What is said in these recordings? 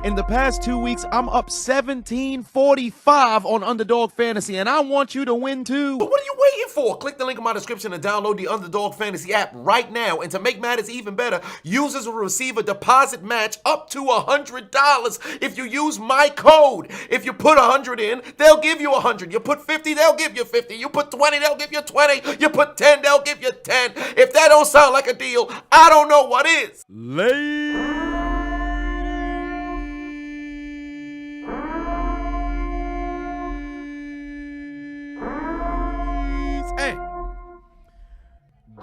In the past 2 weeks, I'm up 1745 on Underdog Fantasy, and I want you to win too. But what are you waiting for? Click the link in my description and download the Underdog Fantasy app right now. And to make matters even better, users will receive a deposit match up to $100 if you use my code. If you put 100 in, they'll give you 100. You put 50, they'll give you 50. You put 20, they'll give you 20. You put 10, they'll give you 10. If that don't sound like a deal, I don't know what is.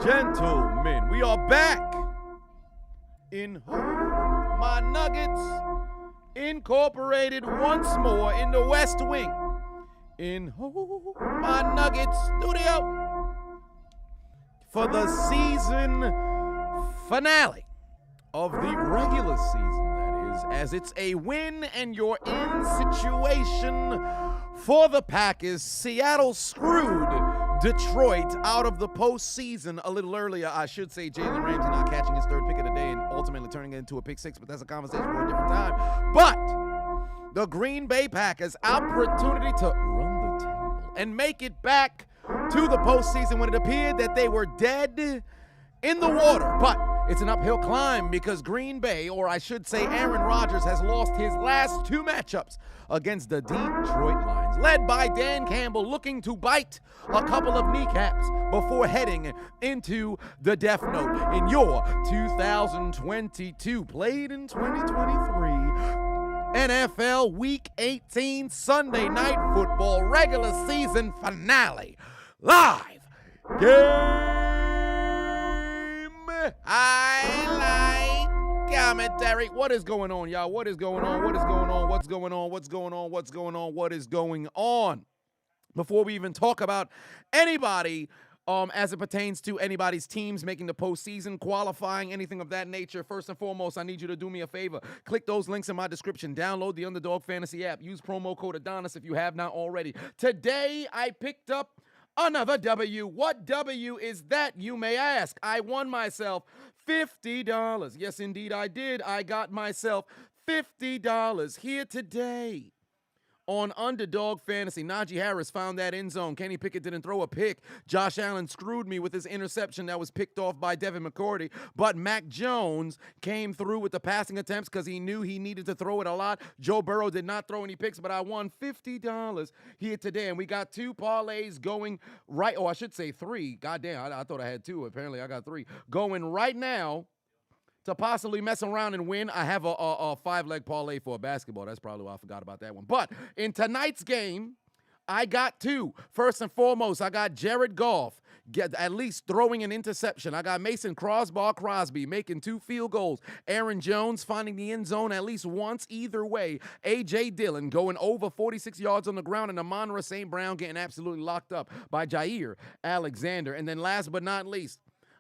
Gentlemen, we are back in My Nuggets Incorporated once more in the West Wing in My Nuggets studio for the season finale of the regular season, that is, as it's a win and you're in situation for the Packers. Seattle screwed Detroit out of the postseason a little earlier. I should say Jalen Ramsey not catching his third pick of the day and ultimately turning it into a pick six, but that's a conversation for a different time. But the Green Bay Packers' opportunity to run the table and make it back to the postseason when it appeared that they were dead in the water. But it's an uphill climb because Green Bay, or I should say Aaron Rodgers, has lost his last two matchups against the Detroit Lions, led by Dan Campbell, looking to bite a couple of kneecaps before heading into the Death Note in your 2022, played in 2023, NFL Week 18 Sunday Night Football regular season finale live game highlight commentary. What is going on, y'all? What is going on? What is going on? What's going on? What's going on? What's going on? What is going on? Before we even talk about anybody as it pertains to anybody's teams making the postseason, qualifying, anything of that nature, first and foremost, I need you to do me a favor. Click those links in my description. Download the Underdog Fantasy app. Use promo code Adonis if you have not already. Today, I picked up another W. What W is that, you may ask? I won myself $50. Yes, indeed, I did. I got myself $50 here today on Underdog Fantasy. Najee Harris found that end zone. Kenny Pickett didn't throw a pick. Josh Allen screwed me with his interception that was picked off by Devin McCourty. But Mac Jones came through with the passing attempts because he knew he needed to throw it a lot. Joe Burrow did not throw any picks, but I won $50 here today. And we got two parlays going right, or I should say three. Goddamn, I thought I had two. Apparently I got three. Going right now to possibly mess around and win. I have a five-leg parlay for a basketball. That's probably why I forgot about that one. But in tonight's game, I got two. First and foremost, I got Jared Goff at least throwing an interception. I got Mason Crosby making 2 field goals. Aaron Jones finding the end zone at least once either way. A.J. Dillon going over 46 yards on the ground, and Amon-Ra St. Brown getting absolutely locked up by Jair Alexander. And then last but not least,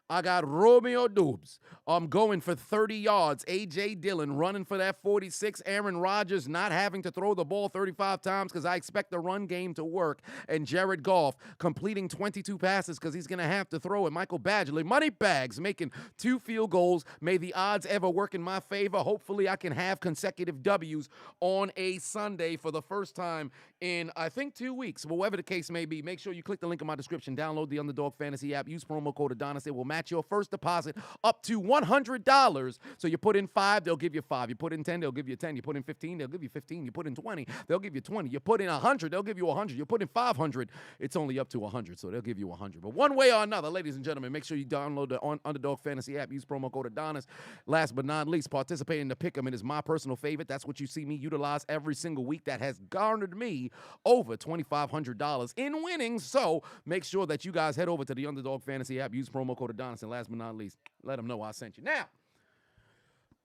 I got Romeo Doubs. I'm going for 30 yards. A.J. Dillon running for that 46. Aaron Rodgers not having to throw the ball 35 times because I expect the run game to work. And Jared Goff completing 22 passes because he's going to have to throw it. Michael Badgley, money bags, making 2 field goals. May the odds ever work in my favor. Hopefully I can have consecutive W's on a Sunday for the first time in, I think, 2 weeks. But whatever the case may be, make sure you click the link in my description. Download the Underdog Fantasy app. Use promo code Adonis. It will match your first deposit up to $100. So you put in 5, they'll give you 5. You put in 10, they'll give you 10. You put in 15, they'll give you 15. You put in 20, they'll give you 20. You put in 100, they'll give you 100. You put in 500, it's only up to 100, so they'll give you 100. But one way or another, ladies and gentlemen, make sure you download the Underdog Fantasy app. Use promo code Adonis. Last but not least, participate in the Pick'em. It is my personal favorite. That's what you see me utilize every single week. That has garnered me over $2,500 in winnings. So make sure that you guys head over to the Underdog Fantasy app. Use promo code Adonis. And last but not least, let them know I sent you. Now,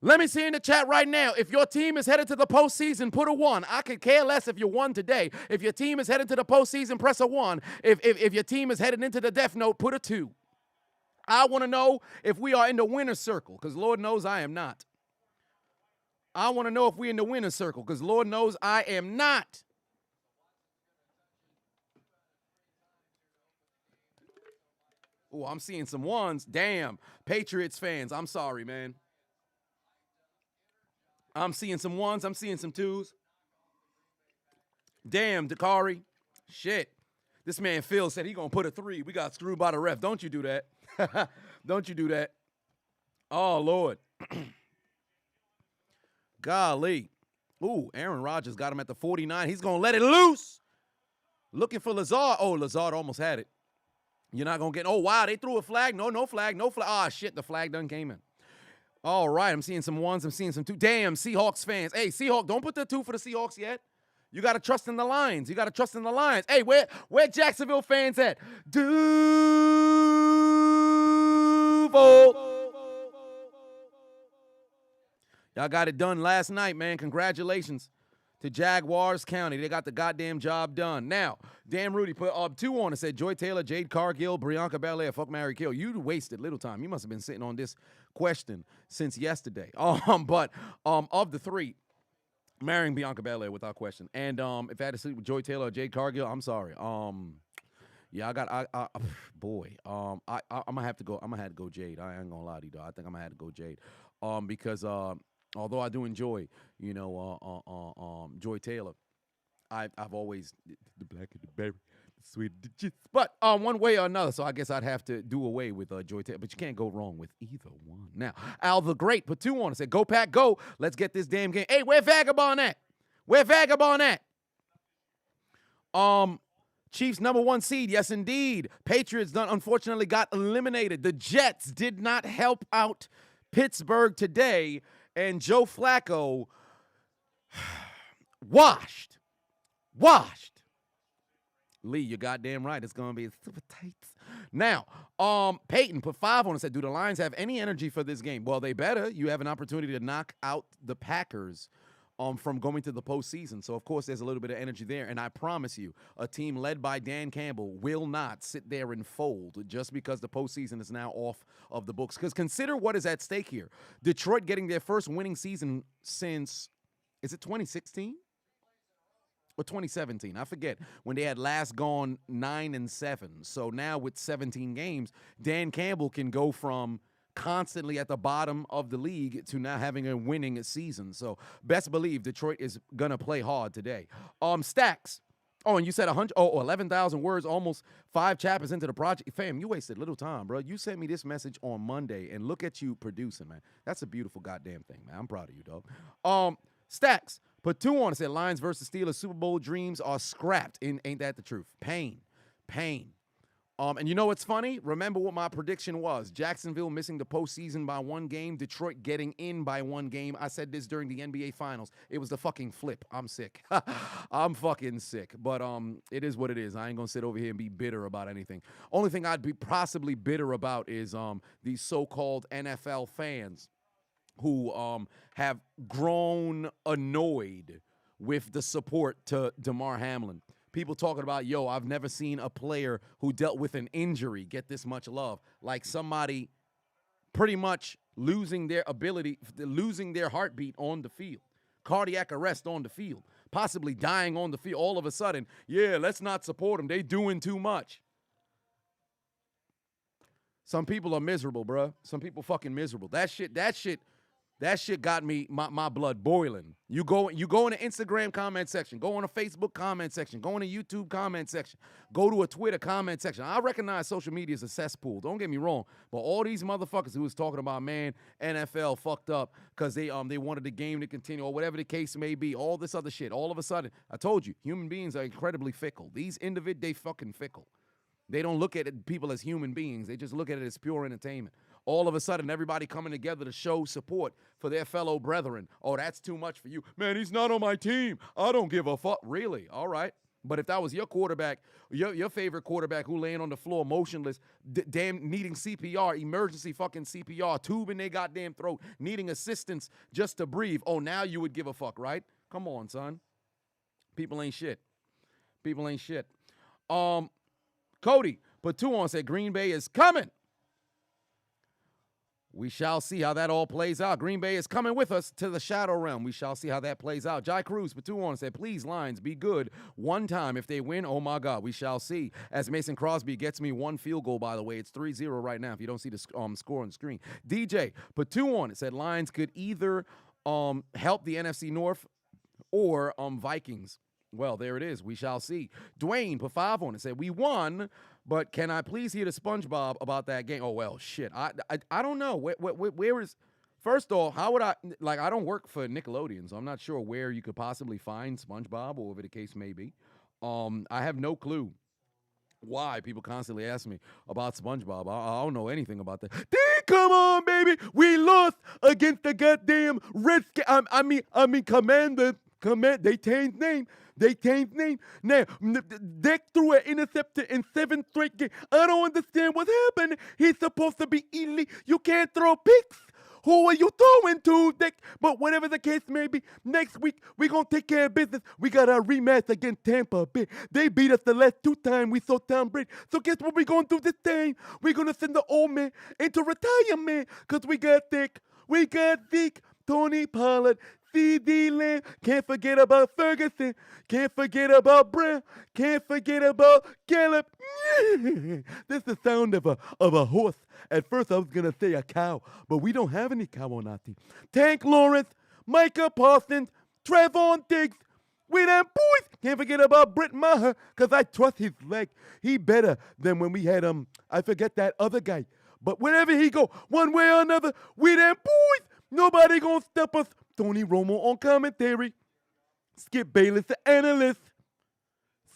let me see in the chat right now. If your team is headed to the postseason, put a 1. I could care less if you won today. If your team is headed to the postseason, press a 1. If your team is headed into the Death Note, put a 2. I want to know if we are in the winner's circle, because Lord knows I am not. I want to know if we're in the winner's circle, because Lord knows I am not. Oh, I'm seeing some 1s. Damn. Patriots fans, I'm sorry, man. I'm seeing some ones. I'm seeing some twos. Damn, Dakari. Shit. This man Phil said he gonna put a 3. We got screwed by the ref. Don't you do that. Don't you do that. Oh, Lord. Golly. Ooh, Aaron Rodgers got him at the 49. He's gonna let it loose. Looking for Lazard. Oh, Lazard almost had it. You're not going to get, oh, wow, they threw a flag. No flag. Ah, shit, the flag done came in. All right, I'm seeing some ones. I'm seeing some two. Damn, Seahawks fans. Hey, Seahawks, don't put the 2 for the Seahawks yet. You got to trust in the Lions. Hey, where Jacksonville fans at? Duval. Y'all got it done last night, man. Congratulations to Jaguars County. They got the goddamn job done. Now, damn Rudy put up 2 on and said Joy Taylor, Jade Cargill, Bianca Belair, fuck, marry, kill. You wasted little time. You must have been sitting on this question since yesterday. But of the 3, marrying Bianca Belair without question. And if I had to sleep with Joy Taylor or Jade Cargill, I'm sorry. Yeah, boy. I'm gonna have to go. I'm gonna have to go Jade. I ain't gonna lie to you, though. I think I'm gonna have to go Jade. Because although I do enjoy, Joy Taylor, I've always the black and the berry, the sweet, the juice. But one way or another, so I guess I'd have to do away with Joy Taylor. But you can't go wrong with either one. Now, Al the Great put 2 on and said, "Go Pack, go! Let's get this damn game." Hey, where Vagabond at? Chiefs #1 seed, yes indeed. Patriots unfortunately got eliminated. The Jets did not help out Pittsburgh today, and Joe Flacco washed. Lee, you're goddamn right. It's going to be super tight. Now, Peyton put 5 on and said, do the Lions have any energy for this game? Well, they better. You have an opportunity to knock out the Packers from going to the postseason. So, of course, there's a little bit of energy there. And I promise you, a team led by Dan Campbell will not sit there and fold just because the postseason is now off of the books. Because consider what is at stake here. Detroit getting their first winning season since, is it 2016? Or 2017, I forget, when they had last gone 9-7. So now with 17 games, Dan Campbell can go from constantly at the bottom of the league to now having a winning season. So best believe Detroit is going to play hard today. Stacks. Oh, and you said 11,000 words, almost 5 chapters into the project. Fam, you wasted little time, bro. You sent me this message on Monday, and look at you producing, man. That's a beautiful goddamn thing, man. I'm proud of you, dog. Stacks. Put 2 on and said Lions versus Steelers Super Bowl dreams are scrapped. Ain't that the truth? Pain. And you know what's funny? Remember what my prediction was. Jacksonville missing the postseason by 1 game. Detroit getting in by 1 game. I said this during the NBA Finals. It was the fucking flip. I'm sick. I'm fucking sick. But it is what it is. I ain't going to sit over here and be bitter about anything. Only thing I'd be possibly bitter about is these so-called NFL fans who have grown annoyed with the support to Damar Hamlin. People talking about, I've never seen a player who dealt with an injury get this much love. Like somebody pretty much losing their heartbeat on the field. Cardiac arrest on the field. Possibly dying on the field. All of a sudden, let's not support them. They doing too much. Some people are miserable, bruh. Some people fucking miserable. That shit got me my blood boiling. You go in the Instagram comment section, go on a Facebook comment section, go in a YouTube comment section, go to a Twitter comment section. I recognize social media is a cesspool. Don't get me wrong, but all these motherfuckers who was talking about, man, NFL fucked up because they wanted the game to continue or whatever the case may be, all this other shit. All of a sudden, I told you, human beings are incredibly fickle. These individuals, they fucking fickle. They don't look at people as human beings. They just look at it as pure entertainment. All of a sudden, everybody coming together to show support for their fellow brethren. Oh, that's too much for you. Man, he's not on my team. I don't give a fuck. Really? All right. But if that was your quarterback, your favorite quarterback who laying on the floor motionless, damn needing CPR, emergency fucking CPR, tube in their goddamn throat, needing assistance just to breathe, oh, now you would give a fuck, right? Come on, son. People ain't shit. Cody put 2 on, said Green Bay is coming. We shall see how that all plays out. Green Bay is coming with us to the Shadow Realm. We shall see how that plays out. Jai Cruz put 2 on and said, please, Lions, be good one time. If they win, oh, my God, we shall see. As Mason Crosby gets me 1 field goal, by the way. It's 3-0 right now if you don't see the score on the screen. DJ put 2 on and said Lions could either help the NFC North or Vikings. Well, there it is. We shall see. Dwayne put 5 on it. Said, we won, but can I please hear the SpongeBob about that game? Oh, well, shit. I don't know. Where is... First off, how would I... Like, I don't work for Nickelodeon, so I'm not sure where you could possibly find SpongeBob, or whatever the case may be. I have no clue why people constantly ask me about SpongeBob. I don't know anything about that. Come on, baby. We lost against the goddamn Redskins. I mean, Commander. They changed name. Now, Dick threw an interceptor in 7 straight games. I don't understand what's happening. He's supposed to be elite. You can't throw picks. Who are you throwing to, Dick? But whatever the case may be, next week we're going to take care of business. We got our rematch against Tampa Bay. They beat us the last 2 times we saw Tom Brady. So guess what we're going to do this time? We're going to send the old man into retirement because we got Dick. We got Zeke, Tony Pollard, C.D. Lamb. Can't forget about Ferguson. Can't forget about Brown. Can't forget about Gallup. This is the sound of a horse. At first I was going to say a cow, but we don't have any cow on our team. Tank Lawrence, Micah Parsons, Trevon Diggs. We them boys. Can't forget about Britt Maher, because I trust his leg. He better than when we had, I forget that other guy. But wherever he go, one way or another, we them boys. Nobody gonna stop us. Tony Romo on commentary. Skip Bayless, the analyst.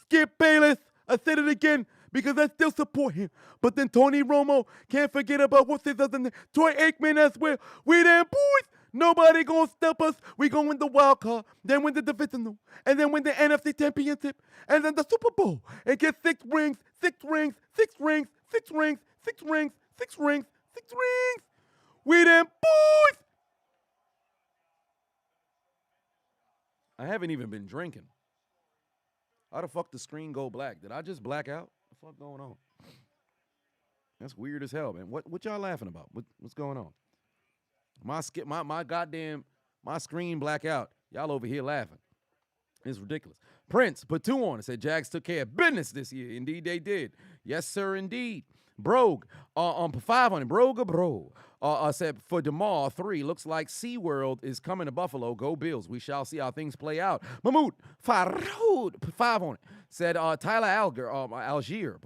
Skip Bayless. I said it again because I still support him. But then Tony Romo, can't forget about what's his other name. Troy Aikman as well. We them boys. Nobody gonna stop us. We gonna win the wild card, then win the divisional, and then win the NFC championship, and then the Super Bowl, and get 6 rings, 6 rings, 6 rings, 6 rings, 6 rings, 6 rings, 6 rings. We them boys. I haven't even been drinking. How the fuck the screen go black? Did I just black out? What the fuck going on? That's weird as hell, man. What y'all laughing about? What's going on? My screen black out. Y'all over here laughing. It's ridiculous. Prince put 2 on and said Jags took care of business this year. Indeed they did. Yes, sir, indeed. Brogue, 5 on it. Bro. Said for Damar 3, looks like SeaWorld is coming to Buffalo. Go Bills. We shall see how things play out. Mahmoud Faroud, 5 on it. Said Tyler Algier,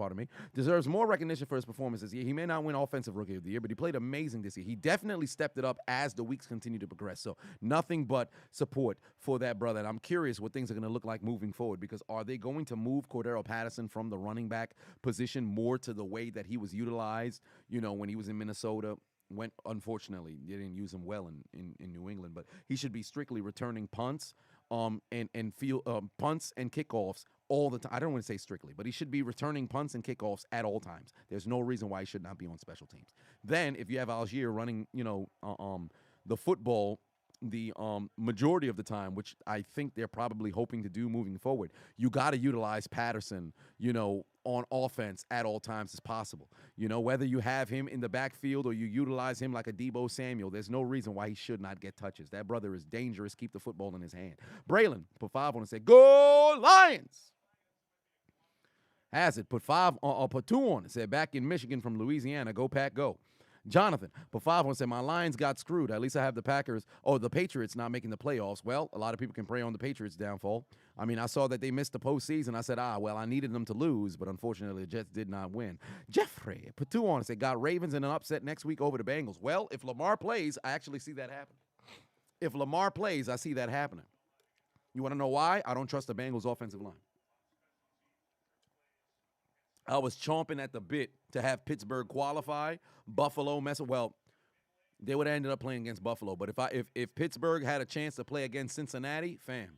deserves more recognition for his performance this year. He may not win Offensive Rookie of the Year, but he played amazing this year. He definitely stepped it up as the weeks continue to progress. So nothing but support for that brother. And I'm curious what things are going to look like moving forward, because are they going to move Cordero Patterson from the running back position more to the way that he was utilized, when he was in Minnesota? Unfortunately, they didn't use him well in New England, but he should be strictly returning punts and punts and kickoffs all the time. I don't want to say strictly, but he should be returning punts and kickoffs at all times. There's no reason why he should not be on special teams. Then if you have Algier running, the football the majority of the time, which I think they're probably hoping to do moving forward, you got to utilize Patterson, on offense at all times as possible. Whether you have him in the backfield or you utilize him like a Deebo Samuel, there's no reason why he should not get touches. That brother is dangerous. Keep the football in his hand. Braylon put 5 on and said, "Go Lions!" Hazard put 2 on and said, "Back in Michigan from Louisiana, go Pack, go." Jonathan put 5 on and said, "My Lions got screwed. At least I have the Patriots not making the playoffs." Well, a lot of people can prey on the Patriots' downfall. I mean, I saw that they missed the postseason. I said, I needed them to lose, but unfortunately the Jets did not win. Jeffrey put 2 on and said, "Got Ravens in an upset next week over the Bengals." Well, if Lamar plays, I actually see that happen. If Lamar plays, I see that happening. You want to know why? I don't trust the Bengals' offensive line. I was chomping at the bit to have Pittsburgh qualify, Buffalo mess up. Well, they would have ended up playing against Buffalo. But if Pittsburgh had a chance to play against Cincinnati, fam,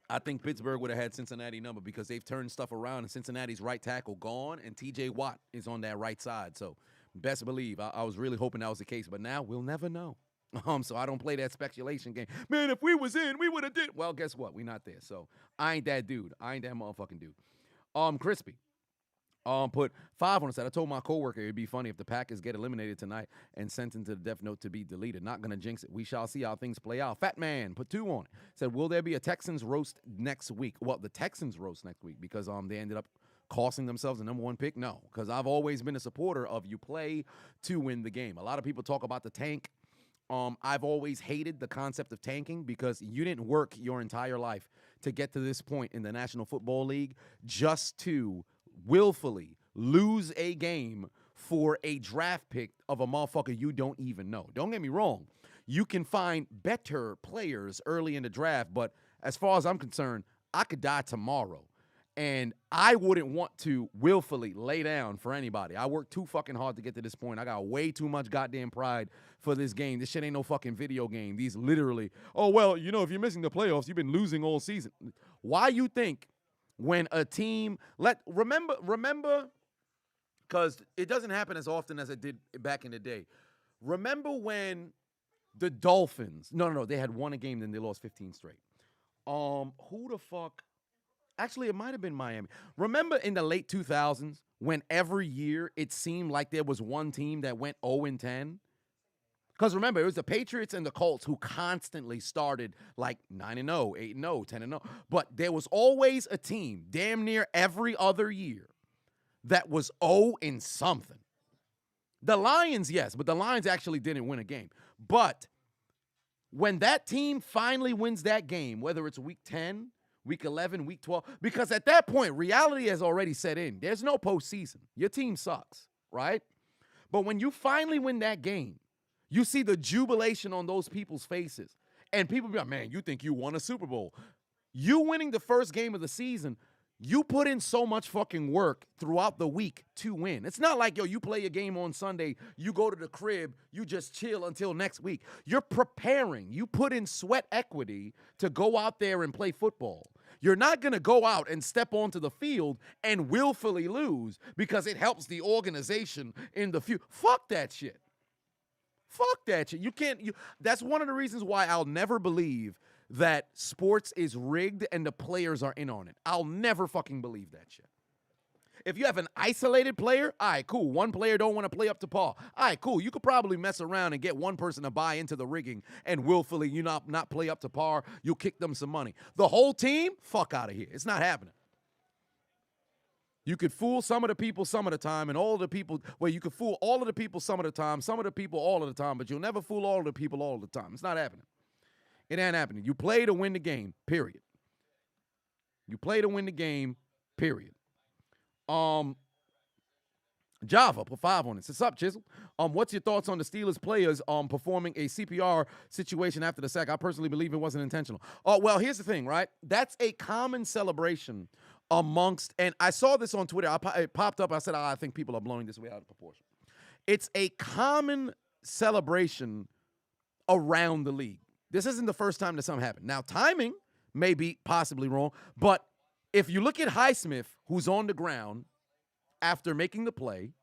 I think Pittsburgh would have had Cincinnati number, because they've turned stuff around and Cincinnati's right tackle gone and T.J. Watt is on that right side. So best believe I was really hoping that was the case. But now we'll never know. So I don't play that speculation game. Man, if we was in, we would have did. Well, guess what? We're not there. So I ain't that dude. I ain't that motherfucking dude. Crispy put 5 on it. Said, "I told my coworker it'd be funny if the Packers get eliminated tonight and sent into the death note to be deleted. Not gonna jinx it. We shall see how things play out." Fat Man put 2 on it. Said, "Will there be a Texans roast next week?" Well, the Texans roast next week because they ended up costing themselves the number 1 pick. No, because I've always been a supporter of you play to win the game. A lot of people talk about the tank I've always hated the concept of tanking because you didn't work your entire life to get to this point in the National Football League just to willfully lose a game for a draft pick of a motherfucker you don't even know. Don't get me wrong. You can find better players early in the draft, but as far as I'm concerned, I could die tomorrow. And I wouldn't want to willfully lay down for anybody. I worked too fucking hard to get to this point. I got way too much goddamn pride for this game. This shit ain't no fucking video game. These literally, oh, well, you know, if you're missing the playoffs, you've been losing all season. Why you think when a team, remember, because it doesn't happen as often as it did back in the day. Remember when the Dolphins, no, they had won a game, then they lost 15 straight. Who the fuck? Actually, it might have been Miami. Remember in the late 2000s when every year it seemed like there was one team that went 0-10? Because remember, it was the Patriots and the Colts who constantly started like 9-0, 8-0, 10-0. But there was always a team damn near every other year that was 0-something. The Lions, yes, but the Lions actually didn't win a game. But when that team finally wins that game, whether it's week 10, week 11, week 12, because at that point, reality has already set in. There's no postseason. Your team sucks, right? But when you finally win that game, you see the jubilation on those people's faces. And people be like, man, you think you won a Super Bowl. You winning the first game of the season, you put in so much fucking work throughout the week to win. It's not like, yo, you play a game on Sunday, you go to the crib, you just chill until next week. You're preparing. You put in sweat equity to go out there and play football. You're not going to go out and step onto the field and willfully lose because it helps the organization in the future. Fuck that shit. Fuck that shit. You can't. That's one of the reasons why I'll never believe that sports is rigged and the players are in on it. I'll never fucking believe that shit. If you have an isolated player, all right, cool. One player don't want to play up to par. All right, cool. You could probably mess around and get one person to buy into the rigging and willfully not play up to par. You'll kick them some money. The whole team, fuck out of here. It's not happening. You could fool some of the people some of the time, and all of the people, well, you could fool all of the people some of the time, some of the people all of the time, but you'll never fool all of the people all of the time. It's not happening. It ain't happening. You play to win the game, period. You play to win the game, period. Java put 5 on it. What's up, Chiseled? What's your thoughts on the Steelers players performing a CPR situation after the sack? I personally believe it wasn't intentional. Well, here's the thing, right? That's a common celebration amongst, and I saw this on Twitter. It popped up. I said, I think people are blowing this way out of proportion. It's a common celebration around the league. This isn't the first time that something happened. Now, timing may be possibly wrong, but if you look at Highsmith, who's on the ground after making the play,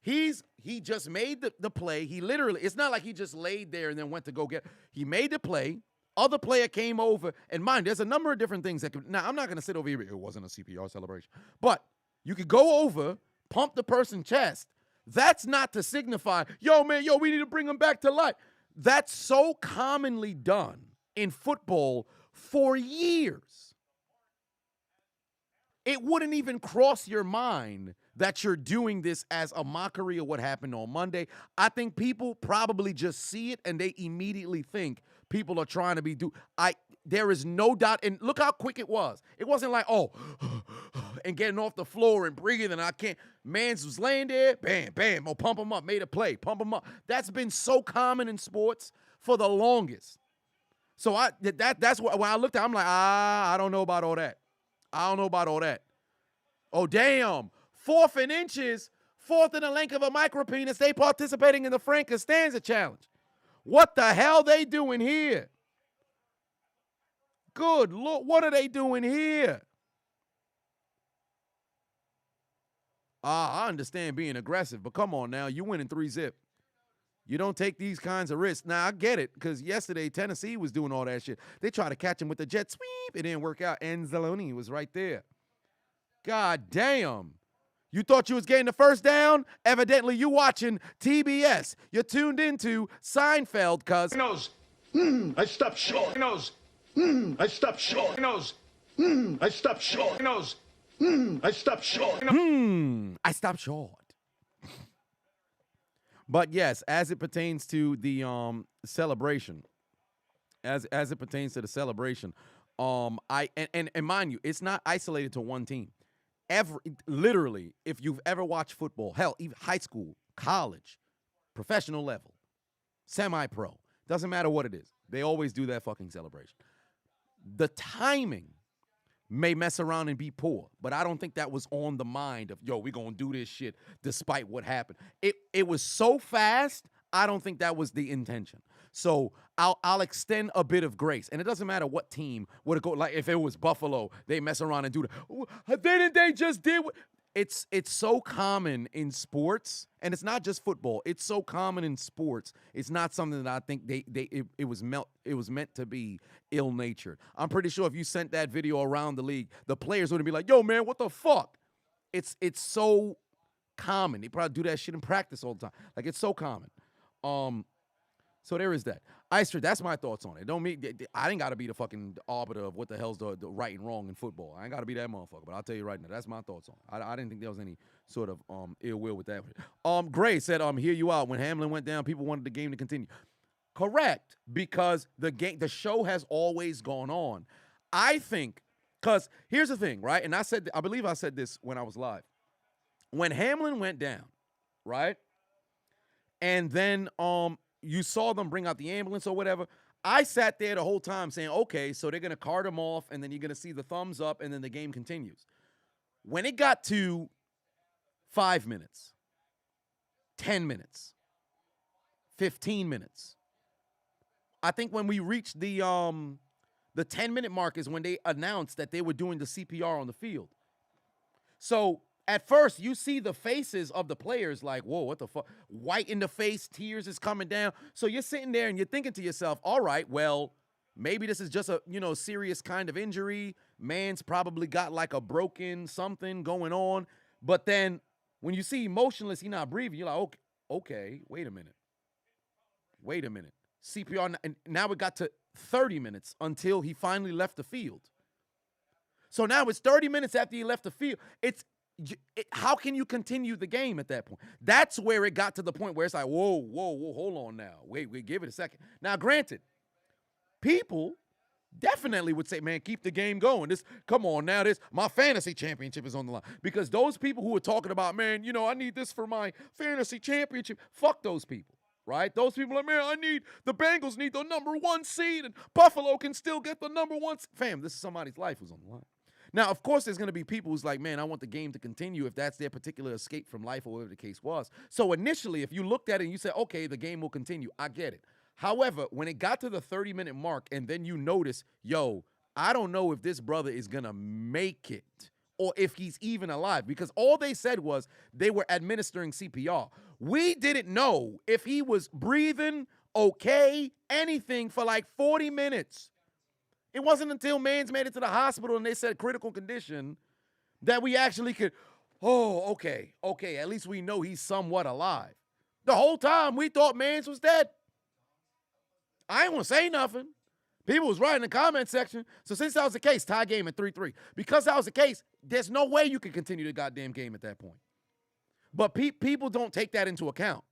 he just made the play. He literally, it's not like he just laid there and then went to go get. He made the play. Other player came over, and mind, there's a number of different things that could. Now, I'm not going to sit over here. It wasn't a CPR celebration, but you could go over, pump the person's chest. That's not to signify, yo, man, we need to bring him back to life. That's so commonly done in football for years. It wouldn't even cross your mind that you're doing this as a mockery of what happened on Monday. I think people probably just see it and they immediately think people are trying to be there is no doubt. And look how quick it was. It wasn't like, and getting off the floor and breathing and I can't. Mans was laying there, bam, bam, pump him up, made a play, pump him up. That's been so common in sports for the longest. So that's what, when I looked at it, I'm like, I don't know about all that. I don't know about all that. Oh, damn. 4th and inches, 4th in the length of a micropenis, they participating in the Frank Costanza challenge. What the hell they doing here? Good Lord, what are they doing here? I understand being aggressive, but come on now, you winning 3-zip. You don't take these kinds of risks. Now, I get it, because yesterday Tennessee was doing all that shit. They tried to catch him with the jet sweep. It didn't work out. Anzalone was right there. God damn. You thought you was getting the first down? Evidently, you watching TBS. You're tuned into Seinfeld, cuz. He knows. I stopped short. He knows. I stopped short. He knows. I stopped short. He knows. I stopped short. I stopped short. But yes, as it pertains to the celebration, as it pertains to the celebration, I and mind you, it's not isolated to one team. Literally, if you've ever watched football, hell, even high school, college, professional level, semi-pro, doesn't matter what it is, they always do that fucking celebration. The timing may mess around and be poor, but I don't think that was on the mind of, yo, we're gonna do this shit despite what happened. It was so fast, I don't think that was the intention. So I'll extend a bit of grace. And it doesn't matter what team would it go. Like if it was Buffalo, they mess around and do that. Didn't they just did what? It's so common in sports, and it's not just football. It's so common in sports. It's not something that I think it was meant to be ill-natured. I'm pretty sure if you sent that video around the league, the players would be like, "Yo, man, what the fuck?" It's so common. They probably do that shit in practice all the time. Like it's so common. So there is that. Ister, that's my thoughts on it. Don't mean I ain't got to be the fucking arbiter of what the hell's the right and wrong in football. I ain't got to be that motherfucker. But I'll tell you right now, that's my thoughts on it. I didn't think there was any sort of ill will with that. Gray said, hear you out. When Hamlin went down, people wanted the game to continue. Correct, because the show has always gone on. I think, because here's the thing, right? And I believe I said this when I was live. When Hamlin went down, right? And then you saw them bring out the ambulance or whatever. I sat there the whole time saying, okay, so they're going to cart him off, and then you're going to see the thumbs up, and then the game continues. When it got to 5 minutes, 10 minutes, 15 minutes, I think when we reached the 10-minute mark is when they announced that they were doing the CPR on the field. So at first, you see the faces of the players like, whoa, what the fuck? White in the face, tears is coming down. So you're sitting there and you're thinking to yourself, all right, well, maybe this is just a, serious kind of injury. Man's probably got like a broken something going on. But then when you see motionless, he's not breathing, you're like, okay, wait a minute. CPR, and now it got to 30 minutes until he finally left the field. So now it's 30 minutes after he left the field. How can you continue the game at that point? That's where it got to the point where it's like, whoa, hold on now. Wait, give it a second. Now, granted, people definitely would say, man, keep the game going. Come on now, my fantasy championship is on the line. Because those people who are talking about, man, I need this for my fantasy championship, fuck those people, right? Those people are, man, the Bengals need the number 1 seed, and Buffalo can still get the number 1 seed. Fam, this is somebody's life who's on the line. Now, of course, there's going to be people who's like, man, I want the game to continue if that's their particular escape from life or whatever the case was. So initially, if you looked at it and you said, okay, the game will continue, I get it. However, when it got to the 30-minute mark and then you notice, yo, I don't know if this brother is going to make it or if he's even alive, because all they said was they were administering CPR. We didn't know if he was breathing, okay, anything for like 40 minutes. It wasn't until Mans made it to the hospital and they said critical condition that we actually could, okay, at least we know he's somewhat alive. The whole time we thought Mans was dead. I ain't want to say nothing. People was writing in the comment section. So since that was the case, tie game at 3-3. Because that was the case, there's no way you can continue the goddamn game at that point. But people don't take that into account.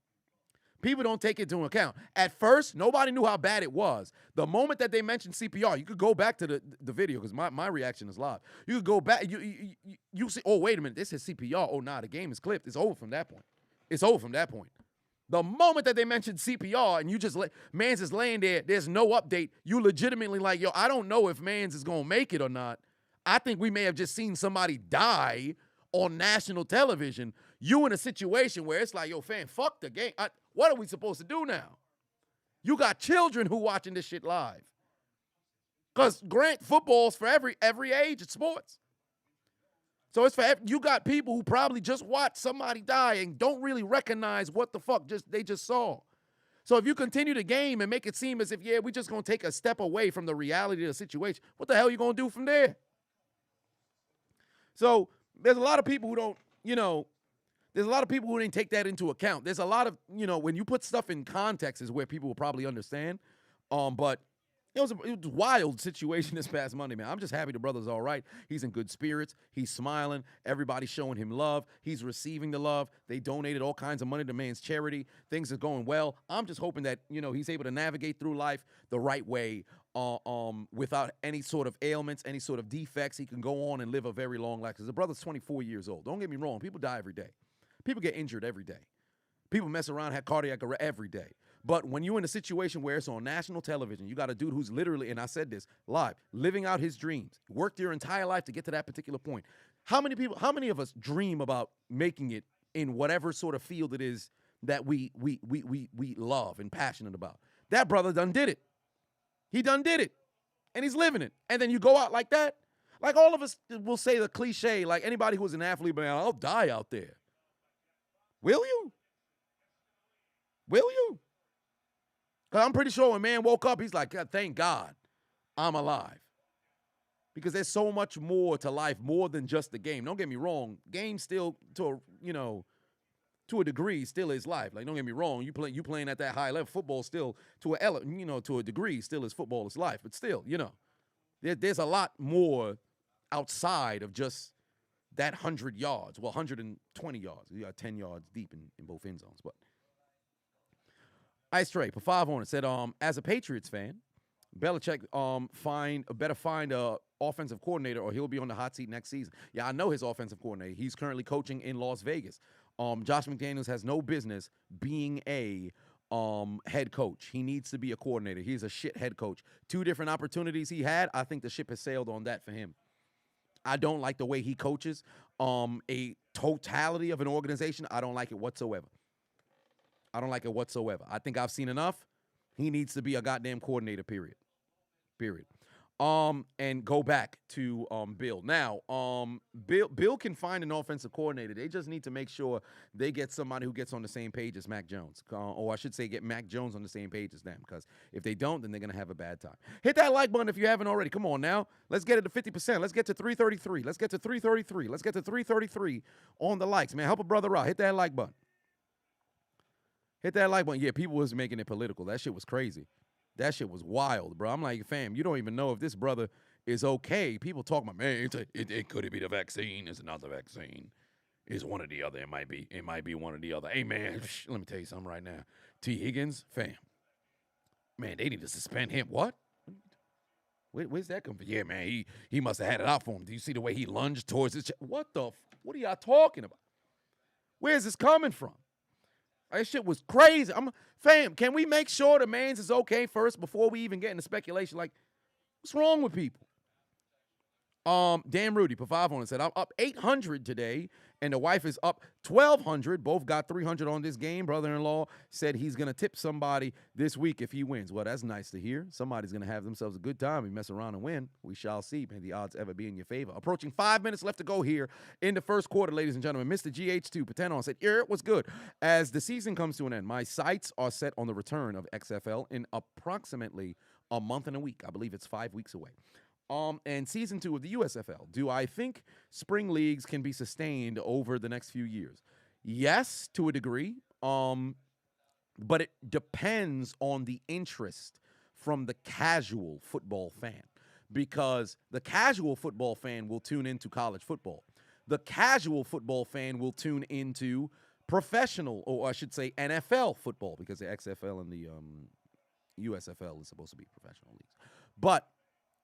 People don't take it into account. At first, nobody knew how bad it was. The moment that they mentioned CPR, you could go back to the video because my reaction is live. You could go back. You see, oh, wait a minute. This is CPR. Oh, nah, the game is clipped. It's over from that point. The moment that they mentioned CPR and you just Mans is laying there, there's no update. You legitimately like, yo, I don't know if Mans is going to make it or not. I think we may have just seen somebody die on national television. You in a situation where it's like, yo, fam, fuck the game. What are we supposed to do now? You got children who watching this shit live. Because football's for every age of sports. So it's for you got people who probably just watched somebody die and don't really recognize what the fuck they just saw. So if you continue the game and make it seem as if, yeah, we just going to take a step away from the reality of the situation, what the hell are you going to do from there? So there's a lot of people who don't, there's a lot of people who didn't take that into account. There's a lot of, when you put stuff in context is where people will probably understand. But It was a wild situation this past Monday, man. I'm just happy the brother's all right. He's in good spirits. He's smiling. Everybody's showing him love. He's receiving the love. They donated all kinds of money to man's charity. Things are going well. I'm just hoping that, he's able to navigate through life the right way, without any sort of ailments, any sort of defects. He can go on and live a very long life. Because the brother's 24 years old. Don't get me wrong. People die every day. People get injured every day. People mess around, have cardiac arrest every day. But when you're in a situation where it's on national television, you got a dude who's literally, and I said this live, living out his dreams, worked your entire life to get to that particular point. How many of us dream about making it in whatever sort of field it is that we love and passionate about? That brother done did it. He done did it. And he's living it. And then you go out like that. Like all of us will say the cliche, like anybody who's an athlete, man, I'll die out there. Will you? Will you? Because I'm pretty sure when man woke up, he's like, thank God I'm alive. Because there's so much more to life, more than just the game. Don't get me wrong. Game still, to a degree, still is life. Like, don't get me wrong. You playing at that high level. Football still, to a degree, still is football is life. But still, there's a lot more outside of just that 100 yards. Well, 120 yards. You got 10 yards deep in both end zones. But Ice Trey, for 5 on it, said, as a Patriots fan, Belichick better find a offensive coordinator or he'll be on the hot seat next season. Yeah, I know his offensive coordinator. He's currently coaching in Las Vegas. Josh McDaniels has no business being a head coach. He needs to be a coordinator. He's a shit head coach. 2 different opportunities he had. I think the ship has sailed on that for him. I don't like the way he coaches a totality of an organization. I don't like it whatsoever. I think I've seen enough. He needs to be a goddamn coordinator, period. And go back to Bill. Now, Bill can find an offensive coordinator. They just need to make sure they get somebody who gets on the same page as Mac Jones. Or I should say get Mac Jones on the same page as them. Because if they don't, then they're going to have a bad time. Hit that like button if you haven't already. Come on now. Let's get it to 50%. Let's get to 333. Let's get to 333 on the likes, man. Help a brother out. Hit that like button. Yeah, people was making it political. That shit was crazy. That shit was wild, bro. I'm like, fam, you don't even know if this brother is okay. People talking about, man, it could it be the vaccine? It's not the vaccine. It's one or the other. It might be one or the other. Hey, man, let me tell you something right now. T. Higgins, fam. Man, they need to suspend him. What? Where's that come from? Yeah, man, he must have had it out for him. Do you see the way he lunged towards his chest? What are y'all talking about? Where's this coming from? That shit was crazy. Fam, can we make sure the man's is okay first before we even get into speculation? Like, what's wrong with people? Dan Rudy, for 5 on it, said, I'm up 800 today, and the wife is up 1,200. Both got 300 on this game. Brother-in-law said he's going to tip somebody this week if he wins. Well, that's nice to hear. Somebody's going to have themselves a good time. You mess around and win. We shall see. May the odds ever be in your favor. Approaching 5 minutes left to go here in the first quarter, ladies and gentlemen. Mr. GH2, Patton on, said, what's good? As the season comes to an end, my sights are set on the return of XFL in approximately a month and a week. I believe it's 5 weeks away. And season 2 of the USFL. Do I think spring leagues can be sustained over the next few years? Yes, to a degree. But it depends on the interest from the casual football fan. Because the casual football fan will tune into college football. The casual football fan will tune into professional, or I should say NFL football, because the XFL and the USFL is supposed to be professional leagues. But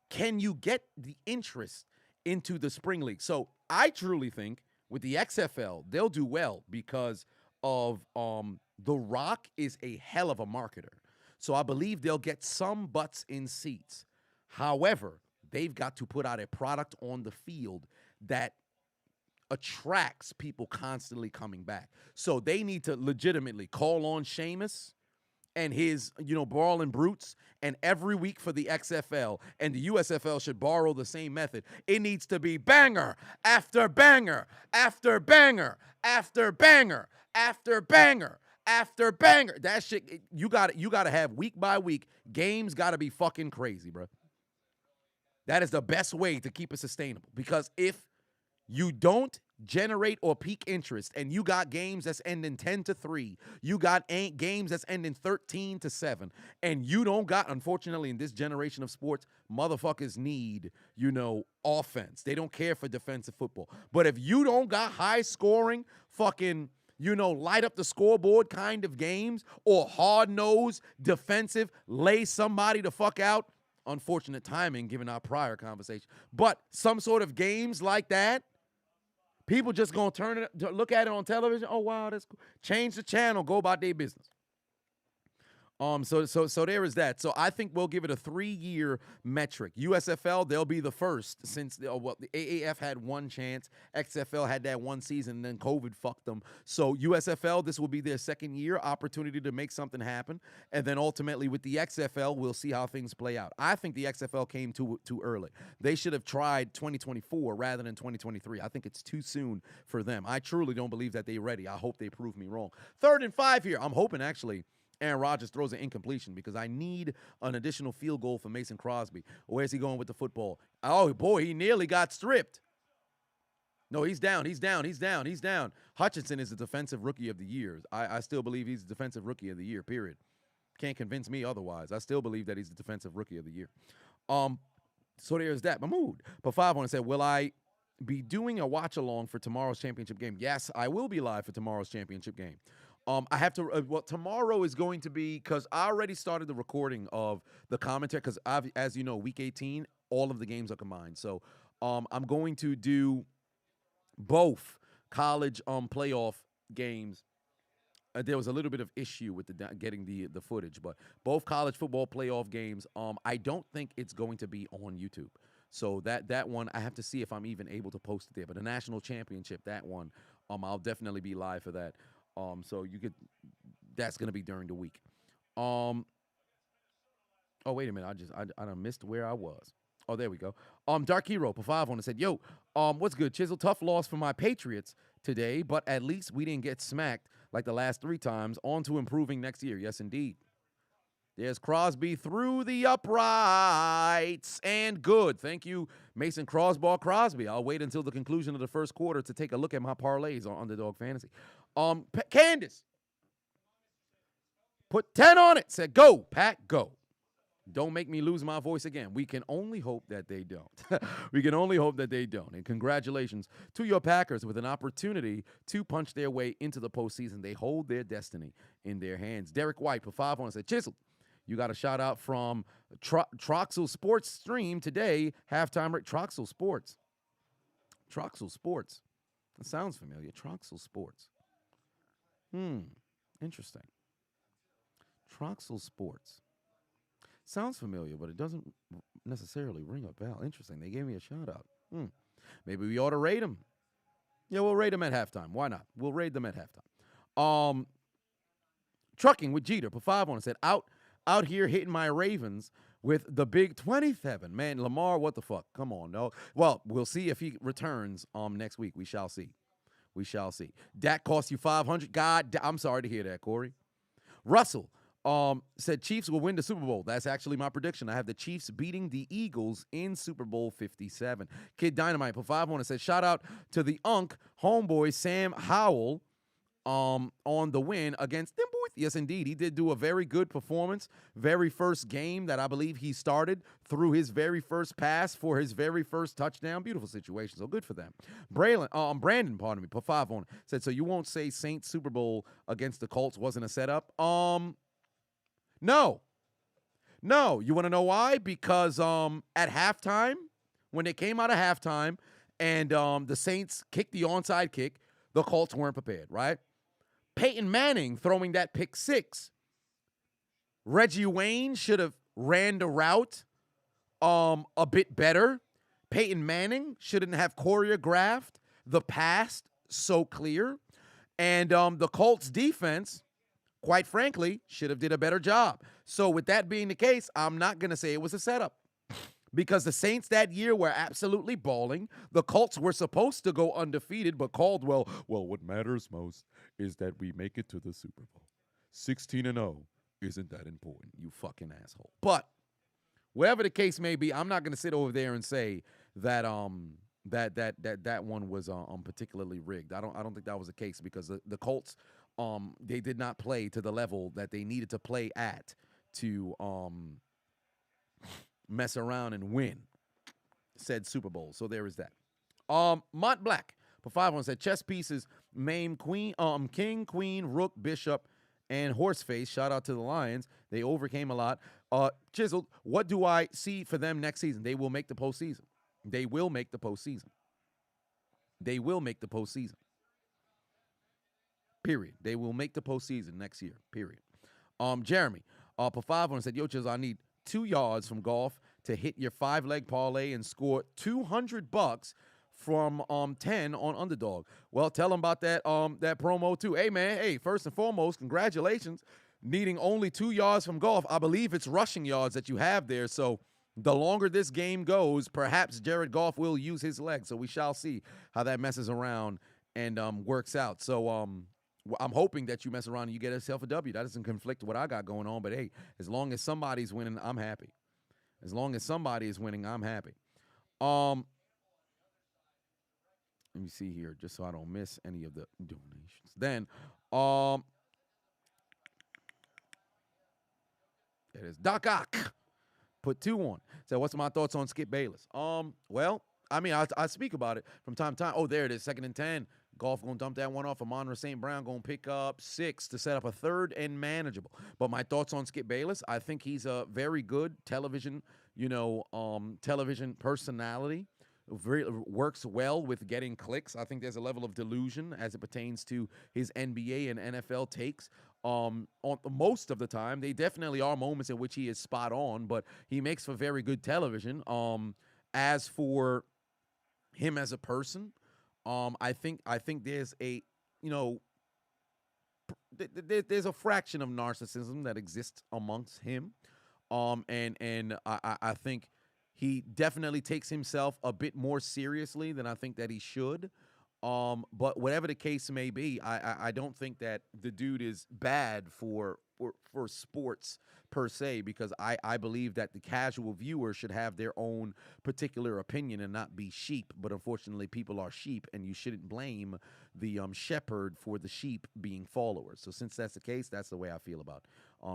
can you get the interest into the spring league? So I truly think with the XFL, they'll do well because of The Rock is a hell of a marketer. So I believe they'll get some butts in seats. However, they've got to put out a product on the field that attracts people constantly coming back. So they need to legitimately call on Sheamus and his, brawling brutes, and every week for the XFL, and the USFL should borrow the same method. It needs to be banger after banger after banger after banger after banger after banger. That shit, you got to have week by week. Games got to be fucking crazy, bro. That is the best way to keep it sustainable. Because if you don't generate or peak interest, and you got games that's ending 10-3, you got games that's ending 13-7, and you don't got, unfortunately, in this generation of sports, motherfuckers need, offense. They don't care for defensive football. But if you don't got high scoring, fucking, light up the scoreboard kind of games, or hard-nosed, defensive, lay somebody the fuck out, unfortunate timing given our prior conversation, but some sort of games like that, people just gonna look at it on television. Oh wow, that's cool. Change the channel, go about their business. So there is that. So I think we'll give it a 3-year metric. USFL, they'll be the first since the AAF had one chance, XFL had that one season, and then COVID fucked them. So USFL, this will be their 2nd year opportunity to make something happen, and then ultimately with the XFL, we'll see how things play out. I think the XFL came too early. They should have tried 2024 rather than 2023. I think it's too soon for them. I truly don't believe that they're ready. I hope they prove me wrong. 3rd and 5 here. I'm hoping actually Aaron Rodgers throws an incompletion because I need an additional field goal for Mason Crosby. Where's he going with the football? Oh, boy, he nearly got stripped. No, he's down. Hutchinson is the defensive rookie of the year. I still believe he's the defensive rookie of the year, period. Can't convince me otherwise. I still believe that he's the defensive rookie of the year. So there's that. Mahmoud, but 5 on it said, will I be doing a watch-along for tomorrow's championship game? Yes, I will be live for tomorrow's championship game. I have to, tomorrow is going to be, because I already started the recording of the commentary, because as you know, week 18, all of the games are combined. So I'm going to do both college playoff games. There was a little bit of issue with getting the footage, but both college football playoff games, I don't think it's going to be on YouTube. So that one, I have to see if I'm even able to post it there. But the national championship, that one, I'll definitely be live for that. So that's going to be during the week. Oh, wait a minute. I done missed where I was. Oh, there we go. Dark Hero, for 5 on it said, yo, what's good, Chisel? Tough loss for my Patriots today, but at least we didn't get smacked like the last 3 times. On to improving next year. Yes, indeed. There's Crosby through the uprights and good. Thank you, Mason Crosby. I'll wait until the conclusion of the first quarter to take a look at my parlays on Underdog Fantasy. Candace, put 10 on it. Said, go, Pat, go. Don't make me lose my voice again. We can only hope that they don't. We can only hope that they don't. And congratulations to your Packers with an opportunity to punch their way into the postseason. They hold their destiny in their hands. Derek White, for 5 on it, said, Chiseled, you got a shout out from Troxel Sports Stream today. Halftime break. Troxel Sports. That sounds familiar. Troxel Sports. Interesting. Troxel Sports. Sounds familiar, but it doesn't necessarily ring a bell. Interesting. They gave me a shout out. Maybe we ought to rate them. Yeah, we'll rate them at halftime. Why not? We'll rate them at halftime. Trucking with Jeter, for 5 on it, said, out here hitting my Ravens with the big 27. Man, Lamar, what the fuck? Come on, no. Well, we'll see if he returns next week. We shall see. Dak cost you $500. God, I'm sorry to hear that, Corey. Russell said Chiefs will win the Super Bowl. That's actually my prediction. I have the Chiefs beating the Eagles in Super Bowl 57. Kid Dynamite for 5 on it said, shout out to the homeboy Sam Howell on the win against them boys. Yes, indeed. He did do a very good performance. Very first game that I believe he started through his very first pass for his very first touchdown. Beautiful situation. So good for them. Brandon, put 5 on it. Said, so you won't say Saints Super Bowl against the Colts wasn't a setup? No. You want to know why? Because at halftime, when they came out of halftime and the Saints kicked the onside kick, the Colts weren't prepared, right? Peyton Manning throwing that pick 6. Reggie Wayne should have ran the route a bit better. Peyton Manning shouldn't have choreographed the pass so clear. And the Colts defense, quite frankly, should have did a better job. So with that being the case, I'm not going to say it was a setup. Because the Saints that year were absolutely balling. The Colts were supposed to go undefeated, but Caldwell, well, what matters most is that we make it to the Super Bowl. 16-0 isn't that important, you fucking asshole. But whatever the case may be, I'm not going to sit over there and say that that one was particularly rigged. I don't think that was the case because the Colts they did not play to the level that they needed to play at to mess around and win said Super Bowl. So there is that. Mont Black for 5-1 said chess pieces maim queen king, queen, rook, bishop, and horseface. Shout out to the Lions. They overcame a lot. Chiseled, what do I see for them next season? They will make the postseason. They will make the postseason. They will make the postseason. Period. They will make the postseason next year. Period. Jeremy, for 5-1 said, yo, Chiseled, I need 2 yards from golf to hit your 5-leg parlay and score $200 from 10 on Underdog. Well, tell them about that that promo too. Hey man, hey, first and foremost, congratulations. Needing only 2 yards from golf. I believe it's rushing yards that you have there. So the longer this game goes, perhaps Jared Goff will use his legs. So we shall see how that messes around and works out. So I'm hoping that you mess around and you get yourself a W. That doesn't conflict with what I got going on. But hey, as long as somebody's winning, I'm happy. As long as somebody is winning, I'm happy. Let me see here, just so I don't miss any of the donations. Then, it is Doc Ock. Put 2 on. So what's my thoughts on Skip Bayless? Well, I mean, I speak about it from time to time. Oh, there it is, 2nd and 10. Golf going to dump that one off. Amon-Ra St. Brown going to pick up 6 to set up a 3rd and manageable. But my thoughts on Skip Bayless, I think he's a very good television, television personality. Works well with getting clicks. I think there's a level of delusion as it pertains to his NBA and NFL takes. On most of the time, they definitely are moments in which he is spot on, but he makes for very good television. As for him as a person, I think there's a there's a fraction of narcissism that exists amongst him, and I think he definitely takes himself a bit more seriously than I think that he should. But whatever the case may be, I don't think that the dude is bad for sports per se, because I believe that the casual viewer should have their own particular opinion and not be sheep. But unfortunately, people are sheep, and you shouldn't blame the shepherd for the sheep being followers. So since that's the case, that's the way I feel about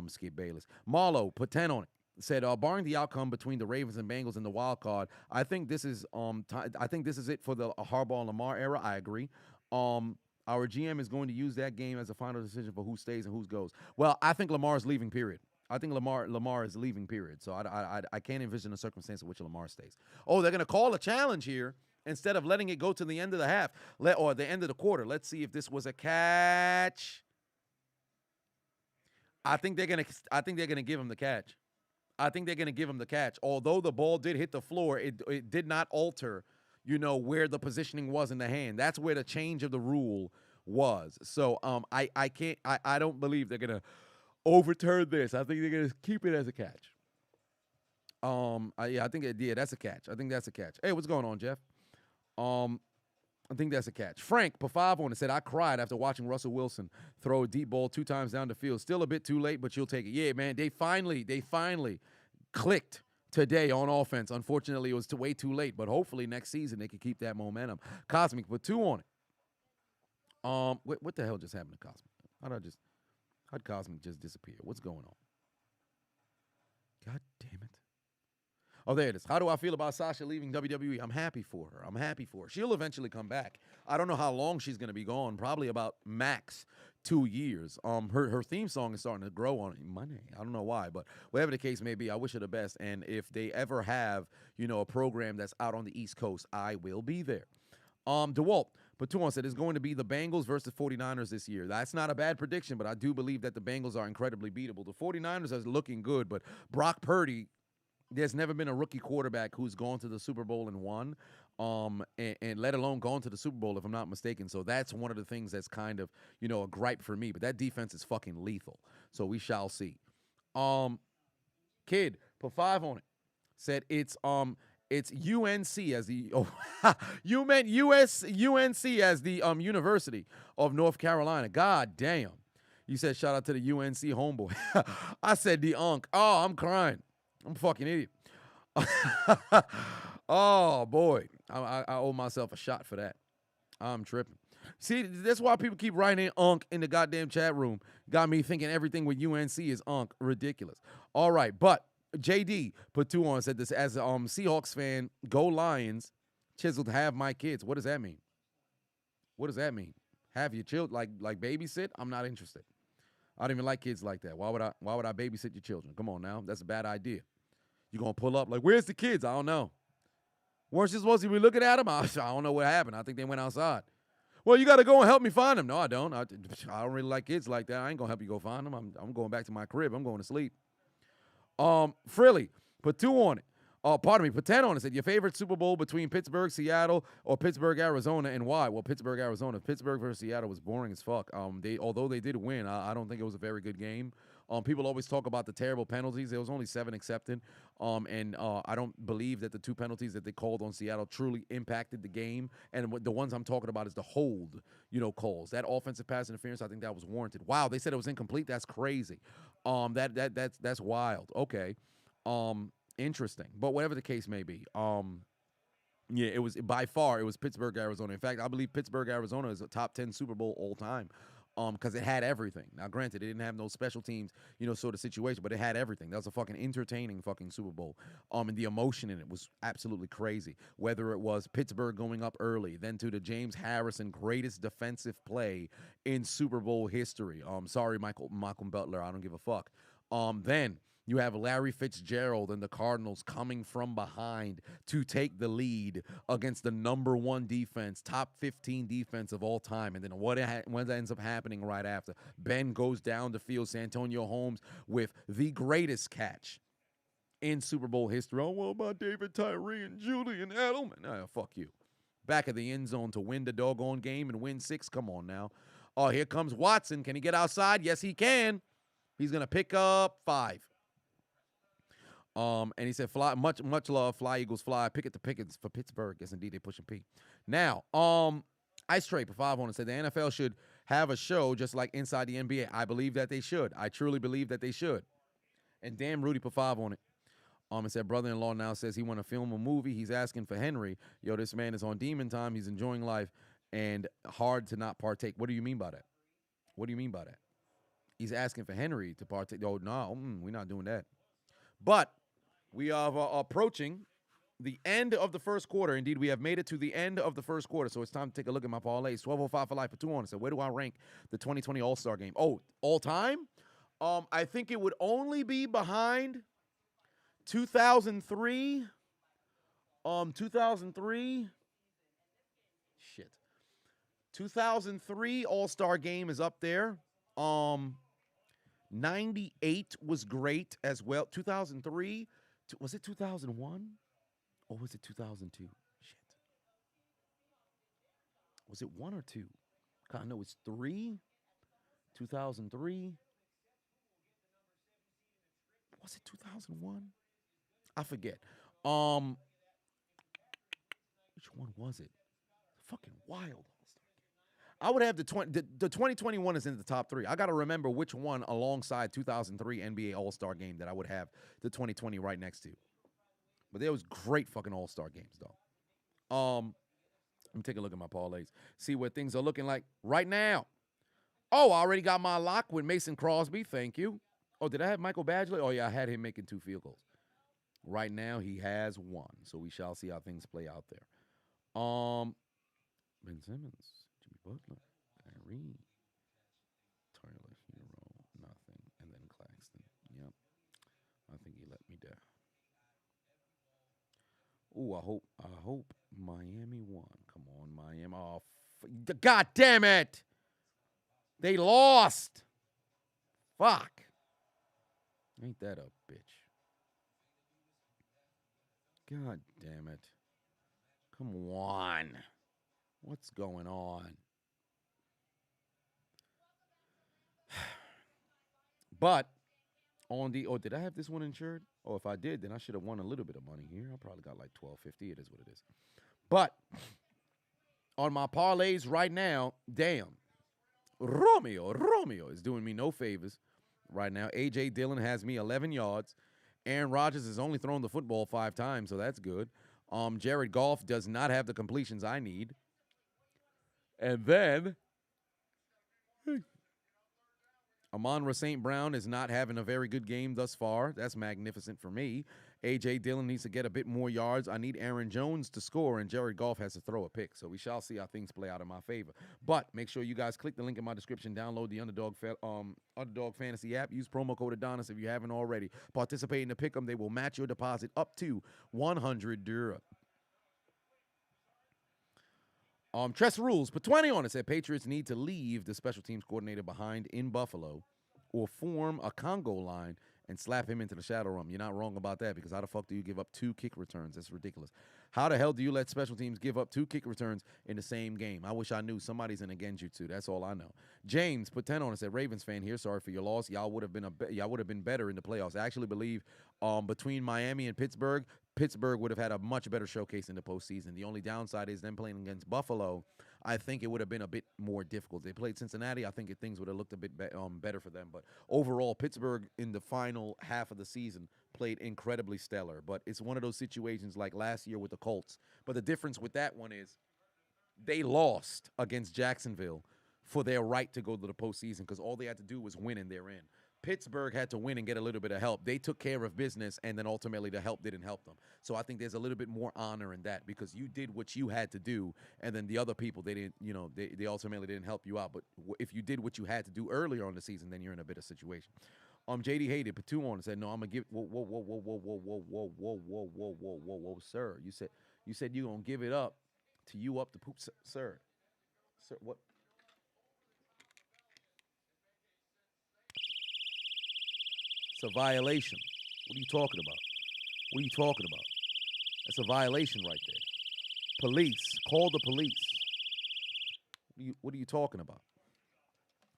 Skip Bayless. Marlo, put 10 on it. Said, barring the outcome between the Ravens and Bengals in the wild card, I think this is it for the Harbaugh and Lamar era. I agree. Our GM is going to use that game as a final decision for who stays and who goes. Well, I think Lamar is leaving, period. I think Lamar is leaving, period. So I can't envision a circumstance in which Lamar stays. Oh, they're going to call a challenge here instead of letting it go to the end of the half or the end of the quarter. Let's see if this was a catch. I think they're gonna give him the catch. I think they're going to give him the catch. Although the ball did hit the floor, it did not alter, where the positioning was in the hand. That's where the change of the rule was. So I don't believe they're going to overturn this. I think they're going to keep it as a catch. I think that's a catch. I think that's a catch. Hey, what's going on, Jeff? I think that's a catch. Frank Pafavo said, I cried after watching Russell Wilson throw a deep ball 2 times down the field. Still a bit too late, but you'll take it. Yeah, man, they finally clicked today on offense. Unfortunately, it was way too late, but hopefully next season they can keep that momentum. Cosmic put 2 on it. What the hell just happened to Cosmic? How'd Cosmic just disappear? What's going on? God damn it. Oh, there it is. How do I feel about Sasha leaving WWE? I'm happy for her. She'll eventually come back. I don't know how long she's going to be gone. Probably about max 2 years. Her theme song is starting to grow on money. I don't know why, but whatever the case may be, I wish her the best. And if they ever have, a program that's out on the East Coast, I will be there. DeWalt Patuan said it's going to be the Bengals versus 49ers this year. That's not a bad prediction, but I do believe that the Bengals are incredibly beatable. The 49ers are looking good, but Brock Purdy, there's never been a rookie quarterback who's gone to the Super Bowl and won, and let alone gone to the Super Bowl, if I'm not mistaken. So that's one of the things that's kind of, a gripe for me. But that defense is fucking lethal. So we shall see. Kid, put 5 on it. Said it's UNC as the you meant UNC as the University of North Carolina. God damn. You said shout out to the UNC homeboy. I said the Unk. Oh, I'm crying. I'm a fucking idiot. Oh, boy. I owe myself a shot for that. I'm tripping. See, that's why people keep writing Unk in the goddamn chat room. Got me thinking everything with UNC is Unk. Ridiculous. All right, but JD put 2 on, said this as a Seahawks fan, go Lions, Chiseled, have my kids. What does that mean? What does that mean? Have your children, like babysit? I'm not interested. I don't even like kids like that. Why would I babysit your children? Come on now. That's a bad idea. You're going to pull up like, where's the kids? I don't know. Weren't you supposed to be looking at them? I don't know what happened. I think they went outside. Well, you got to go and help me find them. No, I don't. I don't really like kids like that. I ain't going to help you go find them. I'm going back to my crib. I'm going to sleep. Frilly, put 2 on it. Pardon me, put 10 on it. Said, your favorite Super Bowl between Pittsburgh, Seattle, or Pittsburgh, Arizona, and why? Well, Pittsburgh, Arizona. Pittsburgh versus Seattle was boring as fuck. Although they did win, I don't think it was a very good game. People always talk about the terrible penalties. There was only 7 accepted. And I don't believe that the 2 penalties that they called on Seattle truly impacted the game. And the ones I'm talking about is the hold, calls. That offensive pass interference, I think that was warranted. Wow, they said it was incomplete. That's crazy. That's wild. Okay. Interesting. But whatever the case may be. Yeah, it was by far, it was Pittsburgh, Arizona. In fact, I believe Pittsburgh, Arizona is a top 10 Super Bowl all time. Because it had everything. Now, granted, it didn't have no special teams, sort of situation, but it had everything. That was a fucking entertaining fucking Super Bowl. And the emotion in it was absolutely crazy. Whether it was Pittsburgh going up early, then to the James Harrison greatest defensive play in Super Bowl history. Sorry, Malcolm Butler, I don't give a fuck. Then you have Larry Fitzgerald and the Cardinals coming from behind to take the lead against the number 1 defense, top 15 defense of all time. And then what ends up happening right after? Ben goes down the field, Santonio Holmes with the greatest catch in Super Bowl history. Oh, what about David Tyree and Julian Edelman? Oh, fuck you. Back of the end zone to win the doggone game and win 6. Come on now. Oh, here comes Watson. Can he get outside? Yes, he can. He's going to pick up 5. And he said, "Fly, much love, fly Eagles, fly. Pickett to Pickens for Pittsburgh." Yes, indeed, they pushing P. Now, Ice Trey for 5 on it said the NFL should have a show just like Inside the NBA. I believe that they should. I truly believe that they should. And damn, Rudy put 5 on it. It said brother-in-law now says he want to film a movie. He's asking for Henry. Yo, this man is on demon time. He's enjoying life and hard to not partake. What do you mean by that? What do you mean by that? He's asking for Henry to partake. Oh, no, we're not doing that. But we are approaching the end of the first quarter. Indeed, we have made it to the end of the first quarter, so it's time to take a look at my parlays. 1205 for life for 2 on it. So where do I rank the 2020 All-Star game? Oh, all time? I think it would only be behind 2003. 2003. Shit. 2003 All-Star game is up there. 98 was great as well. 2003. Was it 2001 or was it 2002? Shit. Was it 1 or 2? I know it's 3. 2003. Was it 2001? I forget. Which one was it? Fucking wild. I would have the 2021 is in the top 3. I got to remember which one alongside 2003 NBA All-Star game that I would have the 2020 right next to. But there was great fucking All-Star games, though. Let me take a look at my parlays. See what things are looking like right now. Oh, I already got my lock with Mason Crosby. Thank you. Oh, did I have Michael Badgley? Oh, yeah, I had him making 2 field goals. Right now, he has 1. So we shall see how things play out there. Ben Simmons. Butler, Kyrie, Tyler Hero, nothing, and then Claxton. Yep, I think he let me down. Ooh, I hope Miami won. Come on, Miami. Oh, God damn it! They lost. Fuck. Ain't that a bitch? God damn it. Come on. What's going on? But on the did I have this one insured? Oh, if I did, then I should have won a little bit of money here. I probably got like $12.50. It is what it is. But on my parlays right now, damn, Romeo is doing me no favors right now. A.J. Dillon has me 11 yards. Aaron Rodgers has only thrown the football 5 times, so that's good. Jared Goff does not have the completions I need. And then Amon-Ra St. Brown is not having a very good game thus far. That's magnificent for me. A.J. Dillon needs to get a bit more yards. I need Aaron Jones to score, and Jared Goff has to throw a pick. So we shall see how things play out in my favor. But make sure you guys click the link in my description. Download the Underdog Fantasy app. Use promo code Adonis if you haven't already. Participate in the pick'em. They will match your deposit up to $100. Tress rules. Put 20 on it. Said Patriots need to leave the special teams coordinator behind in Buffalo or form a Congo line and slap him into the shadow room. You're not wrong about that, because how the fuck do you give up 2 kick returns? That's ridiculous. How the hell do you let special teams give up 2 kick returns in the same game? I wish I knew. Somebody's in a genjutsu. That's all I know. James put 10 on it. Said Ravens fan here. Sorry for your loss. Y'all would have been better in the playoffs. I actually believe between Miami and Pittsburgh would have had a much better showcase in the postseason. The only downside is them playing against Buffalo. I think it would have been a bit more difficult. They played Cincinnati. I think things would have looked a bit better for them. But overall, Pittsburgh in the final half of the season played incredibly stellar. But it's one of those situations like last year with the Colts. But the difference with that one is they lost against Jacksonville for their right to go to the postseason, because all they had to do was win and they're in. Pittsburgh had to win and get a little bit of help. They took care of business, and then ultimately the help didn't help them. So I think there's a little bit more honor in that, because you did what you had to do, and then the other people, they didn't, they ultimately didn't help you out. But if you did what you had to do earlier on the season, then you're in a better situation. JD hated, put 2 on and said, no, I'm gonna give. Whoa, sir. You said you're gonna give it up to you up the poop, sir. Sir, what? It's a violation. What are you talking about? What are you talking about? That's a violation right there. Police. Call the police. What are you talking about?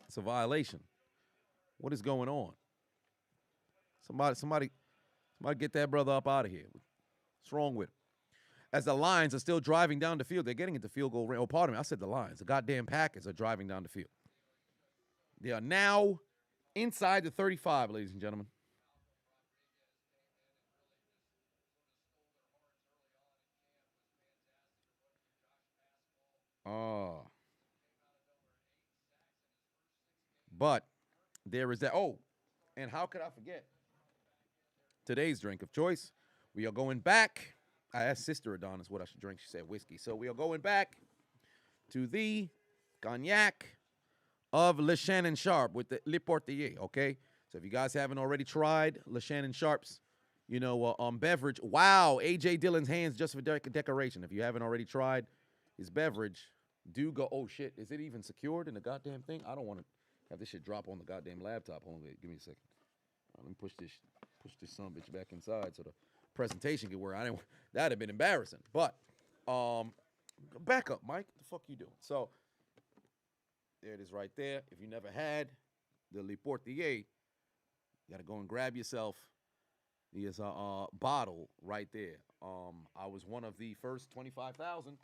It's a violation. What is going on? Somebody get that brother up out of here. What's wrong with him? As the Lions are still driving down the field, they're getting into field goal range. Oh, pardon me. I said the Lions. The goddamn Packers are driving down the field. They are now inside the 35, ladies and gentlemen. But there is that. Oh, and how could I forget today's drink of choice? We are going back. I asked Sister Adonis what I should drink. She said whiskey. So we are going back to the cognac of Le Shannon Sharp with the Le Portier, okay? So if you guys haven't already tried Le Shannon Sharp's, beverage. Wow, A.J. Dillon's hands just for decoration. If you haven't already tried his beverage, do go. Oh, shit. Is it even secured in the goddamn thing? I don't want to have this shit drop on the goddamn laptop. Hold on, wait, give me a second. Let me push this son of a bitch back inside so the presentation could work. That'd have been embarrassing. But back up, Mike. What the fuck you doing? So there it is right there. If you never had the Le Portier, you got to go and grab yourself his bottle right there. I was one of the first 25,000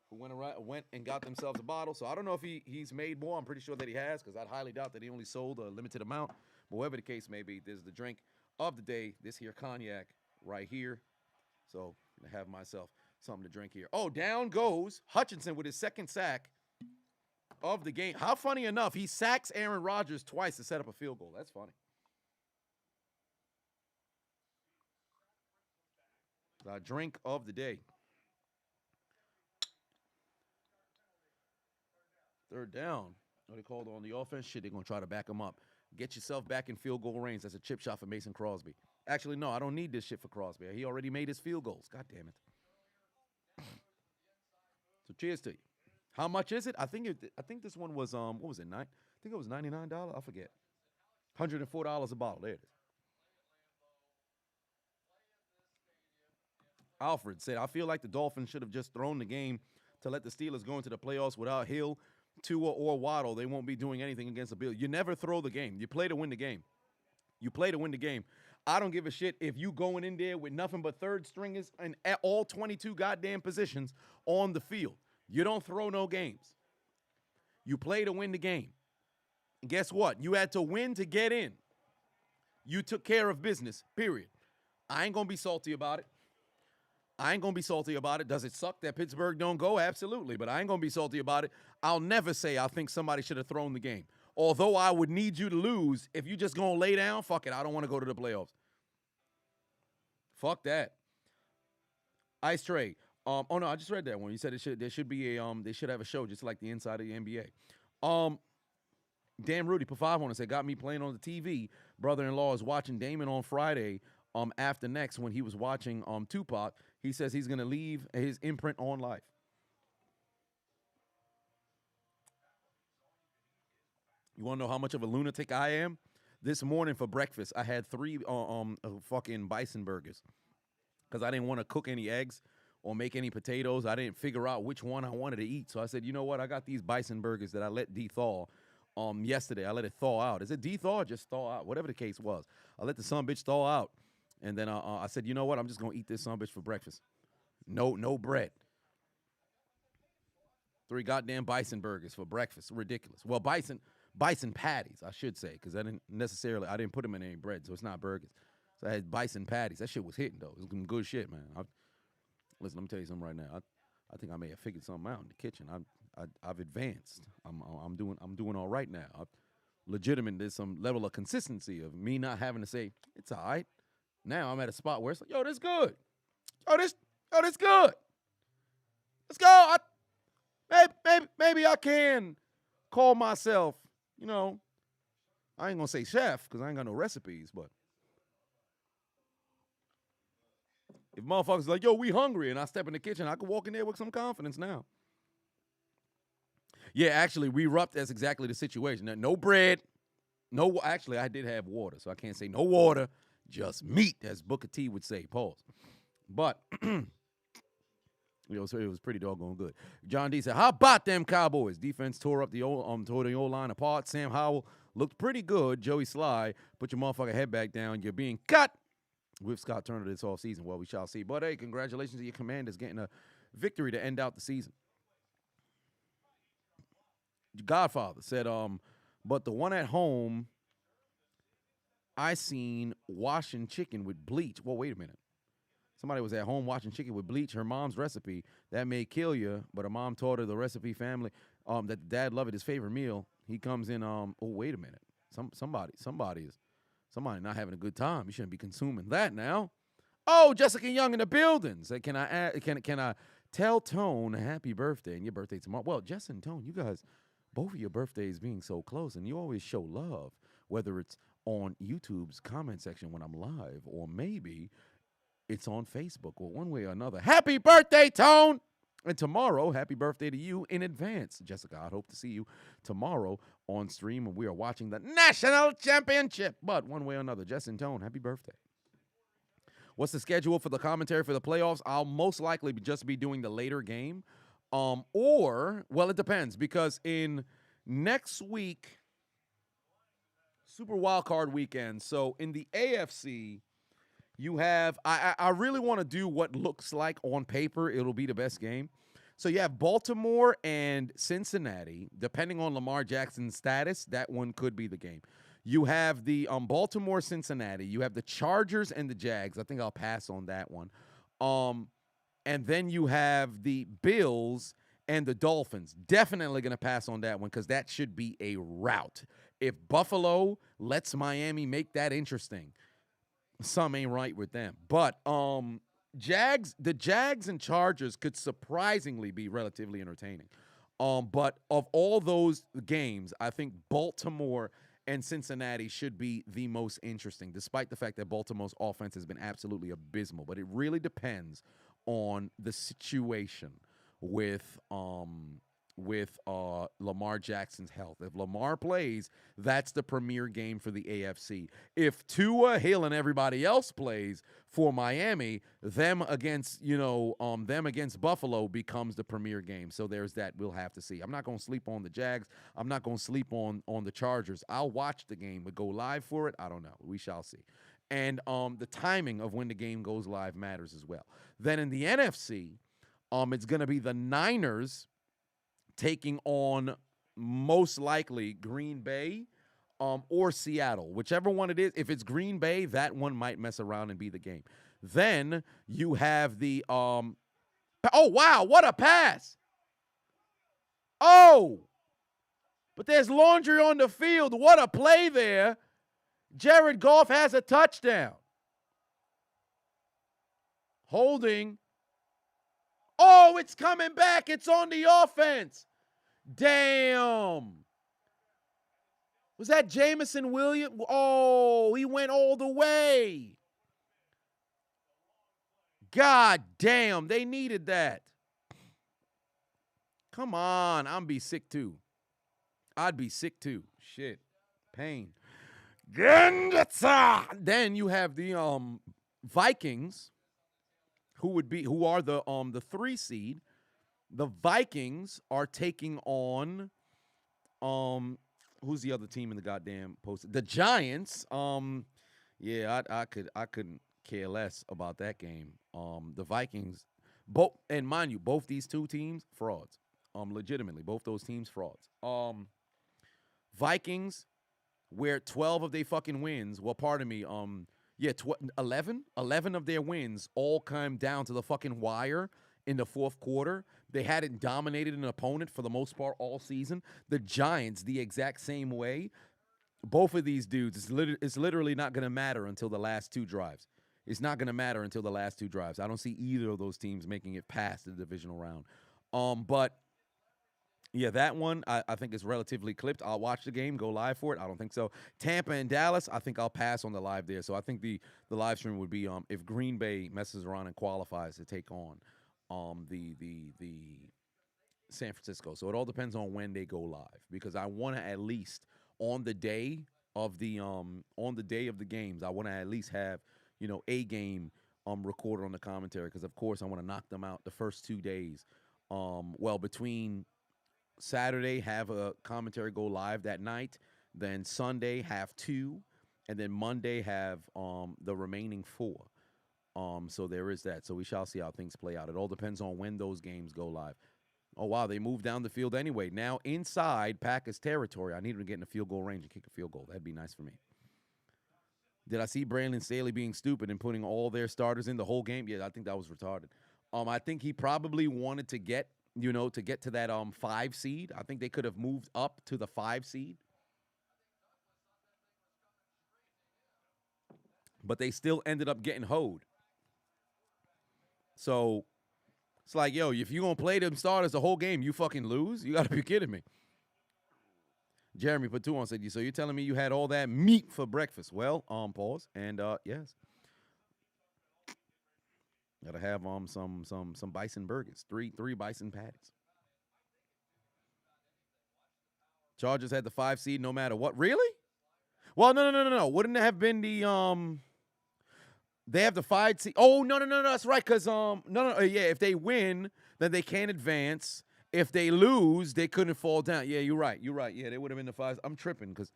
who went and got themselves a bottle. So I don't know if he's made more. I'm pretty sure that he has, because I'd highly doubt that he only sold a limited amount. But whatever the case may be, there's the drink of the day. This here cognac right here. So I'm gonna have myself something to drink here. Oh, down goes Hutchinson with his second sack of the game. How funny enough, he sacks Aaron Rodgers twice to set up a field goal. That's funny. The drink of the day. Third down. What they called on the offense? Shit, they're going to try to back him up. Get yourself back in field goal range. That's a chip shot for Mason Crosby. Actually, no, I don't need this shit for Crosby. He already made his field goals. God damn it. So cheers to you. How much is it? I think this one was what was it? I think it was $99. I forget. $104 a bottle. There it is. Alfred said, I feel like the Dolphins should have just thrown the game to let the Steelers go into the playoffs without Hill, Tua, or Waddle. They won't be doing anything against the Bills. You never throw the game. You play to win the game. You play to win the game. I don't give a shit if you going in there with nothing but third stringers and at all 22 goddamn positions on the field. You don't throw no games. You play to win the game. And guess what? You had to win to get in. You took care of business, period. I ain't going to be salty about it. I ain't going to be salty about it. Does it suck that Pittsburgh don't go? Absolutely. But I ain't going to be salty about it. I'll never say I think somebody should have thrown the game. Although I would need you to lose, if you just going to lay down, fuck it. I don't want to go to the playoffs. Fuck that. Ice Trey. Oh no, I just read that one. You said there should be a they should have a show just like the inside of the NBA. Damn Rudy put 5 on and said, got me playing on the TV. Brother-in-law is watching Damon on Friday. After next when he was watching Tupac, he says he's gonna leave his imprint on life. You want to know how much of a lunatic I am? This morning for breakfast, I had 3 fucking bison burgers because I didn't want to cook any eggs or make any potatoes. I didn't figure out which one I wanted to eat. So I said, you know what? I got these bison burgers that I let de-thaw yesterday. I let it thaw out. Is it de-thaw or just thaw out? Whatever the case was. I let the sumbitch thaw out. And then I said, you know what? I'm just going to eat this sumbitch for breakfast. No bread. 3 goddamn bison burgers for breakfast. Ridiculous. Well, bison patties, I should say, because I didn't put them in any bread, so it's not burgers. So I had bison patties. That shit was hitting, though. It was some good shit, man. Listen, let me tell you something right now. I think I may have figured something out in the kitchen. I've advanced. I'm doing all right now. There's some level of consistency of me not having to say, it's all right. Now I'm at a spot where it's like, yo, this good. This good. Let's go. Maybe I can call myself, I ain't going to say chef because I ain't got no recipes, but if motherfuckers like, yo, we hungry, and I step in the kitchen, I can walk in there with some confidence now. Yeah, actually, we erupted. That's exactly the situation. No bread. Actually, I did have water, so I can't say no water. Just meat, as Booker T would say. Pause. But so it was pretty doggone good. John D said, "How about them Cowboys? Defense tore the old line apart. Sam Howell looked pretty good. Joey Sly, put your motherfucking head back down. You're being cut with Scott Turner this offseason. Well, we shall see. But hey, congratulations to your Commanders getting a victory to end out the season." Godfather said, but the one at home, I seen washing chicken with bleach. Well, wait a minute. Somebody was at home watching chicken with bleach. Her mom's recipe that may kill you, but her mom taught her the recipe family. That dad loved it, his favorite meal. He comes in. Oh, wait a minute. Somebody not having a good time. You shouldn't be consuming that now. Oh, Jessica Young in the building. Say, can I tell Tone happy birthday and your birthday tomorrow? Well, Jess and Tone, you guys, both of your birthdays being so close, and you always show love, whether it's on YouTube's comment section when I'm live, or maybe it's on Facebook, or one way or another. Happy birthday, Tone! And tomorrow, happy birthday to you in advance. Jessica, I hope to see you tomorrow on stream, and we are watching the National Championship. But one way or another, Jess and Tone, happy birthday. What's the schedule for the commentary for the playoffs? I'll most likely just be doing the later game. Or, well, it depends, because in next week, Super Wildcard Weekend, so in the AFC, you have, I really want to do what looks like on paper it'll be the best game. So you have Baltimore and Cincinnati. Depending on Lamar Jackson's status, that one could be the game. You have the Baltimore-Cincinnati. You have the Chargers and the Jags. I think I'll pass on that one. And then you have the Bills and the Dolphins. Definitely going to pass on that one because that should be a rout. If Buffalo lets Miami make that interesting, some ain't right with them. But the Jags and Chargers could surprisingly be relatively entertaining. But of all those games, I think Baltimore and Cincinnati should be the most interesting, despite the fact that Baltimore's offense has been absolutely abysmal. But it really depends on the situation with Lamar Jackson's health. If Lamar plays, that's the premier game for the AFC. If Tua, Hill, and everybody else plays for Miami, them against Buffalo becomes the premier game. So there's that. We'll have to see. I'm not going to sleep on the Jags. I'm not going to sleep on the Chargers. I'll watch the game, but go live for it, I don't know. We shall see. And the timing of when the game goes live matters as well. Then in the NFC, it's going to be the Niners taking on most likely Green Bay or Seattle, whichever one it is. If it's Green Bay, that one might mess around and be the game. Then you have the oh wow, what a pass. Oh, but there's laundry on the field. What a play there. Jared Goff has a touchdown. Holding. Oh, it's coming back. It's on the offense. Damn. Was that Jameson Williams? Oh, he went all the way. God damn, they needed that. Come on, I'd be sick too. Shit. Pain. Then you have the Vikings, who are the 3 seed. The Vikings are taking on who's the other team in the goddamn post? The Giants. Yeah, I couldn't care less about that game. The Vikings, and mind you, both these 2 teams frauds. Legitimately, both those teams frauds. Vikings, where 12 of their fucking wins, 11 of their wins all come down to the fucking wire in the fourth quarter. They hadn't dominated an opponent for the most part all season. The Giants, the exact same way. Both of these dudes, it's literally not going to matter until the last 2 drives. It's not going to matter until the last 2 drives. I don't see either of those teams making it past the divisional round. But yeah, that one I think is relatively clipped. I'll watch the game, go live for it. I don't think so. Tampa and Dallas, I think I'll pass on the live there. So I think the live stream would be if Green Bay messes around and qualifies to take on the San Francisco. So it all depends on when they go live, because I want to at least on the day of the games, I want to at least have a game recorded on the commentary, because of course I want to knock them out the first 2 days. Between Saturday, have a commentary go live that night. Then Sunday, have 2. And then Monday, have the remaining 4. So there is that. So we shall see how things play out. It all depends on when those games go live. Oh, wow, they moved down the field anyway. Now inside Packers territory. I need them to get in the field goal range and kick a field goal. That'd be nice for me. Did I see Brandon Staley being stupid and putting all their starters in the whole game? Yeah, I think that was retarded. I think he probably wanted to get to that 5 seed. I think they could have moved up to the 5 seed. But they still ended up getting hoed. So it's like, yo, if you're going to play them starters the whole game, you fucking lose? You got to be kidding me. Jeremy Patuan said, so you're telling me you had all that meat for breakfast? Well, pause. And yes. Gotta have some bison burgers. Three bison patties. Chargers had the 5 seed no matter what. Really? Well, no. Wouldn't it have been the they have the 5 seed? Oh, no, that's right. Cause yeah, if they win, then they can't advance. If they lose, they couldn't fall down. Yeah, you're right. Yeah, they would have been the 5. I'm tripping because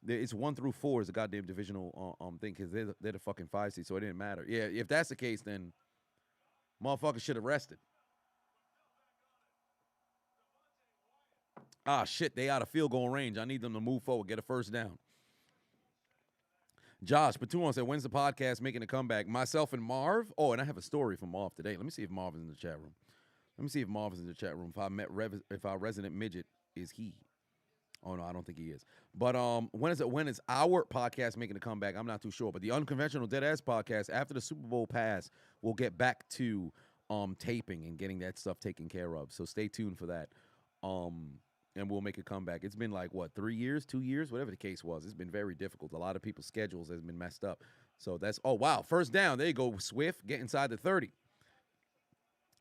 it's 1 through 4 is a goddamn divisional thing, because they're the fucking 5 seed, so it didn't matter. Yeah, if that's the case, then motherfuckers should have rested. Ah, shit, they out of field goal range. I need them to move forward, get a first down. Josh Patuan said, when's the podcast making a comeback? Myself and Marv. Oh, and I have a story from Marv today. Let me see if Marv is in the chat room. If our resident midget is he. Oh, no, I don't think he is. But when is our podcast making a comeback? I'm not too sure. But the Unconventional Deadass podcast, after the Super Bowl pass, we'll get back to taping and getting that stuff taken care of. So stay tuned for that. And we'll make a comeback. It's been like, 3 years, 2 years, whatever the case was. It's been very difficult. A lot of people's schedules has been messed up. So that's, oh, wow, first down. There you go, Swift. Get inside the 30.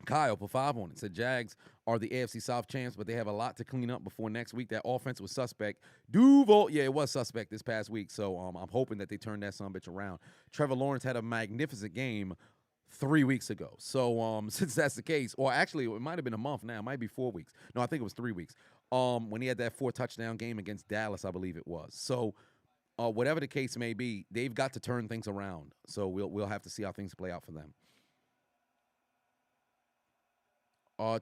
Kyle put 5 on it. Said Jags are the AFC South champs, but they have a lot to clean up before next week. That offense was suspect. Duval, yeah, it was suspect this past week. So I'm hoping that they turn that son of a bitch around. Trevor Lawrence had a magnificent game 3 weeks ago. So since that's the case, or actually it might have been a month now. It might be 4 weeks. No, I think it was 3 weeks. When he had that 4 touchdown game against Dallas, I believe it was. So whatever the case may be, they've got to turn things around. So we'll have to see how things play out for them.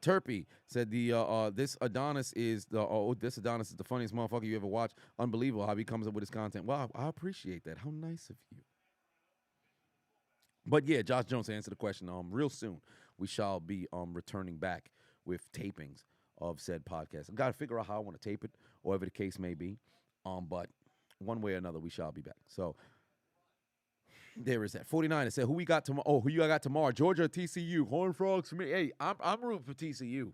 Turpy said this Adonis is the funniest motherfucker you ever watched. Unbelievable how he comes up with his content. Wow, I appreciate that. How nice of you. But yeah, Josh Jones, to answer the question, real soon we shall be returning back with tapings of said podcast. I've got to figure out how I want to tape it, or whatever the case may be. But one way or another, we shall be back. So there is that. 49 said, who we got tomorrow? Oh, who you got tomorrow? Georgia or TCU? Horned Frogs for me. Hey, I'm rooting for TCU.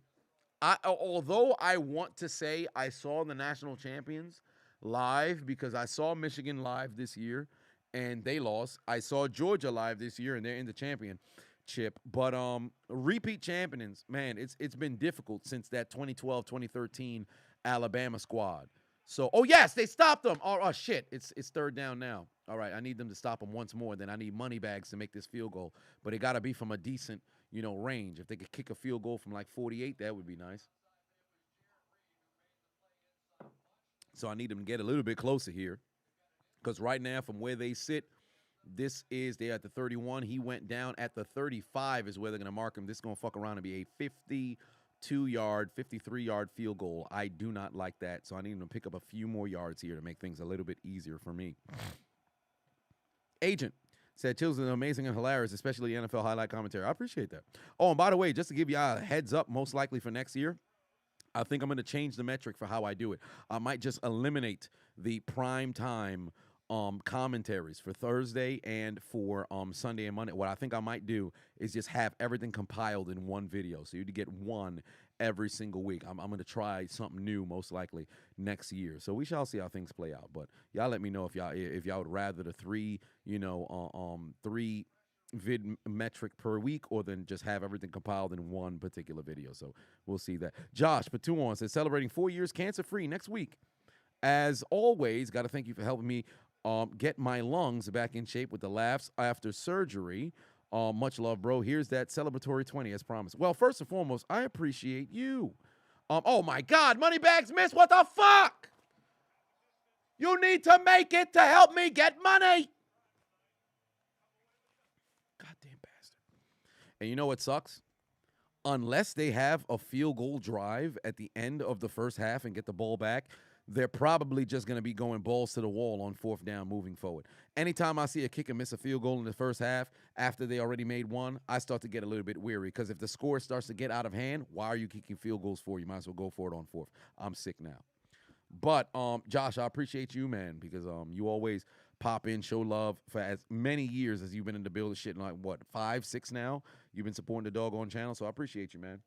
Although I want to say I saw the national champions live because I saw Michigan live this year and they lost. I saw Georgia live this year and they're in the championship. But repeat champions, man, it's been difficult since that 2012-2013 Alabama squad. So, oh yes, they stopped them. Oh shit, it's third down now. All right, I need them to stop them once more. Then I need money bags to make this field goal. But it got to be from a decent, range. If they could kick a field goal from like 48, that would be nice. So I need them to get a little bit closer here. Because right now, from where they sit, they're at the 31. He went down at the 35 is where they're going to mark him. This is going to fuck around and be a 52-yard, 53-yard field goal. I do not like that. So I need them to pick up a few more yards here to make things a little bit easier for me. Agent said, Chills is amazing and hilarious, especially NFL highlight commentary. I appreciate that. Oh, and by the way, just to give you a heads up, most likely for next year, I think I'm going to change the metric for how I do it. I might just eliminate the prime time commentaries for Thursday and for Sunday and Monday. What I think I might do is just have everything compiled in one video. So you'd get one every single week. I'm going to try something new most likely next year. So we shall see how things play out. But y'all let me know if y'all would rather the three vid metric per week or then just have everything compiled in one particular video. So we'll see that. Josh Patuon says, celebrating 4 years cancer-free next week. As always, got to thank you for helping me get my lungs back in shape with the laughs after surgery. Much love, bro. Here's that celebratory 20 as promised. Well, first and foremost, I appreciate you. Oh my God, Moneybags Miss, what the fuck? You need to make it to help me get money. Goddamn bastard. And you know what sucks? Unless they have a field goal drive at the end of the first half and get the ball back, they're probably just going to be going balls to the wall on fourth down moving forward. Anytime I see a kicker miss a field goal in the first half after they already made one, I start to get a little bit weary because if the score starts to get out of hand, why are you kicking field goals for? You might as well go for it on fourth. I'm sick now. But, Josh, I appreciate you, man, because you always pop in, show love for as many years as you've been in the building shit, like, 5, 6 now? You've been supporting the Doggone channel, so I appreciate you, man.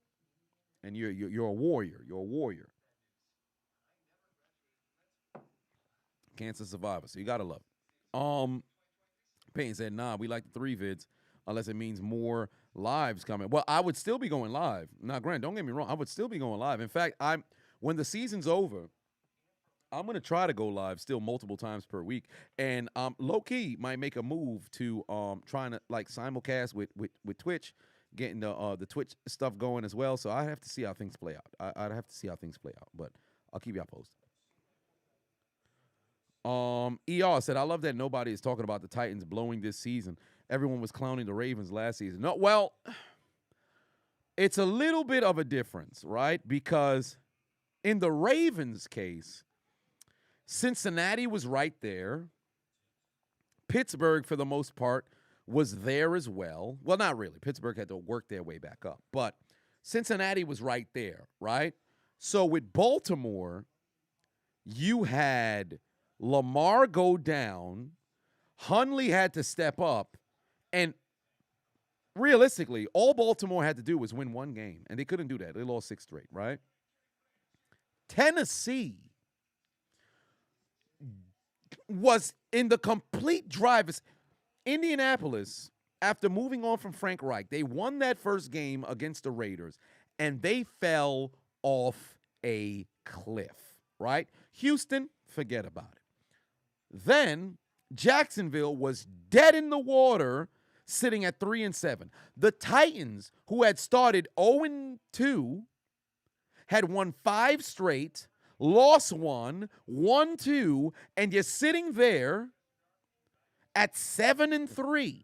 And you're a warrior. You're a warrior. Cancer survivor, so you gotta love it. Payne said, nah, we like the 3 vids unless it means more lives coming. Well, I would still be going live. Now, Grant, don't get me wrong, I would still be going live. In fact, when the season's over, I'm gonna try to go live still multiple times per week. And low key might make a move to trying to like simulcast with Twitch, getting the Twitch stuff going as well. So I have to see how things play out. I'd have to see how things play out, but I'll keep y'all posted. ER said, I love that nobody is talking about the Titans blowing this season. Everyone was clowning the Ravens last season. No, well, it's a little bit of a difference, right? Because in the Ravens case, Cincinnati was right there. Pittsburgh, for the most part, was there as well. Well, not really. Pittsburgh had to work their way back up. But Cincinnati was right there, right? So with Baltimore, you had Lamar go down, Hundley had to step up, and realistically, all Baltimore had to do was win one game, and they couldn't do that. They lost 6 straight, right? Tennessee was in the complete driver's. Indianapolis, after moving on from Frank Reich, they won that first game against the Raiders, and they fell off a cliff, right? Houston, forget about it. Then Jacksonville was dead in the water, sitting at 3-7. The Titans, who had started 0-2, had won 5 straight, lost 1, won 2, and you're sitting there at 7-3.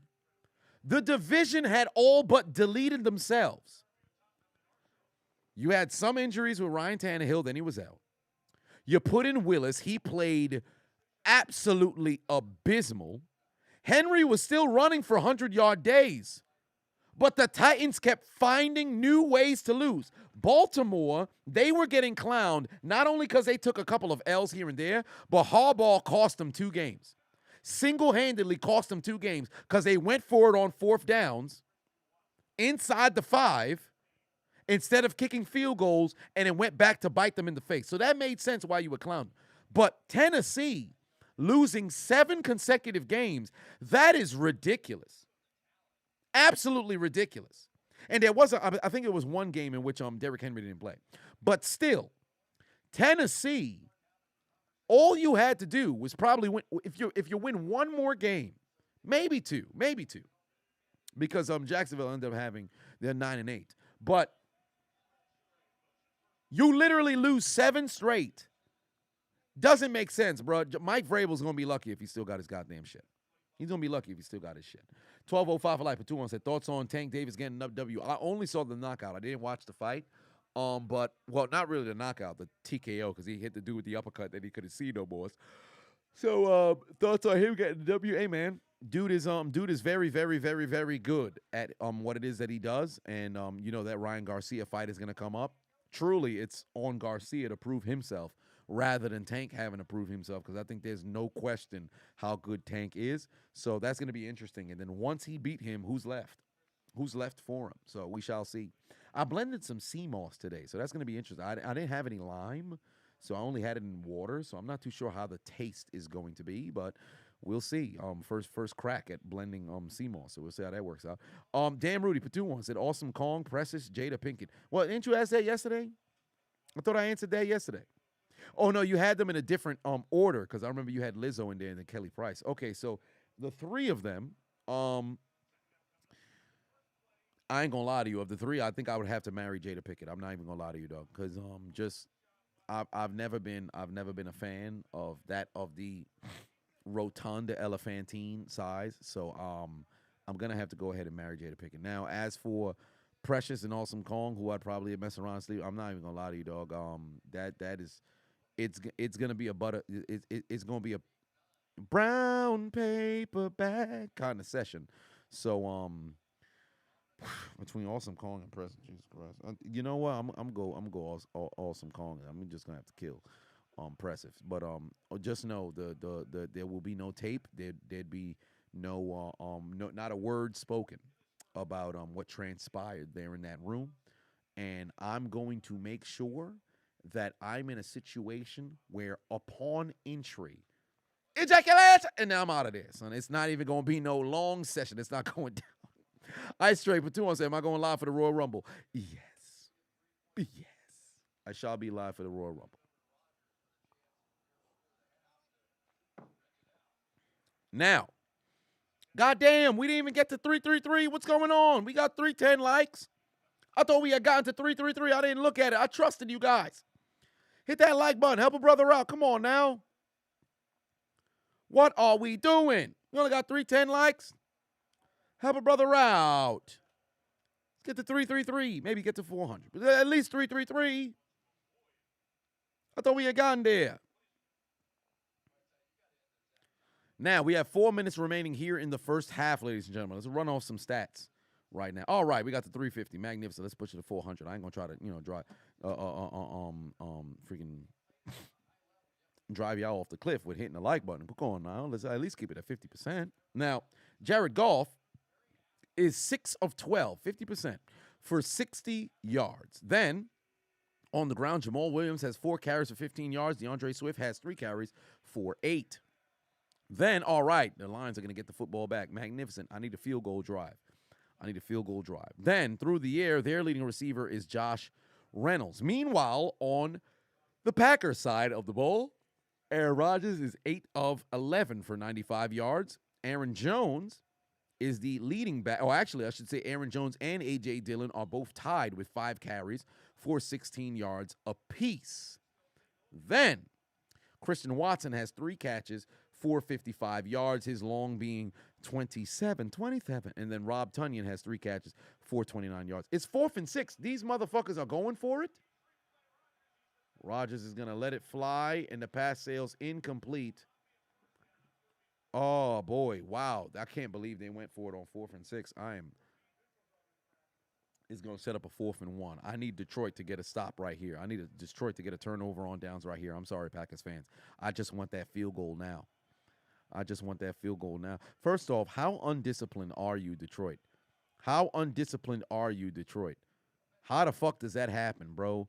The division had all but deleted themselves. You had some injuries with Ryan Tannehill, then he was out. You put in Willis, he played absolutely abysmal. Henry was still running for 100-yard days. But the Titans kept finding new ways to lose. Baltimore, they were getting clowned not only because they took a couple of L's here and there, but Harbaugh cost them 2 games. Single-handedly cost them 2 games because they went for it on 4th downs inside the 5 instead of kicking field goals, and it went back to bite them in the face. So that made sense why you were clowned. But Tennessee losing 7 consecutive games, that is ridiculous. Absolutely ridiculous. And there was, I think it was one game in which Derrick Henry didn't play. But still, Tennessee, all you had to do was probably win. If you win one more game, maybe two, because Jacksonville ended up having their 9-8. But you literally lose 7 straight. Doesn't make sense, bro. Mike Vrabel's gonna be lucky if he still got his goddamn shit. He's gonna be lucky if he still got his shit. 1205 for life. But 2-1 said thoughts on Tank Davis getting an W. I only saw the knockout. I didn't watch the fight. But well, not really the knockout, the TKO, because he hit the dude with the uppercut that he couldn't see no more. So thoughts on him getting the W. Hey man, dude is very, very, very, very good at what it is that he does. And you know that Ryan Garcia fight is gonna come up. Truly, it's on Garcia to prove himself rather than Tank having to prove himself, because I think there's no question how good Tank is. So that's going to be interesting. And then once he beat him, who's left? Who's left for him? So we shall see. I blended some sea moss today, so that's going to be interesting. I didn't have any lime, so I only had it in water, so I'm not too sure how the taste is going to be, but we'll see. First crack at blending sea moss, so we'll see how that works out. Damn Rudy, Patu said, Awesome Kong, Precious, Jada Pinkett. Well, didn't you ask that yesterday? I thought I answered that yesterday. Oh, no, you had them in a different order, because I remember you had Lizzo in there and then Kelly Price. Okay, so the 3 of them, I ain't gonna lie to you. Of the 3, I think I would have to marry Jada Pinkett. I'm not even gonna lie to you, dog, because I've never been a fan of the rotunda elephantine size. So I'm gonna have to go ahead and marry Jada Pinkett. Now, as for Precious and Awesome Kong, who I'd probably mess around and sleep, I'm not even gonna lie to you, dog. That is. It's gonna be it's gonna be a brown paper bag kind of session. So between Awesome Kong and Preston, Jesus Christ, you know what? I'm go Awesome Kong. I'm just gonna have to kill Precious. But just know the there will be no tape. There'd be no not a word spoken about what transpired there in that room, and I'm going to make sure that I'm in a situation where upon entry, ejaculate, and now I'm out of there, son. It's not even going to be no long session. It's not going down. Ice Straight for 2 say, am I going live for the Royal Rumble? Yes. I shall be live for the Royal Rumble. Now, goddamn, we didn't even get to 333. What's going on? We got 310 likes. I thought we had gotten to 333. I didn't look at it. I trusted you guys. Hit that like button. Help a brother out. Come on now. What are we doing? We only got 310 likes. Help a brother out. Let's get to 333. Maybe get to 400. But at least 333. I thought we had gotten there. Now, we have 4 minutes remaining here in the first half, ladies and gentlemen. Let's run off some stats right now. All right, we got the 350. Magnificent. Let's push it to 400. I ain't going to try to, drive freaking drive y'all off the cliff with hitting the like button. Come on now. Let's at least keep it at 50%. Now, Jared Goff is 6 of 12, 50% for 60 yards. Then, on the ground, Jamal Williams has 4 carries for 15 yards. DeAndre Swift has 3 carries for 8. Then, all right, the Lions are going to get the football back. Magnificent. I need a field goal drive. Then, through the air, their leading receiver is Josh Reynolds. Meanwhile, on the Packers side of the ball, Aaron Rodgers is 8 of 11 for 95 yards. Aaron Jones is the leading back. Oh, actually, I should say Aaron Jones and A.J. Dillon are both tied with 5 carries for 16 yards apiece. Then, Christian Watson has 3 catches for 55 yards, his long being 27. And then Rob Tunyon has 3 catches for 29 yards. It's 4th and 6. These motherfuckers are going for it. Rodgers is going to let it fly, and the pass sails incomplete. Oh, boy. Wow. I can't believe they went for it on 4th and 6. Is going to set up a 4th and 1. I need Detroit to get a stop right here. I need Detroit to get a turnover on downs right here. I'm sorry, Packers fans. I just want that field goal now. First off, how undisciplined are you, Detroit? How undisciplined are you, Detroit? How the fuck does that happen, bro?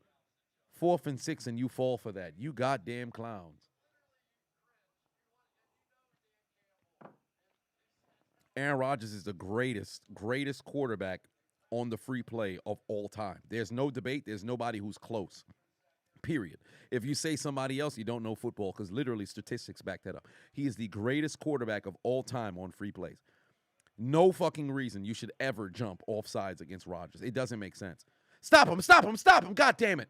4th and 6 and you fall for that. You goddamn clowns. Aaron Rodgers is the greatest quarterback on the free play of all time. There's no debate. There's nobody who's close. Period. If you say somebody else, you don't know football because literally statistics back that up. He is the greatest quarterback of all time on free plays. No fucking reason you should ever jump off sides against Rodgers. It doesn't make sense. Stop him. God damn it.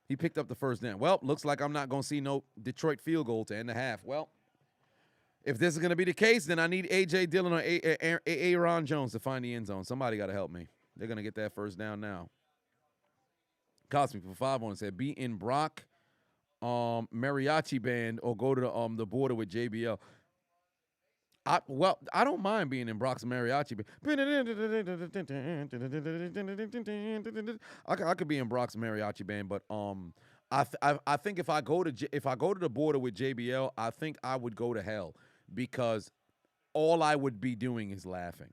He picked up the first down. Well, looks like I'm not going to see no Detroit field goal to end the half. Well, if this is going to be the case, then I need A.J. Dillon or Aaron Jones to find the end zone. Somebody got to help me. They're going to get that first down now. Cosmic for 5 on said, be in Brock mariachi band or go to the border with JBL. I don't mind being in Brock's mariachi band. I could be in Brock's mariachi band, but I think if I go to the border with JBL, I think I would go to hell because all I would be doing is laughing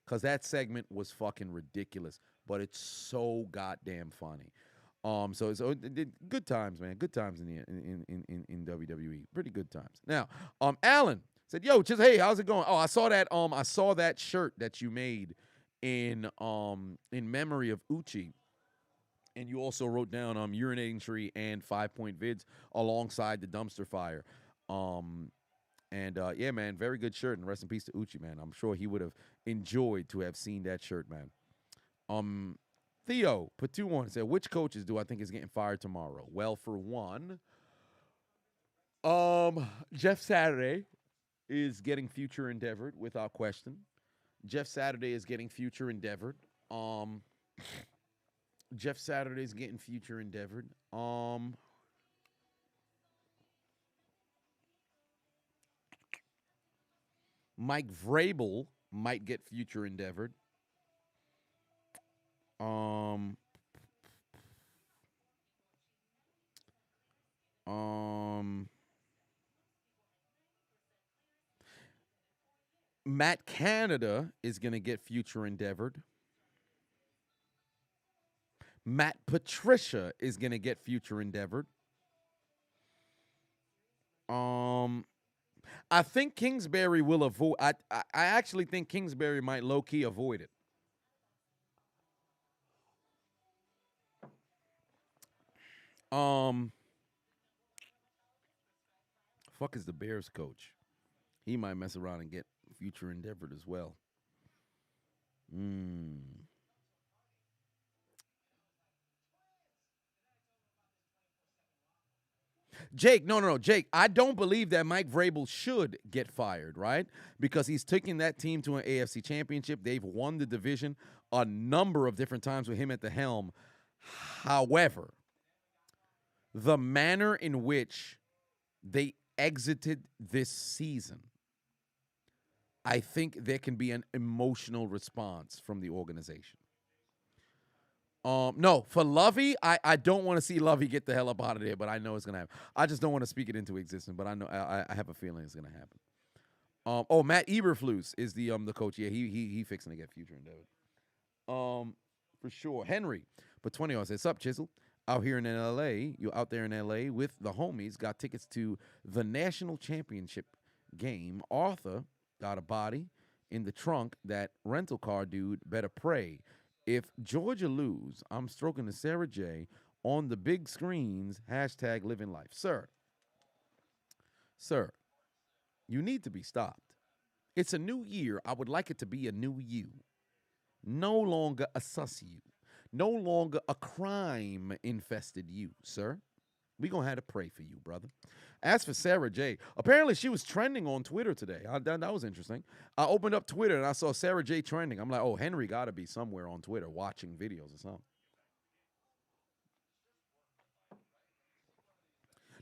because that segment was fucking ridiculous, but it's so goddamn funny. So good times, man. Good times in WWE. Pretty good times. Now, Alan said, "Yo, just hey, how's it going? Oh, I saw that shirt that you made in memory of Uchi, and you also wrote down urinating tree and 5-point vids alongside the dumpster fire. Yeah, man, very good shirt, and rest in peace to Uchi, man. I'm sure he would have enjoyed to have seen that shirt, man. Theo Patu1 said, which coaches do I think is getting fired tomorrow? Well, for one, Jeff Saturday is getting future endeavored without question. Jeff Saturday is getting future endeavored. Jeff Saturday's getting future endeavored. Mike Vrabel might get future endeavored. Matt Canada is going to get future endeavored. Matt Patricia is going to get future endeavored. I think Kingsbury will avoid. I actually think Kingsbury might low key avoid it. Fuck is the Bears coach? He might mess around and get future endeavored as well. Jake, no, Jake, I don't believe that Mike Vrabel should get fired, right? Because he's taking that team to an AFC championship. They've won the division a number of different times with him at the helm. However, the manner in which they exited this season, I think there can be an emotional response from the organization. No, for Lovey, I don't want to see Lovey get the hell up out of there, but I know it's gonna happen. I just don't want to speak it into existence, but I know I have a feeling it's gonna happen. Matt Eberflus is the coach. Yeah, he fixing to get future endeavored. For sure. Henry, but 20 says, "Sup, Chiseled? Out here in LA, you out there in LA with the homies, got tickets to the national championship game. Arthur got a body in the trunk. That rental car dude better pray. If Georgia lose, I'm stroking the Sarah J on the big screens, hashtag living life." Sir, you need to be stopped. It's a new year. I would like it to be a new you. No longer a sus you. No longer a crime-infested you, sir. We're going to have to pray for you, brother. As for Sarah J., apparently she was trending on Twitter today. That was interesting. I opened up Twitter and I saw Sarah J. trending. I'm like, oh, Henry got to be somewhere on Twitter watching videos or something.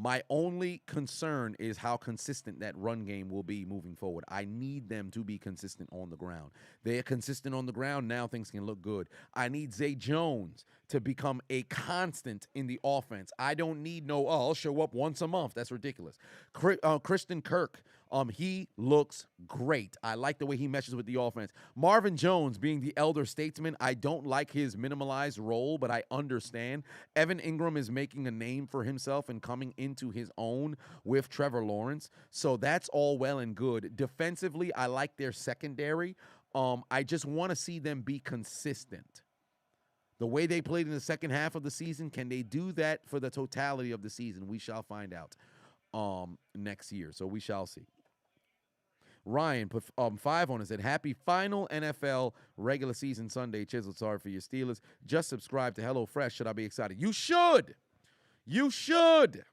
My only concern is how consistent that run game will be moving forward. I need them to be consistent on the ground. They are consistent on the ground. Now things can look good. I need Zay Jones to become a constant in the offense. I don't need I'll show up once a month. That's ridiculous. Kristen Kirk, he looks great. I like the way he meshes with the offense. Marvin Jones being the elder statesman, I don't like his minimalized role, but I understand. Evan Ingram is making a name for himself and coming into his own with Trevor Lawrence. So that's all well and good. Defensively, I like their secondary. I just want to see them be consistent. The way they played in the second half of the season, can they do that for the totality of the season? We shall find out next year. So we shall see. Ryan put 5 on it, said, happy final NFL regular season Sunday. Chiseled, sorry for your Steelers. Just subscribe to HelloFresh. Should I be excited? You should. You should.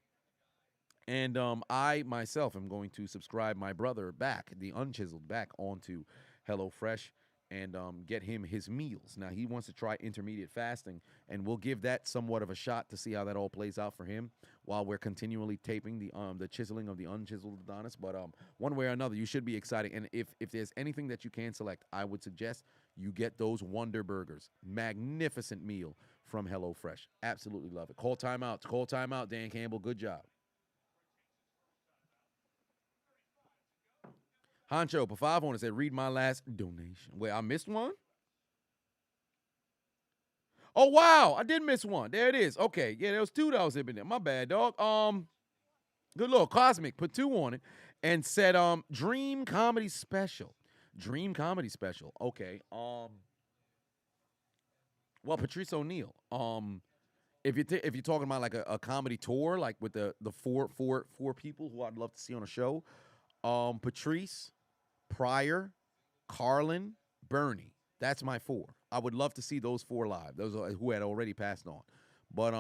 And I myself am going to subscribe my brother back, the Unchiseled, back onto HelloFresh and get him his meals. Now, he wants to try intermediate fasting, and we'll give that somewhat of a shot to see how that all plays out for him while we're continually taping the chiseling of the Unchiseled Adonis. But one way or another, you should be excited. And if there's anything that you can select, I would suggest you get those Wonder Burgers. Magnificent meal from HelloFresh. Absolutely love it. Call timeout. Call timeout, Dan Campbell. Good job. Honcho, for 5 on it, said, read my last donation. Wait, I missed one? Oh, wow. I did miss one. There it is. Okay. Yeah, there was $2 in there. My bad, dog. Good Lord. Cosmic put 2 on it and said, Dream Comedy Special. Dream Comedy Special. Okay. Well, Patrice O'Neal. If you're talking about like a comedy tour, like with the four people who I'd love to see on a show, Patrice, Pryor, Carlin, Bernie. That's my 4. I would love to see those 4 live. Those are who had already passed on. But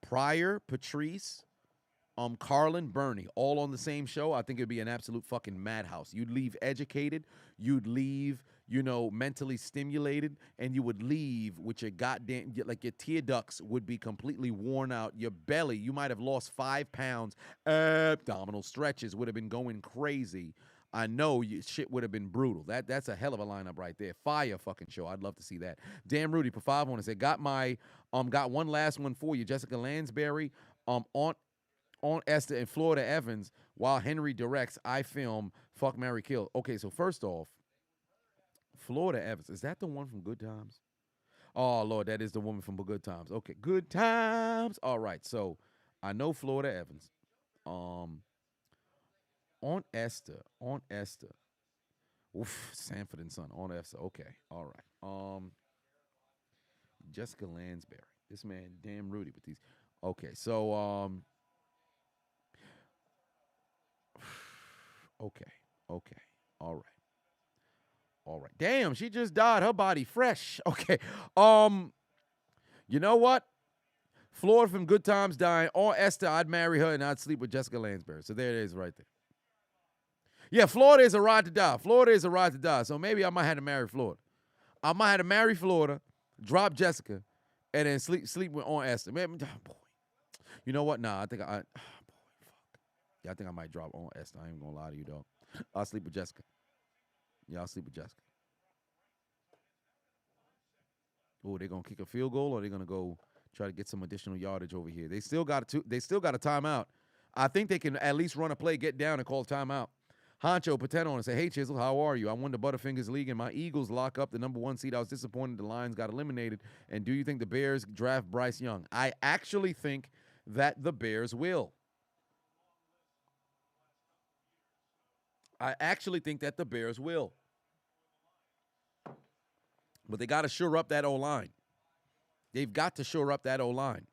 Pryor, Patrice, Carlin, Bernie, all on the same show. I think it'd be an absolute fucking madhouse. You'd leave educated, you'd leave, mentally stimulated, and you would leave with your goddamn, like your tear ducts would be completely worn out. Your belly, you might have lost 5 pounds. Abdominal stretches would have been going crazy. I know shit would have been brutal. That's a hell of a lineup right there. Fire fucking show. I'd love to see that. Damn Rudy for 5 on it said, got one last one for you. Jessica Lansbury, Aunt Esther and Florida Evans, while Henry directs, I film Fuck, Marry, Kill. Okay, so first off, Florida Evans, is that the one from Good Times? Oh, Lord, that is the woman from Good Times. Okay, Good Times. All right, so I know Florida Evans. Aunt Esther. Oof, Sanford and Son. Aunt Esther. Okay, all right. Jessica Lansbury. This man, damn Rudy with these. Okay, so okay, all right. Damn, she just died. Her body fresh. Okay, you know what? Florida from Good Times dying. Or Esther, I'd marry her and I'd sleep with Jessica Lansbury. So there it is, right there. Yeah, Florida is a ride to die. So maybe I might have to marry Florida. I might have to marry Florida, drop Jessica, and then sleep with Aunt Esther. Man, boy. You know what? Nah, I think fuck. Yeah, I think I might drop Aunt Esther. I ain't gonna lie to you, dog. I'll sleep with Jessica. Yeah, I'll sleep with Jessica. Oh, they gonna kick a field goal, or they gonna go try to get some additional yardage over here? They still got a timeout. I think they can at least run a play, get down, and call a timeout. Honcho put 10 on and say, hey, Chisel, how are you? I won the Butterfingers League, and my Eagles lock up the number 1 seed. I was disappointed the Lions got eliminated. And do you think the Bears draft Bryce Young? I actually think that the Bears will. But they got to shore up that O-line. They've got to shore up that O-line.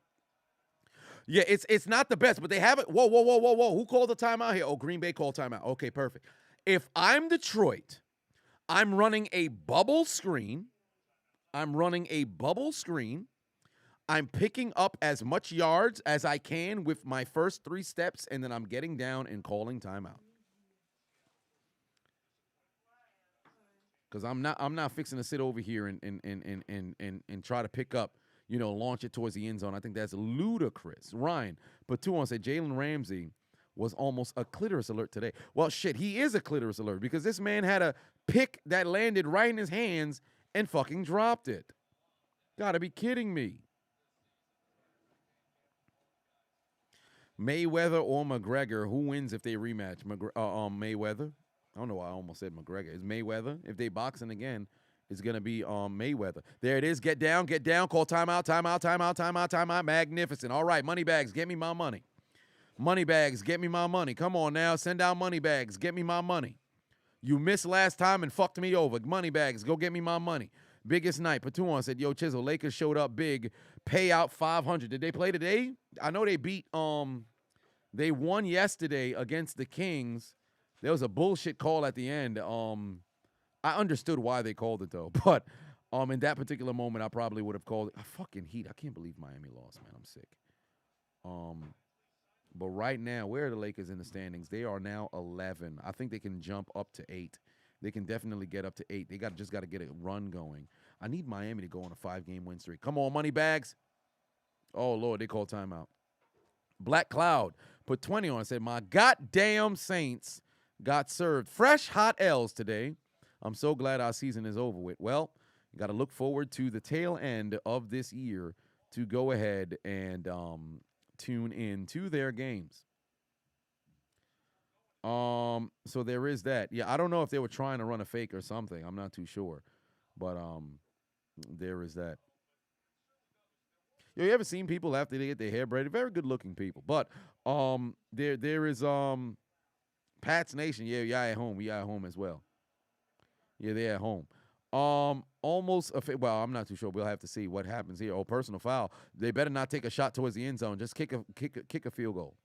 Yeah, it's not the best, but they haven't. Whoa. Who called the timeout here? Oh, Green Bay called timeout. Okay, perfect. If I'm Detroit, I'm running a bubble screen. I'm picking up as much yards as I can with my first 3 steps, and then I'm getting down and calling timeout. Because I'm not fixing to sit over here and try to pick up, launch it towards the end zone. I think that's ludicrous. Ryan Patuan said Jalen Ramsey was almost a clitoris alert today. Well, shit, he is a clitoris alert because this man had a pick that landed right in his hands and fucking dropped it. Gotta be kidding me. Mayweather or McGregor, who wins if they rematch? Mayweather. I don't know why I almost said McGregor. It's Mayweather. If they boxing again, it's going to be Mayweather. There it is. Get down. Call timeout. Magnificent. All right, money bags, get me my money. Money bags, get me my money. Come on now. Send out money bags. Get me my money. You missed last time and fucked me over. Money bags, go get me my money. Biggest night. Patuan said, yo, Chiseled, Lakers showed up big. Payout 500. Did they play today? I know they beat, they won yesterday against the Kings. There was a bullshit call at the end. I understood why they called it, though. But in that particular moment, I probably would have called it. Fucking Heat. I can't believe Miami lost, man. I'm sick. But right now, where are the Lakers in the standings? They are now 11. I think they can jump up to 8. They can definitely get up to 8. They just got to get a run going. I need Miami to go on a 5-game win streak. Come on, money bags. Oh, Lord, they call timeout. Black Cloud put 20 on and said, my goddamn Saints got served fresh hot L's today. I'm so glad our season is over with. Well, you got to look forward to the tail end of this year to go ahead and tune in to their games. So there is that. Yeah, I don't know if they were trying to run a fake or something. I'm not too sure. But there is that. You ever seen people after they get their hair braided? Very good looking people. But there is Pat's Nation. Yeah, y'all at home. We at home as well. Yeah, they're at home. Almost well, I'm not too sure. We'll have to see what happens here. Oh, personal foul. They better not take a shot towards the end zone. Just kick a field goal.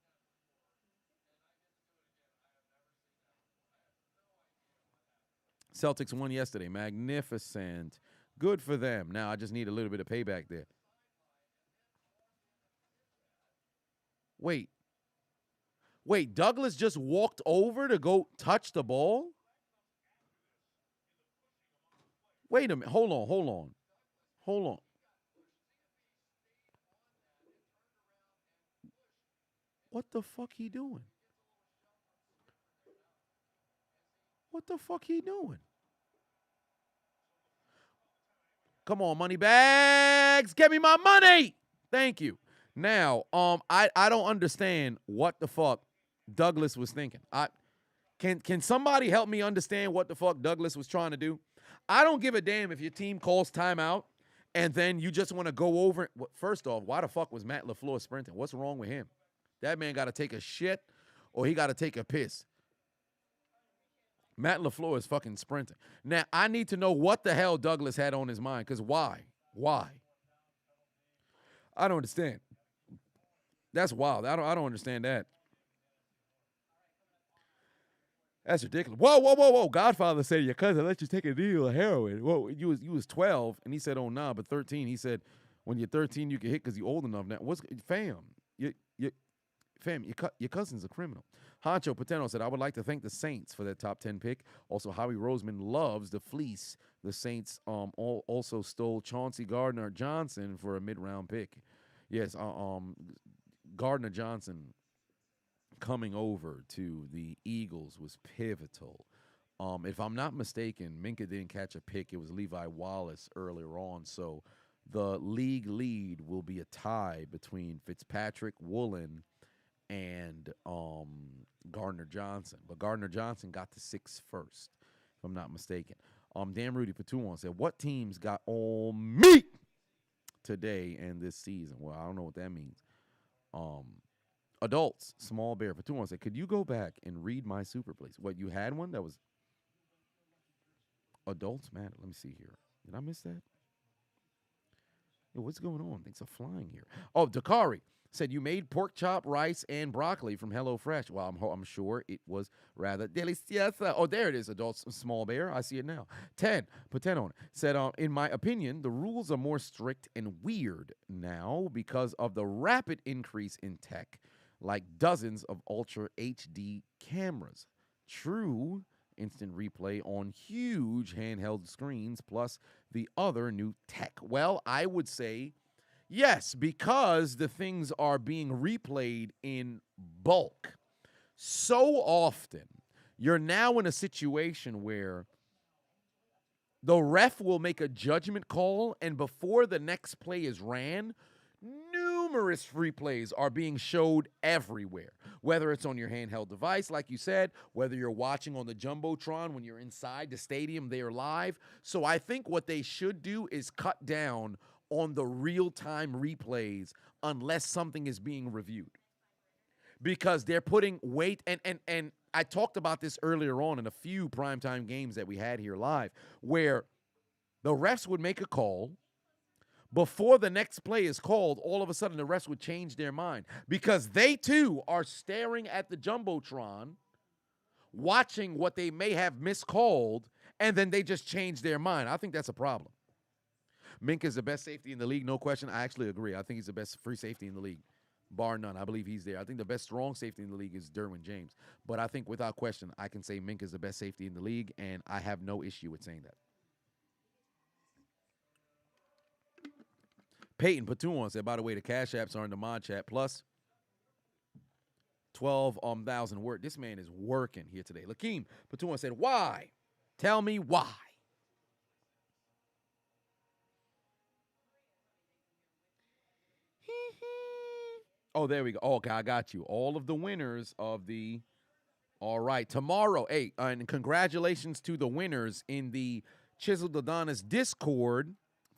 Celtics won yesterday. Magnificent. Good for them. Now I just need a little bit of payback there. Wait, Douglas just walked over to go touch the ball? Wait a minute. Hold on. What the fuck he doing? Come on, money bags. Get me my money. Thank you. Now, I don't understand what the fuck Douglas was thinking. Can somebody help me understand what the fuck Douglas was trying to do? I don't give a damn if your team calls timeout and then you just want to go over it. First off, why the fuck was Matt LaFleur sprinting? What's wrong with him? That man got to take a shit or he got to take a piss. Matt LaFleur is fucking sprinting. Now, I need to know what the hell Douglas had on his mind, because why? I don't understand. That's wild. I don't understand that. That's ridiculous. Whoa. Godfather said your cousin let you take a deal of heroin. Whoa, you was 12, and he said, oh, nah, but 13. He said, when you're 13, you can hit because you're old enough now. Your cousin's a criminal. Hancho Pateno said, I would like to thank the Saints for their top 10 pick. Also, Howie Roseman loves the fleece. The Saints also stole Chauncey Gardner-Johnson for a mid-round pick. Yes, Gardner Johnson coming over to the Eagles was pivotal. If I'm not mistaken, Minka didn't catch a pick. It was Levi Wallace earlier on. So the league lead will be a tie between Fitzpatrick, Woolen, and Gardner Johnson. But Gardner Johnson got to 6 first, if I'm not mistaken. Dan Rudy Patuan said, what teams got on me today and this season? Well, I don't know what that means. Adults, Small Bear Patuan said, could you go back and read my super please? What, you had one that was adults matter? Let me see here. Did I miss that? Yo, what's going on? Things are flying here. Oh, Dakari said you made pork chop, rice, and broccoli from HelloFresh. Well, I'm sure it was rather deliciosa. Oh, there it is, adults, Small Bear. I see it now. 10, Patenon said, in my opinion, the rules are more strict and weird now because of the rapid increase in tech, like dozens of Ultra HD cameras. True instant replay on huge handheld screens, plus the other new tech. Well, I would say Yes, because the things are being replayed in bulk so often. You're now in a situation where the ref will make a judgment call, and before the next play is ran, numerous replays are being showed everywhere. Whether it's on your handheld device, like you said, whether you're watching on the Jumbotron when you're inside the stadium, they're live. So I think what they should do is cut down on the real-time replays unless something is being reviewed. Because they're putting weight, and I talked about this earlier on in a few primetime games that we had here live, where the refs would make a call. Before the next play is called, all of a sudden the refs would change their mind because they too are staring at the Jumbotron, watching what they may have miscalled, and then they just change their mind. I think that's a problem. Mink is the best safety in the league, no question. I actually agree. I think he's the best free safety in the league, bar none. I believe he's there. I think the best strong safety in the league is Derwin James. But I think without question, I can say Mink is the best safety in the league, and I have no issue with saying that. Peyton Patuan said, by the way, the Cash Apps are in the mod chat. Plus 12,000 word. This man is working here today. Lakeem Patuan said, why? Tell me why. Oh, there we go. Oh, okay, I got you. All of the winners of the... All right, tomorrow. Hey, and congratulations to the winners in the Chiseled Adonis Discord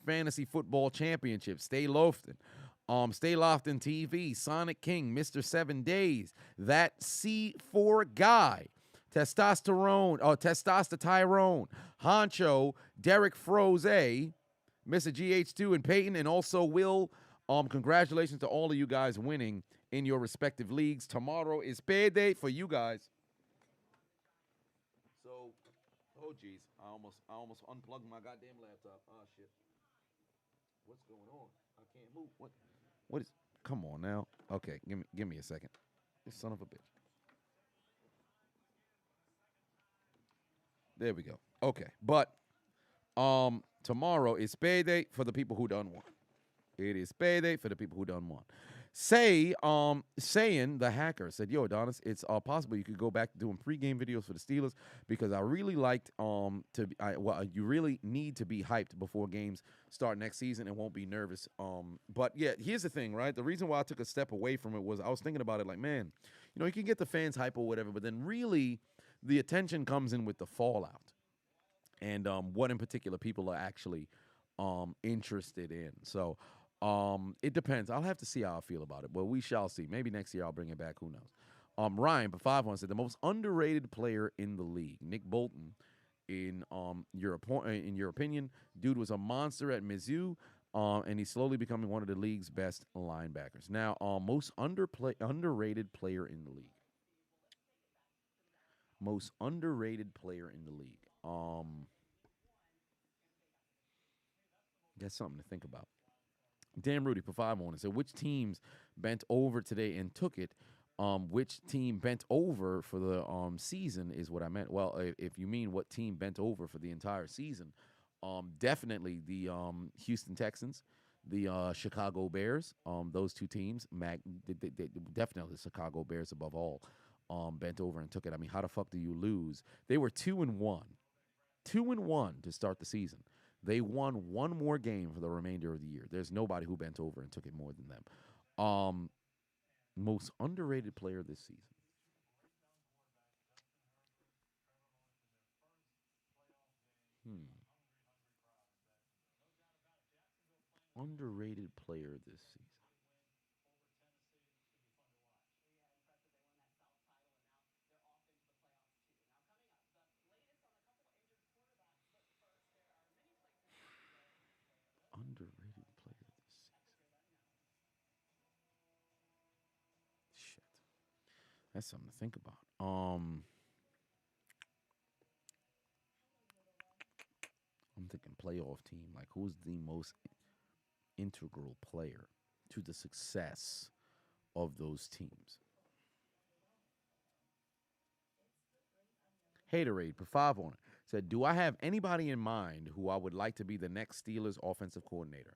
Fantasy Football Championship. Stay Lofton. Stay Lofton TV, Sonic King, Mr. 7 Days, that C4 guy, Testosterone, Testosterone, Honcho, Derek Froze, Mr. GH2, and Peyton, and also Will. Congratulations to all of you guys winning in your respective leagues. Tomorrow is payday for you guys. So, oh geez, I almost unplugged my goddamn laptop. Oh shit. What's going on? I can't move. What is? Come on now. Okay, give me a second. This son of a bitch. There we go. Okay, but tomorrow is payday for the people who done won. It is payday for the people who done won. Saying the hacker said, "Yo, Adonis, it's possible you could go back to doing pregame videos for the Steelers because I really liked you really need to be hyped before games start next season and won't be nervous. But yeah, here's the thing, right? The reason why I took a step away from it was I was thinking about it like, man, you can get the fans hype or whatever, but then really the attention comes in with the fallout and what in particular people are actually interested in. So." It depends. I'll have to see how I feel about it, but we shall see. Maybe next year I'll bring it back. Who knows? Ryan, 5-1 said the most underrated player in the league, Nick Bolton. In your opinion, dude was a monster at Mizzou, and he's slowly becoming one of the league's best linebackers. Now, most underrated player in the league. Most underrated player in the league. That's something to think about. Dan Rudy for 5-1 and said, which teams bent over today and took it? Which team bent over for the season is what I meant. Well, if you mean what team bent over for the entire season, definitely the Houston Texans, the Chicago Bears, those two teams, definitely the Chicago Bears above all, bent over and took it. I mean, how the fuck do you lose? They were 2-1. 2-1 to start the season. They won one more game for the remainder of the year. There's nobody who bent over and took it more than them. Most underrated player this season. Underrated player this season. Underrated player this season. Shit. That's something to think about. I'm thinking playoff team. Like, who's the most integral player to the success of those teams? Haterade, for 5 on it, said, do I have anybody in mind who I would like to be the next Steelers offensive coordinator?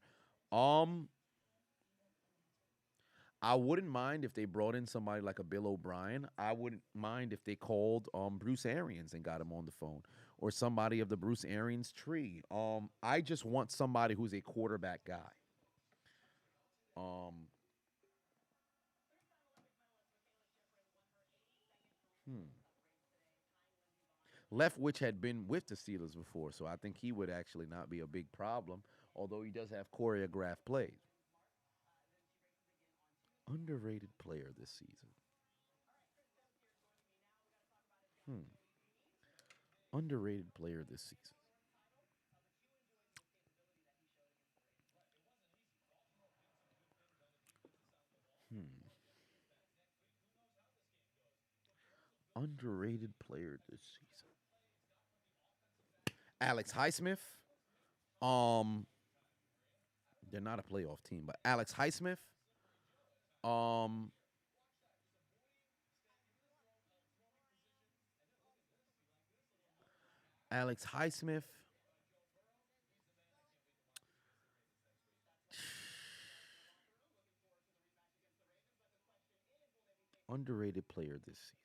I wouldn't mind if they brought in somebody like a Bill O'Brien. I wouldn't mind if they called Bruce Arians and got him on the phone, or somebody of the Bruce Arians tree. I just want somebody who's a quarterback guy. Leftwich had been with the Steelers before, so I think he would actually not be a big problem, although he does have choreographed plays. Underrated player this season. Underrated player this season. Underrated player this season. Alex Highsmith. They're not a playoff team, but Alex Highsmith. Alex Highsmith. Underrated player this season.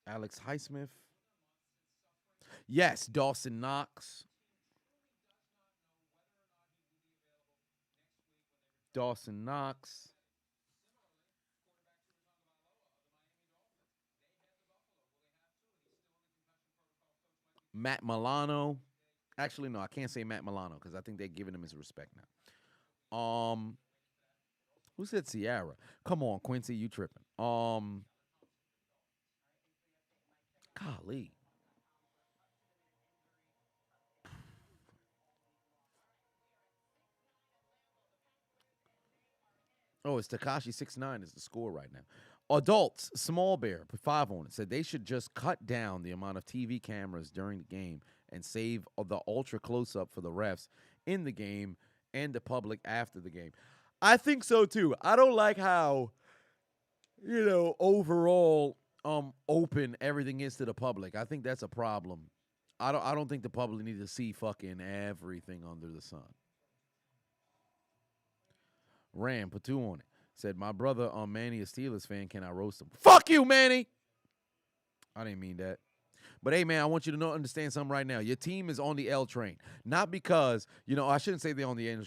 Alex Highsmith. Yes, Dawson Knox. Dawson Knox. Matt Milano. Actually, no, I can't say Matt Milano because I think they're giving him his respect now. Who said Sierra? Come on, Quincy, you tripping. Golly. Oh, it's Takashi 69 is the score right now. Adults, Small Bear, put 5 on it, said they should just cut down the amount of TV cameras during the game and save the ultra close-up for the refs in the game and the public after the game. I think so, too. I don't like how, overall open everything is to the public. I think that's a problem. I don't think the public needs to see fucking everything under the sun. Ram, put 2 on it. Said, my brother Manny, a Steelers fan, can I roast him? Fuck you, Manny! I didn't mean that. But, hey, man, I want you to understand something right now. Your team is on the L train. Not because, I shouldn't say they're on the L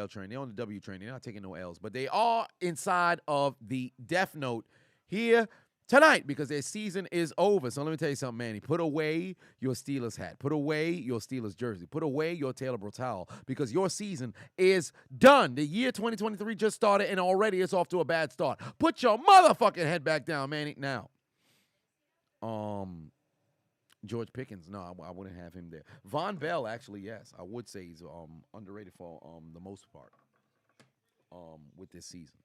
train. They're on the W train. They're not taking no L's. But they are inside of the Death Note here tonight because their season is over. So let me tell you something, Manny. Put away your Steelers hat. Put away your Steelers jersey. Put away your Taylor towel because your season is done. The year 2023 just started and already it's off to a bad start. Put your motherfucking head back down, Manny. Now, George Pickens, no, I wouldn't have him there. Von Bell, actually, yes. I would say he's underrated for the most part with this season.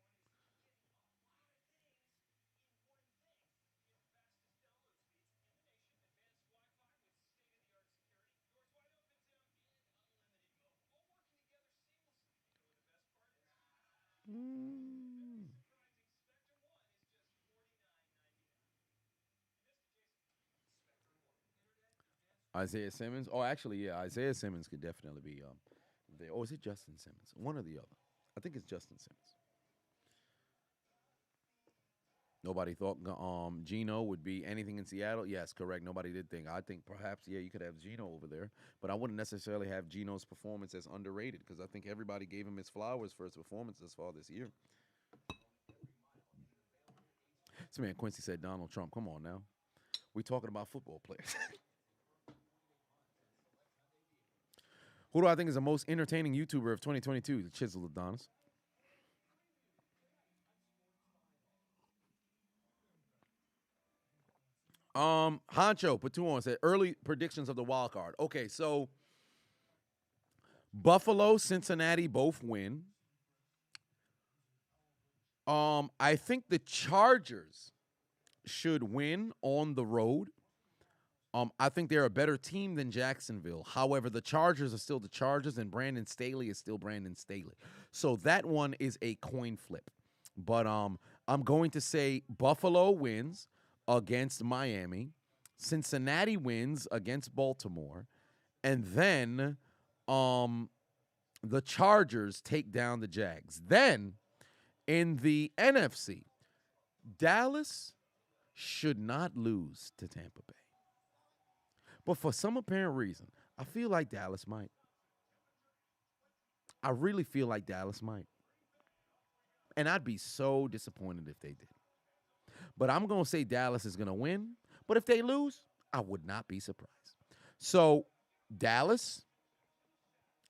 Isaiah Simmons. Oh, actually, yeah, Isaiah Simmons could definitely be there. Or is it Justin Simmons? One or the other. I think it's Justin Simmons. Nobody thought Geno would be anything in Seattle. Yes, correct. Nobody did think. I think perhaps, yeah, you could have Geno over there. But I wouldn't necessarily have Geno's performance as underrated because I think everybody gave him his flowers for his performance thus far this year. So, man, Quincy said Donald Trump. Come on now. We talking about football players. Who do I think is the most entertaining YouTuber of 2022? The Chiseled Adonis. Honcho put 2 on, said early predictions of the wild card. Okay, so Buffalo, Cincinnati both win. I think the Chargers should win on the road. I think they're a better team than Jacksonville. However, the Chargers are still the Chargers, and Brandon Staley is still Brandon Staley. So that one is a coin flip. But I'm going to say Buffalo wins against Miami. Cincinnati wins against Baltimore. And then the Chargers take down the Jags. Then in the NFC, Dallas should not lose to Tampa Bay. But for some apparent reason, I feel like Dallas might. I really feel like Dallas might. And I'd be so disappointed if they did. But I'm going to say Dallas is going to win. But if they lose, I would not be surprised. So Dallas,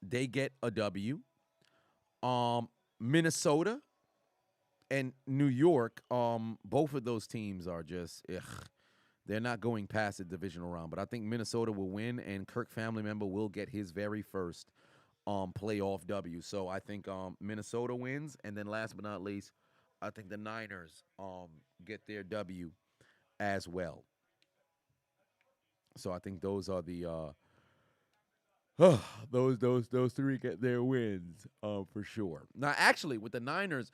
they get a W. Minnesota and New York, both of those teams are just, they're not going past the divisional round. But I think Minnesota will win, and Kirk family member will get his very first playoff W. So I think Minnesota wins, and then last but not least, I think the Niners get their W as well. So I think those are the those three get their wins for sure. Now, actually, with the Niners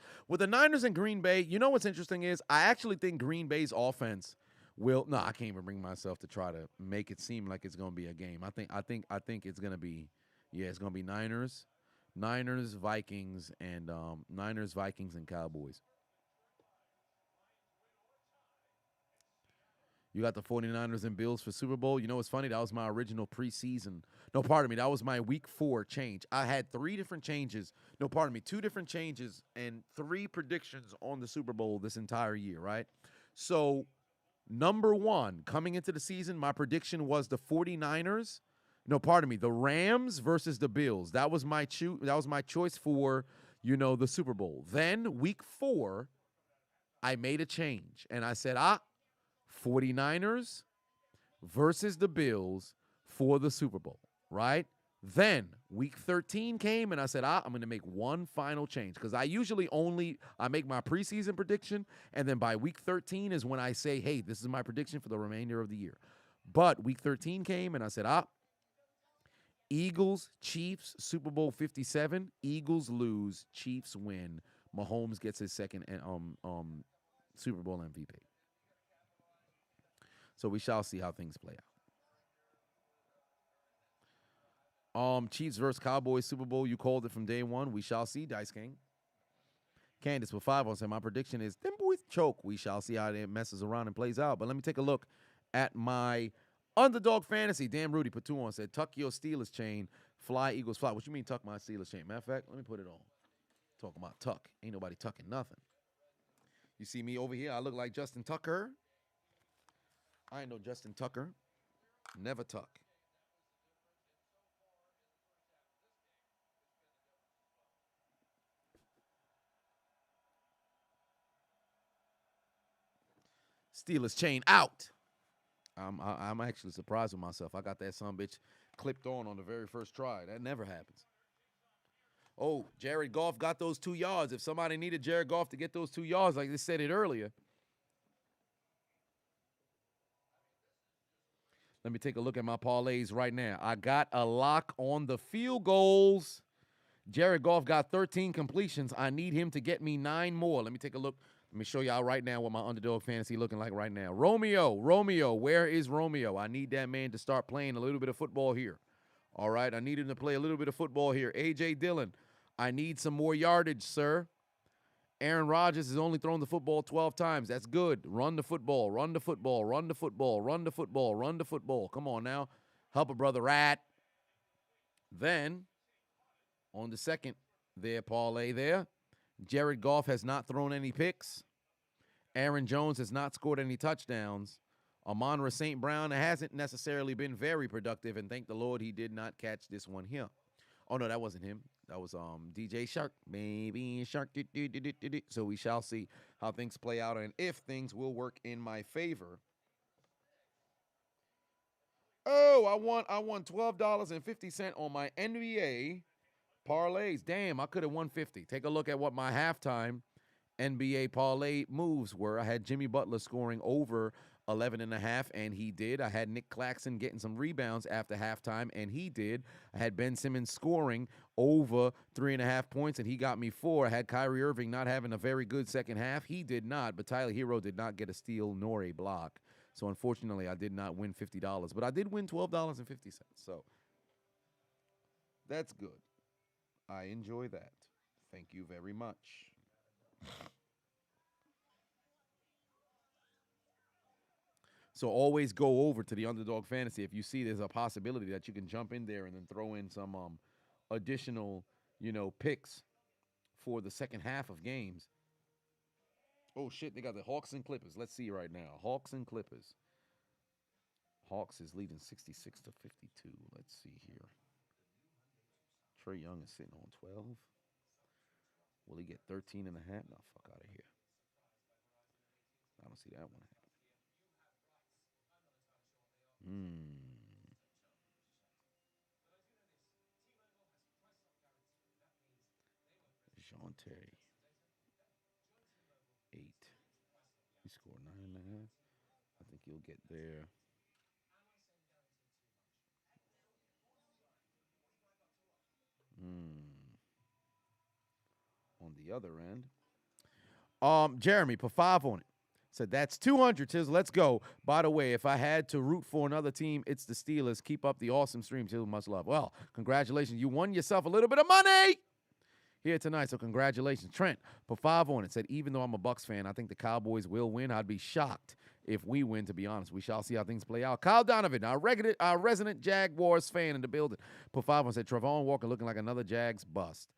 and Green Bay, you know what's interesting is I actually think Green Bay's offense will. No, I can't even bring myself to try to make it seem like it's going to be a game. I think it's going to be, it's going to be Niners, Vikings, and Cowboys. You got the 49ers and Bills for Super Bowl. You know what's funny? That was my original preseason. No, pardon me. That was my week 4 change. I had 3 different changes. No, pardon me. 2 different changes and 3 predictions on the Super Bowl this entire year, right? So, number 1, coming into the season, my prediction was the 49ers. No, pardon me. The Rams versus the Bills. That was my choice for, the Super Bowl. Then, week 4, I made a change. And I said, 49ers versus the Bills for the Super Bowl, right? Then week 13 came, and I said, I'm going to make one final change because I usually I make my preseason prediction, and then by week 13 is when I say, hey, this is my prediction for the remainder of the year. But week 13 came, and I said, Eagles, Chiefs, Super Bowl 57. Eagles lose, Chiefs win. Mahomes gets his second Super Bowl MVP. So we shall see how things play out. Chiefs versus Cowboys Super Bowl. You called it from day one. We shall see, Dice King. Candace with 5 on said, my prediction is them boys choke. We shall see how it messes around and plays out. But let me take a look at my Underdog fantasy. Damn, Rudy put 2 on, said, tuck your Steelers chain, fly, Eagles fly. What you mean tuck my Steelers chain? Matter of fact, let me put it on. Talking about tuck. Ain't nobody tucking nothing. You see me over here? I look like Justin Tucker. I ain't no Justin Tucker. Never tuck. Steelers chain out. I'm actually surprised with myself. I got that sumbitch clipped on the very first try. That never happens. Oh, Jared Goff got those 2 yards. If somebody needed Jared Goff to get those 2 yards, like they said it earlier. Let me take a look at my parlays right now. I got a lock on the field goals. Jared Goff got 13 completions. I need him to get me 9 more. Let me take a look. Let me show y'all right now what my Underdog fantasy looking like right now. Romeo, where is Romeo? I need that man to start playing a little bit of football here. All right, I need him to play a little bit of football here. A.J. Dillon, I need some more yardage, sir. Aaron Rodgers has only thrown the football 12 times. That's good. Run the football, run the football, run the football, run the football, run the football. Come on now. Help a brother rat. Then, on the second parlay there, Jared Goff has not thrown any picks. Aaron Jones has not scored any touchdowns. Amon-Ra St. Brown hasn't necessarily been very productive, and thank the Lord he did not catch this one here. Oh, no, that wasn't him. That was DJ Shark, baby Shark. So we shall see how things play out and if things will work in my favor. Oh, I won $12.50 on my NBA parlays. Damn, I could have won 50. Take a look at what my halftime NBA parlay moves were. I had Jimmy Butler scoring over 11.5, and he did. I had Nick Claxton getting some rebounds after halftime, and he did. I had Ben Simmons scoring over 3.5 points, and he got me 4. I had Kyrie Irving not having a very good second half. He did not, but Tyler Hero did not get a steal nor a block. So, unfortunately, I did not win $50, but I did win $12.50. So, that's good. I enjoy that. Thank you very much. So always go over to the Underdog Fantasy if you see there's a possibility that you can jump in there and then throw in some additional, picks for the second half of games. Oh shit, they got the Hawks and Clippers. Let's see right now. Hawks and Clippers. Hawks is leading 66 to 52. Let's see here. Trae Young is sitting on 12. Will he get 13 and a half? No, fuck out of here. I don't see that one happening. Jonte. 8. He scored 9.5. I think he'll get there. On the other end. Jeremy, put 5 on it. Said, that's 200, Tiz. Let's go. By the way, if I had to root for another team, it's the Steelers. Keep up the awesome stream, Tiz. Much love. Well, congratulations. You won yourself a little bit of money here tonight, so congratulations. Trent, put 5 on it. Said, even though I'm a Bucs fan, I think the Cowboys will win. I'd be shocked if we win, to be honest. We shall see how things play out. Kyle Donovan, our resident Jaguars fan in the building, put 5 on it. Said, Travon Walker looking like another Jags bust.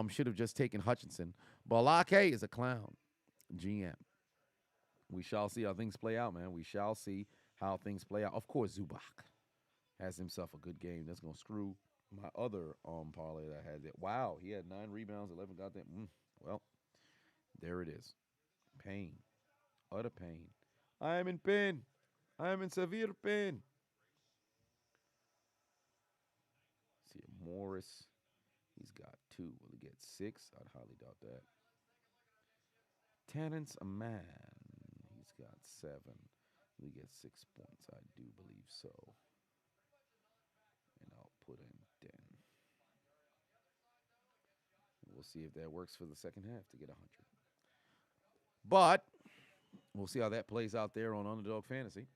Should have just taken Hutchinson. Balake is a clown. GM. We shall see how things play out, man. We shall see how things play out. Of course, Zubac has himself a good game. That's going to screw my other parlay that I had there. Wow, he had 9 rebounds, 11 goddamn. Well, there it is. Pain. Utter pain. I am in pain. I am in severe pain. See, Morris. He's got 2. Will he get 6? I'd highly doubt that. Terrence Mann. He's got 7. Will he get 6 points? I do believe so. And I'll put in 10. We'll see if that works for the second half to get 100. But we'll see how that plays out there on Underdog Fantasy.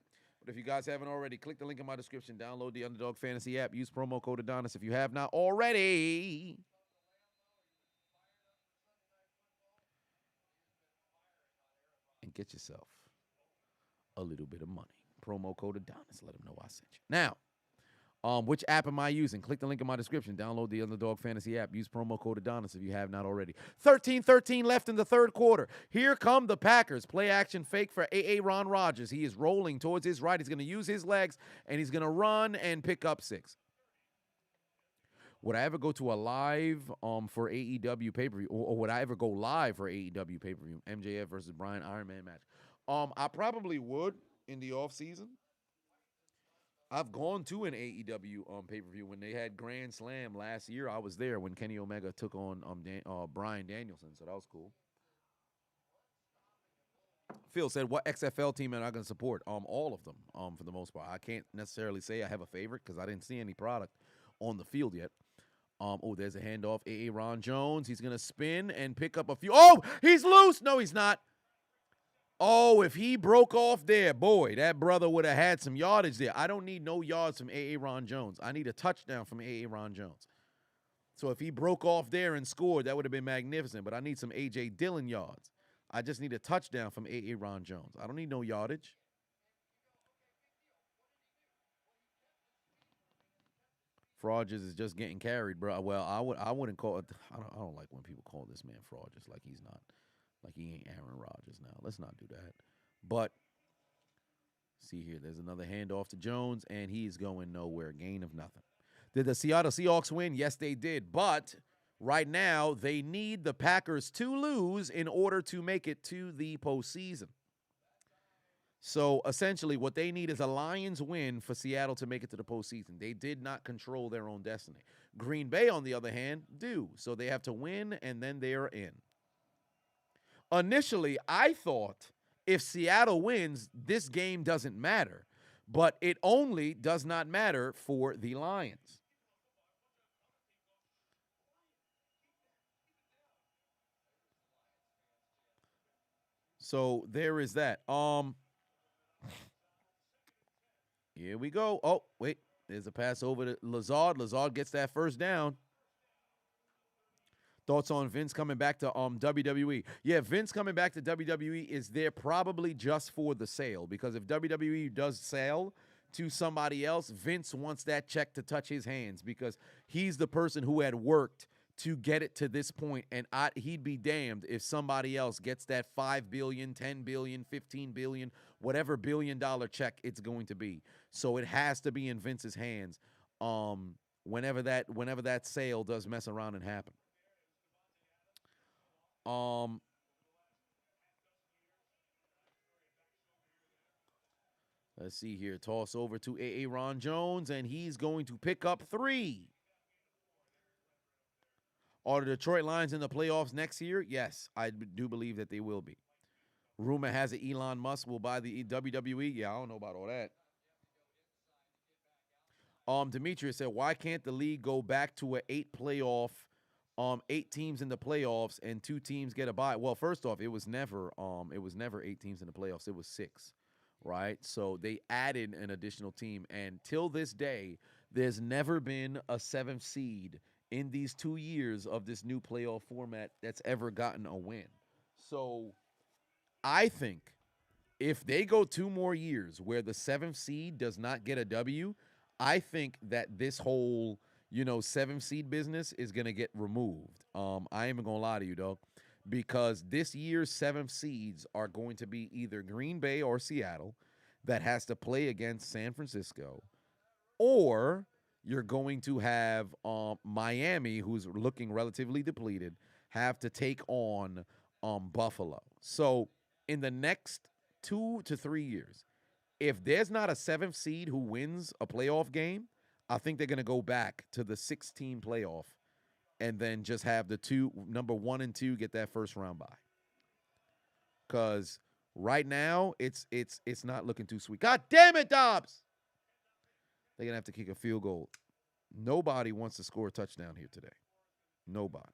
But if you guys haven't already, click the link in my description. Download the Underdog Fantasy app. Use promo code Adonis if you have not already. And get yourself a little bit of money. Promo code Adonis. Let them know I sent you. Now, which app am I using? Click the link in my description. Download the Underdog Fantasy app. Use promo code Adonis if you have not already. 13-13 left in the third quarter. Here come the Packers. Play action fake for Ron Rodgers. He is rolling towards his right. He's going to use his legs, and he's going to run and pick up 6. Would I ever go to a live for AEW pay-per-view, or would I ever go live for AEW pay-per-view, MJF versus Bryan Iron Man match? I probably would in the offseason. I've gone to an AEW pay-per-view when they had Grand Slam last year. I was there when Kenny Omega took on Bryan Danielson, so that was cool. Phil said, what XFL team am I going to support? All of them, for the most part. I can't necessarily say I have a favorite because I didn't see any product on the field yet. There's a handoff. Ron Jones. He's going to spin and pick up a few. Oh, he's loose. No, he's not. Oh, if he broke off there, boy, that brother would have had some yardage there. I don't need no yards from Ron Jones. I need a touchdown from Ron Jones. So if he broke off there and scored, that would have been magnificent. But I need some A.J. Dillon yards. I just need a touchdown from Ron Jones. I don't need no yardage. Fraudges is just getting carried, bro. Well, I wouldn't call it. I don't like when people call this man Fraudges like he's not. Like he ain't Aaron Rodgers now. Let's not do that. But see here, there's another handoff to Jones, and he's going nowhere. Gain of nothing. Did the Seattle Seahawks win? Yes, they did. But right now, they need the Packers to lose in order to make it to the postseason. So essentially, what they need is a Lions win for Seattle to make it to the postseason. They did not control their own destiny. Green Bay, on the other hand, do. So they have to win, and then they are in. Initially, I thought if Seattle wins, this game doesn't matter. But it only does not matter for the Lions. So there is that. Here we go. Oh, wait. There's a pass over to Lazard. Lazard gets that first down. Thoughts on Vince coming back to WWE? Yeah, Vince coming back to WWE is there probably just for the sale, because if WWE does sell to somebody else, Vince wants that check to touch his hands because he's the person who had worked to get it to this point, and he'd be damned if somebody else gets that $5 billion, $10 billion, $15 billion, whatever billion-dollar check it's going to be. So it has to be in Vince's hands whenever that sale does mess around and happen. Let's see here. Toss over to Aaron Jones, and he's going to pick up 3. Are the Detroit Lions in the playoffs next year? Yes, I do believe that they will be. Rumor has it Elon Musk will buy the WWE. Yeah, I don't know about all that. Demetrius said, why can't the league go back to an 8 teams in the playoffs and 2 teams get a bye? Well, first off, it was never 8 teams in the playoffs. It was 6, right? So they added an additional team, and till this day, there's never been a 7th seed in these 2 years of this new playoff format that's ever gotten a win. So I think if they go 2 more years where the 7th seed does not get a W, I think that this whole, 7th seed business is going to get removed. I ain't even going to lie to you, dog, because this year's 7th seeds are going to be either Green Bay or Seattle that has to play against San Francisco, or you're going to have Miami, who's looking relatively depleted, have to take on Buffalo. So in the next 2 to 3 years, if there's not a 7th seed who wins a playoff game, I think they're going to go back to the 6-team playoff and then just have the number 1 and 2 get that first round bye. Because right now, it's not looking too sweet. God damn it, Dobbs! They're going to have to kick a field goal. Nobody wants to score a touchdown here today. Nobody.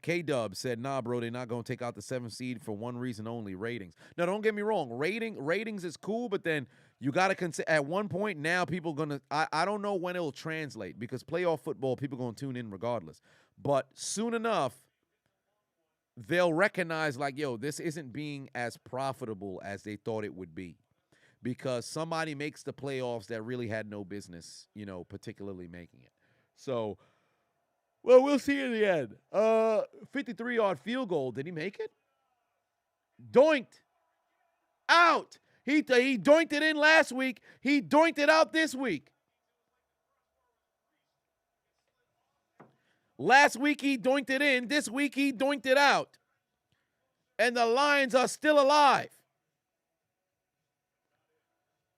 K-Dub said, nah, bro, they're not going to take out the 7th seed for one reason only, ratings. Now, don't get me wrong. Ratings is cool, but then you got to consider at one point now people going to – I don't know when it will translate, because playoff football, people going to tune in regardless. But soon enough, they'll recognize like, yo, this isn't being as profitable as they thought it would be, because somebody makes the playoffs that really had no business, particularly making it. So – well, we'll see in the end. 53-yard field goal. Did he make it? Doinked. Out. He doinked it in last week. He doinked it out this week. Last week he doinked it in. This week he doinked it out. And the Lions are still alive.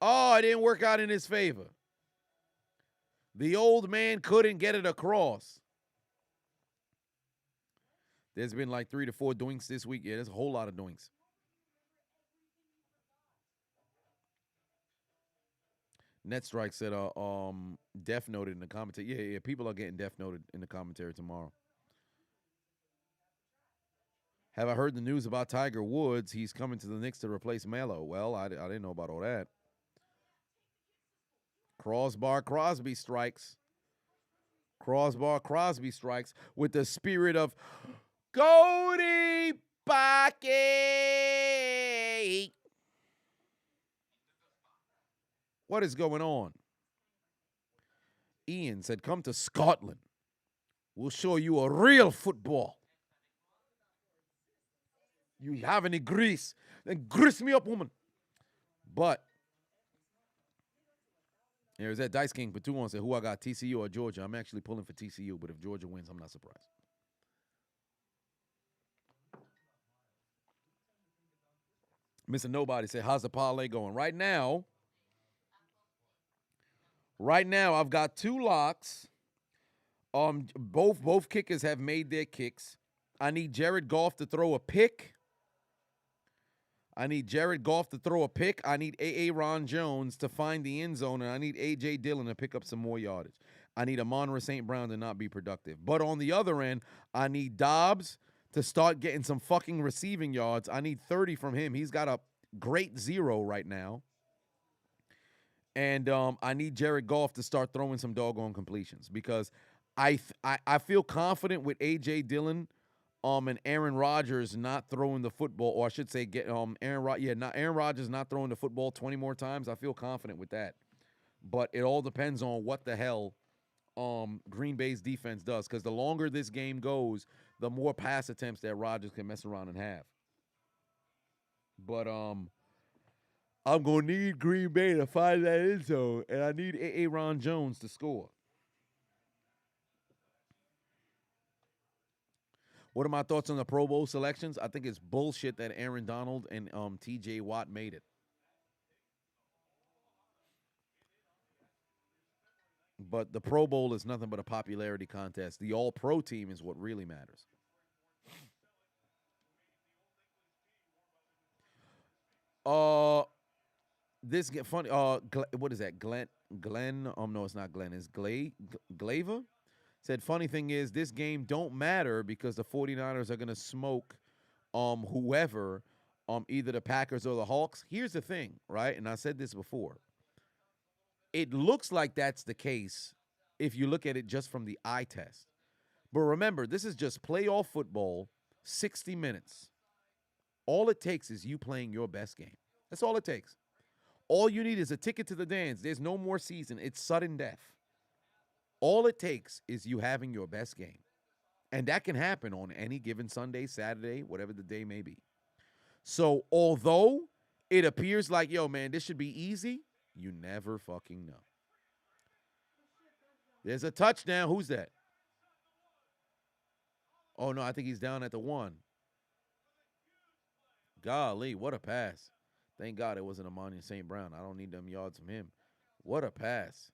Oh, it didn't work out in his favor. The old man couldn't get it across. There's been like 3 to 4 doinks this week. Yeah, there's a whole lot of doinks. Netstrike said, death noted in the commentary. Yeah, people are getting death noted in the commentary tomorrow. Have I heard the news about Tiger Woods? He's coming to the Knicks to replace Melo. Well, I didn't know about all that. Crossbar Crosby strikes. Crossbar Crosby strikes with the spirit of Cody Pocket. What is going on? Ian said, come to Scotland. We'll show you a real football. You have any grease? Then grease me up, woman. But there's that Dice King for 2-1 said, who I got, TCU or Georgia? I'm actually pulling for TCU, but if Georgia wins, I'm not surprised. Mr. Nobody said, how's the parlay going? Right now, I've got 2 locks. Both kickers have made their kicks. I need Jared Goff to throw a pick. I need Aaron Jones to find the end zone, and I need A.J. Dillon to pick up some more yardage. I need Amon-Ra St. Brown to not be productive. But on the other end, I need Dobbs to start getting some fucking receiving yards. I need 30 from him. He's got a great 0 right now. And I need Jared Goff to start throwing some doggone completions, because I feel confident with A.J. Dillon and Aaron Rodgers not throwing the football, or I should say Aaron Rodgers not throwing the football 20 more times. I feel confident with that. But it all depends on what the hell Green Bay's defense does, because the longer this game goes, the more pass attempts that Rodgers can mess around and have. But I'm gonna need Green Bay to find that end zone, and I need Aaron Jones to score. What are my thoughts on the Pro Bowl selections? I think it's bullshit that Aaron Donald and T.J. Watt made it. But the Pro Bowl is nothing but a popularity contest. The All-Pro team is what really matters. This get funny. What is that? Glenn. No, it's not Glenn. It's Glava. Said funny thing is this game don't matter because the 49ers are gonna smoke whoever, either the Packers or the Hawks. Here's the thing, right? And I said this before. It looks like that's the case if you look at it just from the eye test. But remember, this is just playoff football, 60 minutes. All it takes is you playing your best game. That's all it takes. All you need is a ticket to the dance. There's no more season. It's sudden death. All it takes is you having your best game. And that can happen on any given Sunday, Saturday, whatever the day may be. So although it appears like, yo, man, this should be easy, you never fucking know. There's a touchdown. Who's that? Oh, no, I think he's down at the 1. Golly, what a pass. Thank God it wasn't Amani St. Brown. I don't need them yards from him. What a pass.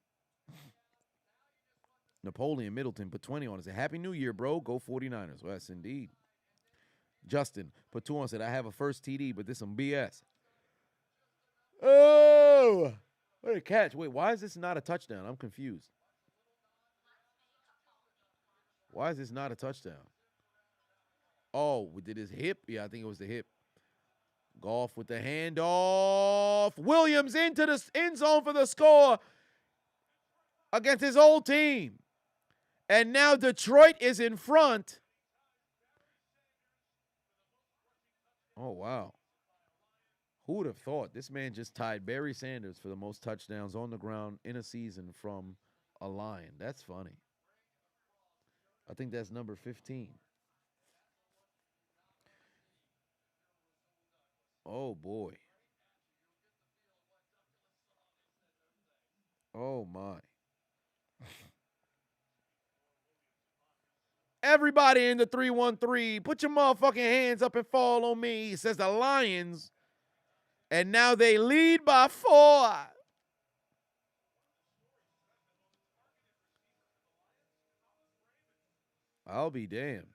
Napoleon Middleton put 20 on it. Said, Happy New Year, bro. Go 49ers. Well, yes, indeed. Justin put 2 on. Said, I have a first TD, but this some BS. Oh, what a catch. Wait, why is this not a touchdown? I'm confused. Why is this not a touchdown? Oh, did his hip? Yeah, I think it was the hip. Goff with the handoff. Williams into the end zone for the score against his old team. And now Detroit is in front. Oh, wow. Who would have thought? This man just tied Barry Sanders for the most touchdowns on the ground in a season from a Lion. That's funny. I think that's number 15. Oh, boy. Oh, my. Everybody in the 313, put your motherfucking hands up and fall on me, says the Lions. And now they lead by 4. I'll be damned.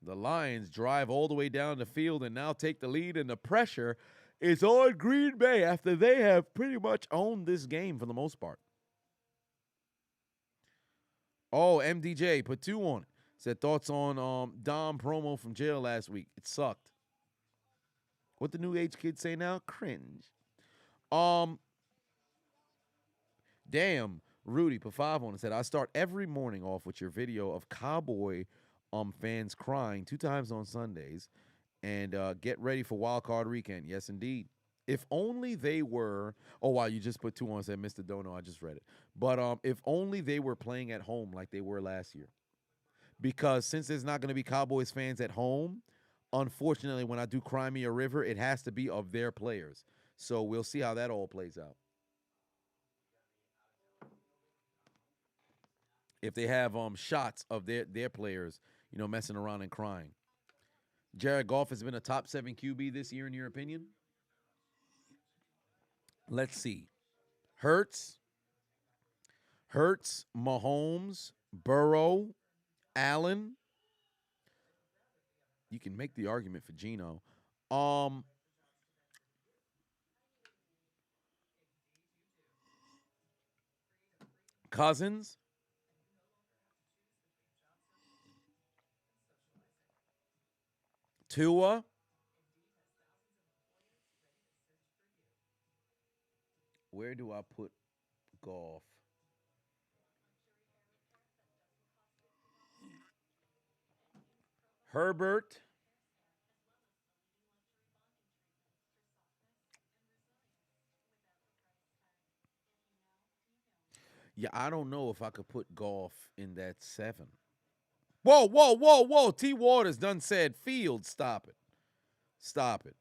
The Lions drive all the way down the field and now take the lead, and the pressure is on Green Bay after they have pretty much owned this game for the most part. Oh, MDJ put 2 on it. Said thoughts on Dom promo from jail last week. It sucked. What the new age kids say now? Cringe. Damn, Rudy put 5 on it. Said I start every morning off with your video of Cowboy fans crying 2 times on Sundays, and get ready for Wild Card Weekend. Yes, indeed. If only they were. Oh wow, you just put 2 on. Said Mr. Dono. I just read it. But if only they were playing at home like they were last year. Because since there's not going to be Cowboys fans at home, unfortunately, when I do Cry Me a River, it has to be of their players. So we'll see how that all plays out. If they have shots of their players, messing around and crying. Jared Goff has been a top 7 QB this year, in your opinion? Let's see. Hurts, Mahomes, Burrow, Allen. You can make the argument for Geno. Cousins. Tua. Where do I put Goff? Herbert. Yeah, I don't know if I could put Golf in that 7. Whoa, whoa, whoa, whoa. T. Waters done said Fields. Stop it. Stop it.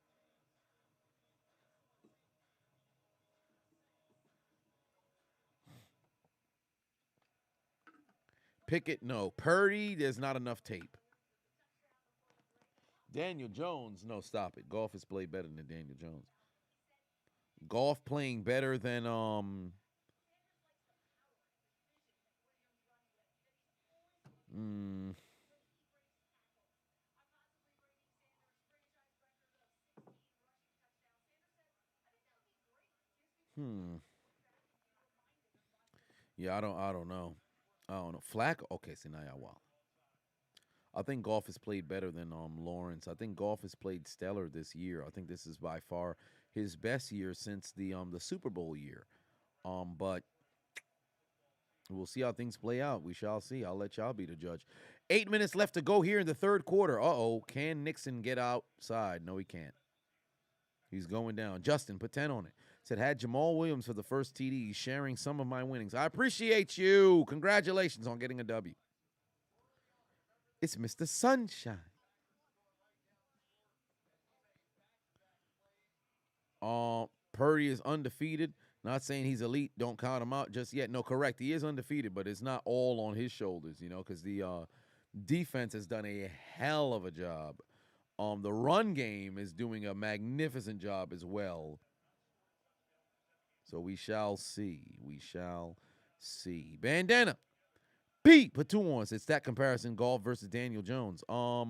Pickett, no. Purdy, there's not enough tape. Daniel Jones, no, stop it. Golf has played better than Daniel Jones. Golf playing better than mm, hmm. Yeah, I don't know. I don't know. Flacco, okay, see now y'all wild. I think Golf has played better than Lawrence. I think Golf has played stellar this year. I think this is by far his best year since the Super Bowl year. But we'll see how things play out. We shall see. I'll let y'all be the judge. 8 minutes left to go here in the third quarter. Uh-oh. Can Nixon get outside? No, he can't. He's going down. Justin, put 10 on it. Said, had Jamal Williams for the first TD. He's sharing some of my winnings. I appreciate you. Congratulations on getting a W. It's Mr. Sunshine. Purdy is undefeated. Not saying he's elite. Don't count him out just yet. No, correct. He is undefeated, but it's not all on his shoulders, because the defense has done a hell of a job. The run game is doing a magnificent job as well. So we shall see. We shall see. Bandana. Pete, put 2 on. It's that comparison, Golf versus Daniel Jones. I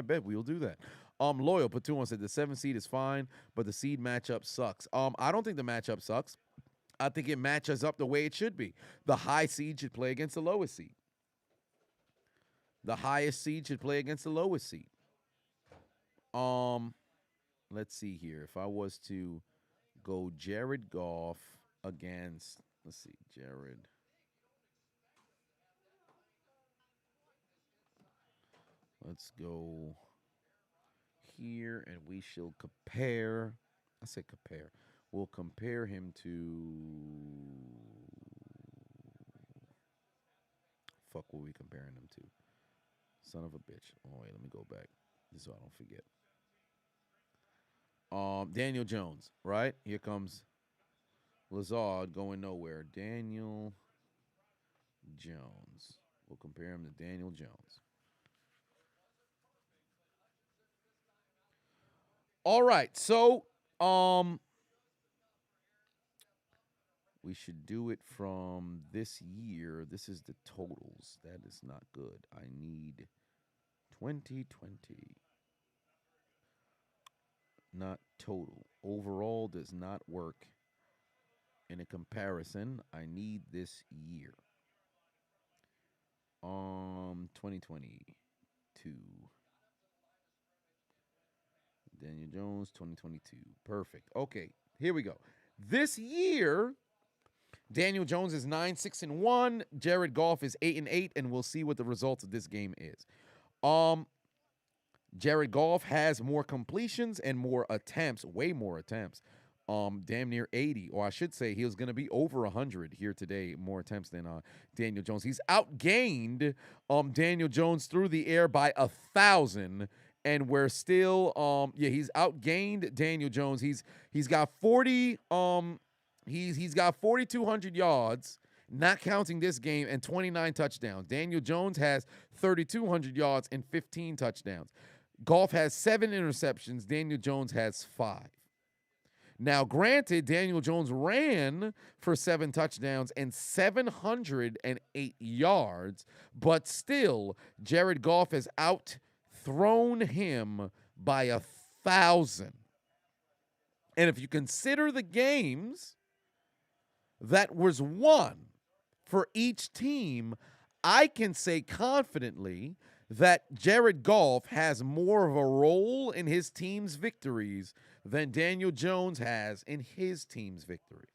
bet we'll do that. Loyal, put 2 on. Said the 7 seed is fine, but the seed matchup sucks. I don't think the matchup sucks. I think it matches up the way it should be. The high seed should play against the lowest seed. The highest seed should play against the lowest seed. Let's see here. If I was to go Jared Goff against, let's see, Jared. Let's go here, and we shall compare. I say compare. We'll compare him to. Fuck, what are we comparing him to? Son of a bitch. Oh, wait, let me go back just so I don't forget. Daniel Jones, right? Here comes Lazard going nowhere. Daniel Jones. We'll compare him to Daniel Jones. All right, so we should do it from this year. This is the totals. That is not good. I need 2020. Not total. Overall does not work. In a comparison, I need this year. 2022. Daniel Jones, 2022. Perfect. Okay, here we go. This year, Daniel Jones is 9-6-1. Jared Goff is 8-8, and we'll see what the result of this game is. Jared Goff has more completions and more attempts, way more attempts. Damn near 80, or I should say he was going to be over 100 here today, more attempts than Daniel Jones. He's outgained Daniel Jones through the air by 1,000, and we're still he's outgained Daniel Jones. He's got 40 he's got 4,200 yards, not counting this game, and 29 touchdowns. Daniel Jones has 3,200 yards and 15 touchdowns. Goff has 7 interceptions. Daniel Jones has 5. Now, granted, Daniel Jones ran for 7 touchdowns and 708 yards, but still, Jared Goff has outthrown him by 1,000. And if you consider the games that was won for each team, I can say confidently that Jared Goff has more of a role in his team's victories than Daniel Jones has in his team's victories.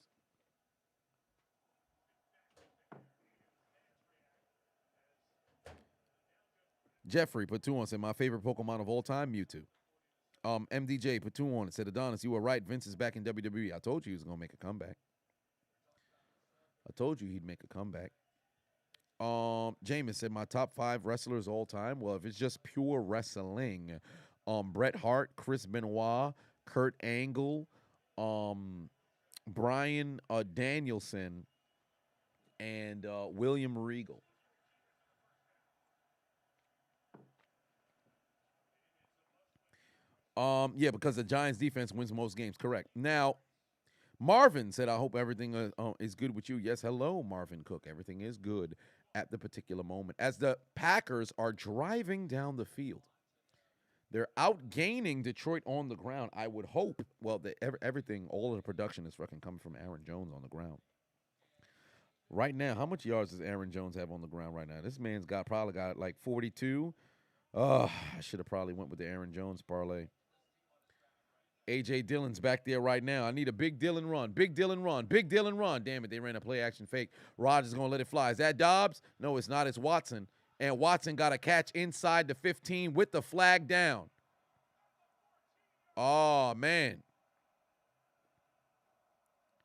Jeffrey put 2 on, said my favorite Pokemon of all time, Mewtwo. MDJ put 2 on and said, Adonis, you were right. Vince is back in WWE. I told you he was going to make a comeback. I told you he'd make a comeback. Jameis said, my top 5 wrestlers all time. Well, if it's just pure wrestling, Bret Hart, Chris Benoit, Kurt Angle, Bryan Danielson, and William Regal. Yeah, because the Giants defense wins most games. Correct. Now, Marvin said, I hope everything is good with you. Yes, hello, Marvin Cook. Everything is good at the particular moment. As the Packers are driving down the field, they're outgaining Detroit on the ground. I would hope, well, everything, all of the production is fucking coming from Aaron Jones on the ground. Right now, how much yards does Aaron Jones have on the ground right now? This man's probably got like 42. I should have probably went with the Aaron Jones parlay. A.J. Dillon's back there right now. I need a big Dillon run. Big Dillon run. Big Dillon run. Damn it, they ran a play action fake. Rodgers going to let it fly. Is that Dobbs? No, it's not. It's Watson. And Watson got a catch inside the 15 with the flag down. Oh, man.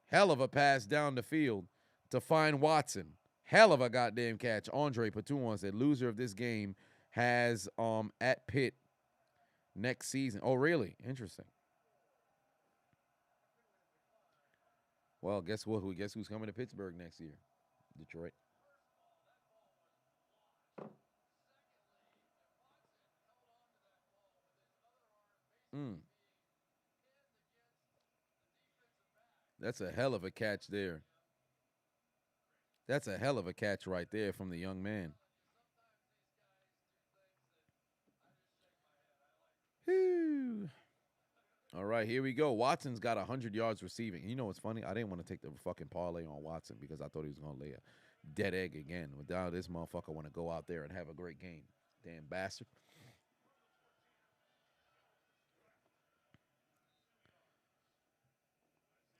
Hell of a pass down the field to find Watson. Hell of a goddamn catch. Andre Patuan said, loser of this game has at Pitt next season. Oh, really? Interesting. Well, guess what? Guess who's coming to Pittsburgh next year? Detroit. That's a hell of a catch there. That's a hell of a catch right there from the young man. Whew. All right, here we go. Watson's got 100 yards receiving. You know what's funny? I didn't want to take the fucking parlay on Watson because I thought he was going to lay a dead egg again. But now this motherfucker want to go out there and have a great game. Damn bastard.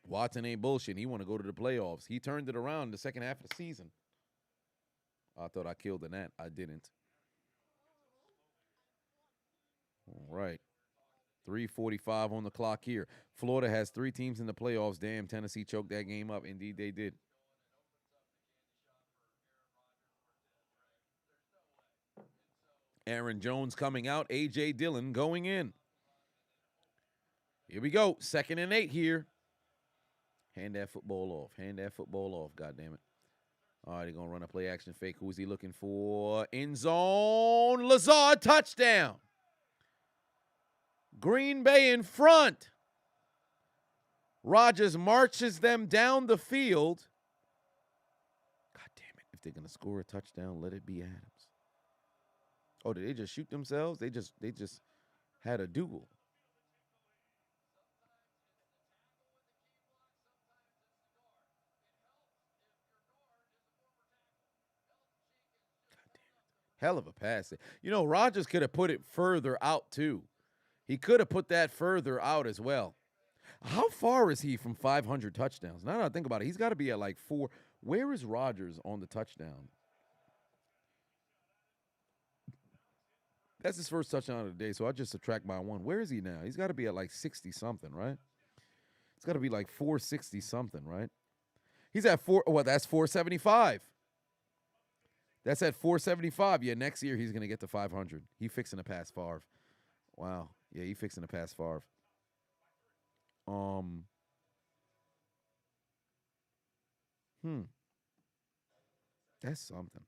Watson ain't bullshit. He want to go to the playoffs. He turned it around in the second half of the season. I thought I killed the net. I didn't. All right. 3:45 on the clock here. Florida has 3 teams in the playoffs. Damn, Tennessee choked that game up. Indeed, they did. Aaron Jones coming out. A.J. Dillon going in. Here we go. 2nd and 8 here. Hand that football off. Hand that football off, goddammit. All right, they're going to run a play action fake. Who is he looking for? End zone. Lazard, touchdown. Green Bay in front. Rodgers marches them down the field. God damn it. If they're going to score a touchdown, let it be Adams. Oh, did they just shoot themselves? They just had a duel. God damn it. Hell of a pass. You know, Rodgers could have put it further out, too. He could have put that further out as well. How far is he from 500 touchdowns? Now that I think about it, he's got to be at like 4. Where is Rodgers on the touchdown? That's his first touchdown of the day, so I just subtract by 1. Where is he now? He's got to be at like 60-something, right? It's got to be like 460-something, right? He's at 4. Well, that's 475. That's at 475. Yeah, next year he's going to get to 500. He fixing to pass Favre. Wow. Yeah, he fixing to pass Favre. That's something.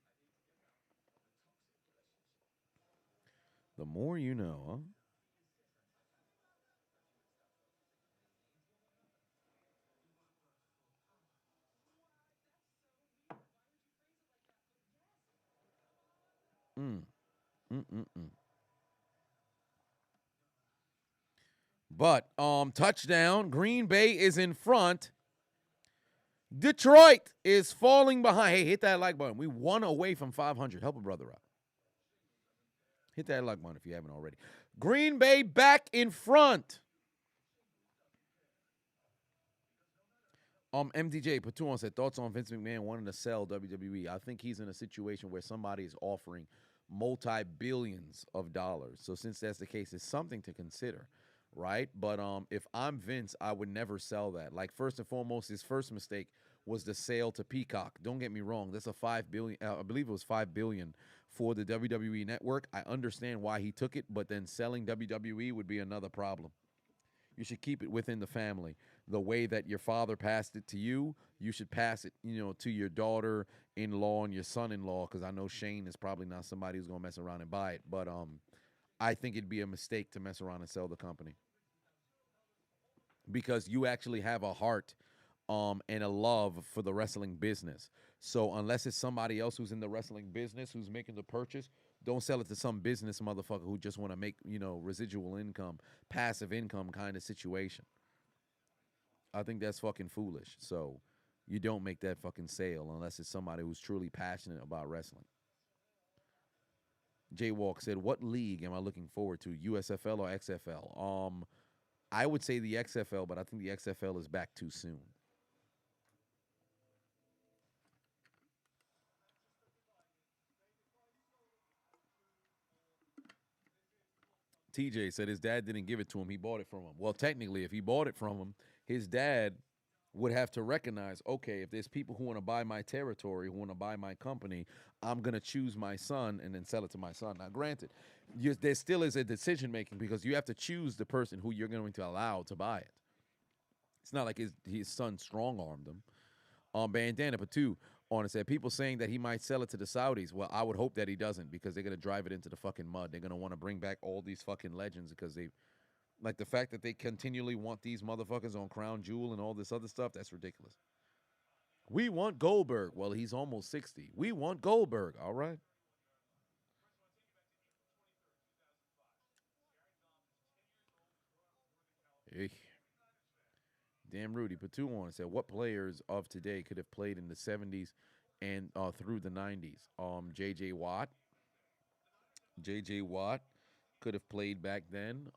The more you know, huh? But touchdown. Green Bay is in front. Detroit is falling behind. Hey, hit that like button. We 1 away from 500. Help a brother out. Hit that like button if you haven't already. Green Bay back in front. MDJ Patuan said, thoughts on Vince McMahon wanting to sell WWE. I think he's in a situation where somebody is offering multi-billions of dollars. So since that's the case, it's something to consider, right? But if I'm Vince, I would never sell that. Like, first and foremost, his first mistake was the sale to Peacock. Don't get me wrong, that's a $5 billion. I believe it was $5 billion for the WWE network. I understand why he took it, but then selling WWE would be another problem. You should keep it within the family. The way that your father passed it to you, you should pass it, to your daughter-in-law and your son-in-law, because I know Shane is probably not somebody who's going to mess around and buy it. But I think it'd be a mistake to mess around and sell the company, because you actually have a heart and a love for the wrestling business. So unless it's somebody else who's in the wrestling business who's making the purchase, don't sell it to some business motherfucker who just want to make, residual income, passive income kind of situation. I think that's fucking foolish. So you don't make that fucking sale unless it's somebody who's truly passionate about wrestling. Jaywalk said, what league am I looking forward to, USFL or XFL? I would say the XFL, but I think the XFL is back too soon. TJ said his dad didn't give it to him. He bought it from him. Well, technically, if he bought it from him, his dad would have to recognize, okay, if there's people who want to buy my territory, who want to buy my company, I'm going to choose my son and then sell it to my son. Now, granted, there still is a decision-making, because you have to choose the person who you're going to allow to buy it. It's not like his son strong-armed him. Bandana Patu on it said, people saying that he might sell it to the Saudis. Well, I would hope that he doesn't, because they're going to drive it into the fucking mud. They're going to want to bring back all these fucking legends, because like the fact that they continually want these motherfuckers on Crown Jewel and all this other stuff, that's ridiculous. We want Goldberg. Well, he's almost 60. We want Goldberg. All right. Hey. Damn Rudy Patu on said, what players of today could have played in the 70s and through the 90s? J.J. Watt. J.J. Watt could have played back then.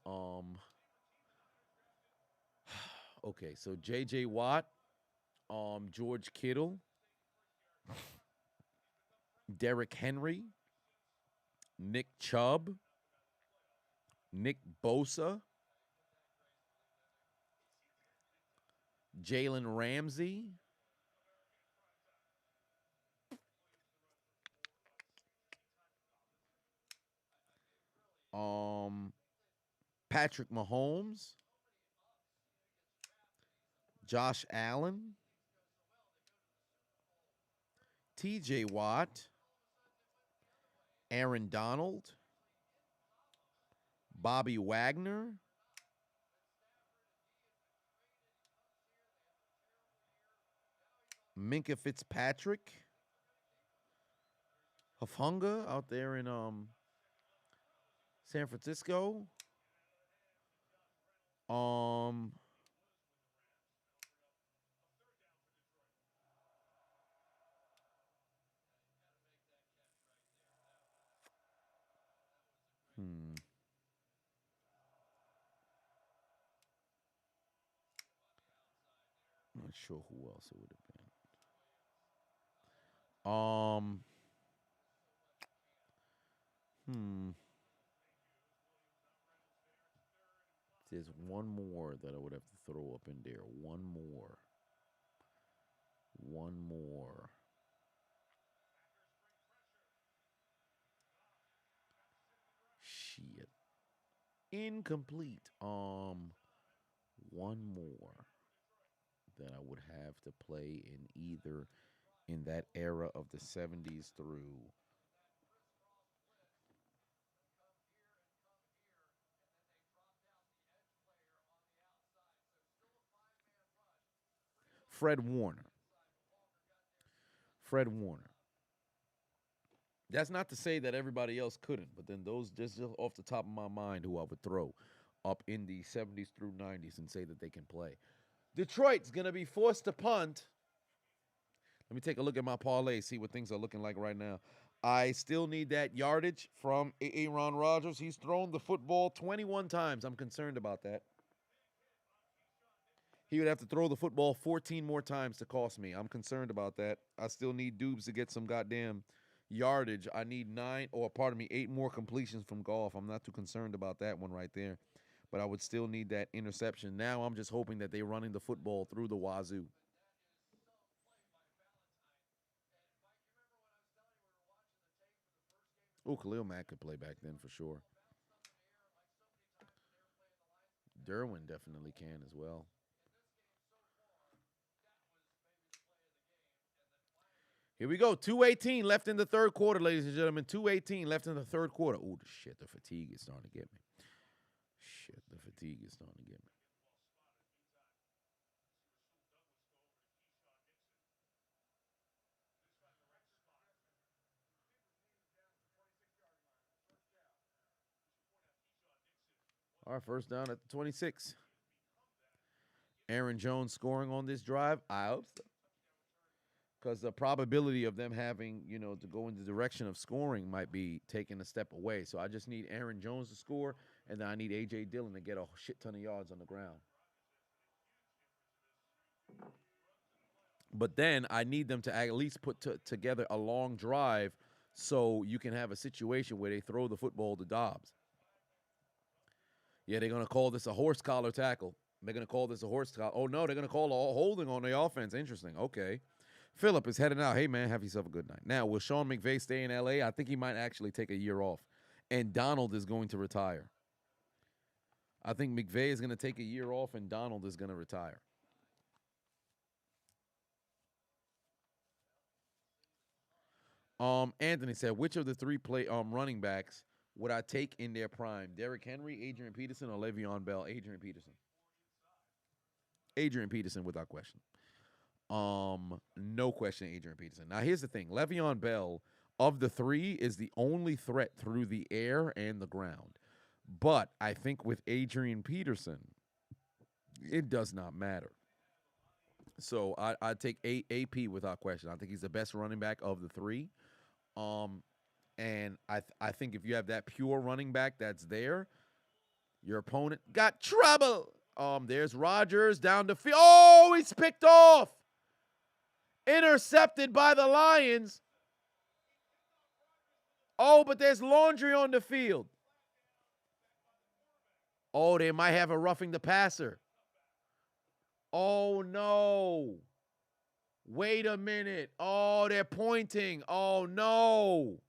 Okay, so J.J. Watt, George Kittle, Derrick Henry, Nick Chubb, Nick Bosa, Jalen Ramsey, Patrick Mahomes, Josh Allen, TJ Watt, Aaron Donald, Bobby Wagner, Minka Fitzpatrick, Hufanga out there in San Francisco. Not sure who else it would have been. There's one more that I would have to throw up in there. One more. Shit. Incomplete. One more that I would have to play in that era of the 70s through. Fred Warner. That's not to say that everybody else couldn't, but then those just off the top of my mind who I would throw up in the 70s through 90s and say that they can play. Detroit's going to be forced to punt. Let me take a look at my parlay, see what things are looking like right now. I still need that yardage from Aaron Rodgers. He's thrown the football 21 times. I'm concerned about that. He would have to throw the football 14 more times to cost me. I'm concerned about that. I still need Dubes to get some goddamn yardage. I need 8 more completions from Goff. I'm not too concerned about that one right there. But I would still need that interception. Now I'm just hoping that they're running the football through the wazoo. Oh, Khalil Mack could play back then for sure. Derwin definitely can as well. Here we go. 2:18 left in the third quarter, ladies and gentlemen. 2:18 left in the third quarter. Oh, shit. The fatigue is starting to get me. Shit, the fatigue is starting to get me. All right, first down at the 26. Aaron Jones scoring on this drive. I hope so. Because the probability of them having, to go in the direction of scoring might be taking a step away. So I just need Aaron Jones to score, and then I need A.J. Dillon to get a shit ton of yards on the ground. But then I need them to at least put together a long drive so you can have a situation where they throw the football to Dobbs. Yeah, they're going to call this a horse collar tackle. They're going to call this a horse collar. Oh, no, they're going to call a holding on the offense. Interesting. Okay. Phillip is heading out. Hey, man, have yourself a good night. Now, will Sean McVay stay in L.A.? I think he might actually take a year off. And Donald is going to retire. I think McVay is going to take a year off and Donald is going to retire. Anthony said, which of the three running backs would I take in their prime? Derrick Henry, Adrian Peterson, or Le'Veon Bell? Adrian Peterson. Adrian Peterson without question. No question, Adrian Peterson. Now, here's the thing. Le'Veon Bell, of the three, is the only threat through the air and the ground. But I think with Adrian Peterson, it does not matter. So I'd take AP without question. I think he's the best running back of the three. And I think if you have that pure running back that's there, your opponent got trouble. There's Rodgers down the field. Oh, he's picked off. Intercepted by the Lions. Oh, but there's laundry on the field. Oh, they might have a roughing the passer. Oh, no. Wait a minute. Oh, they're pointing. Oh, no.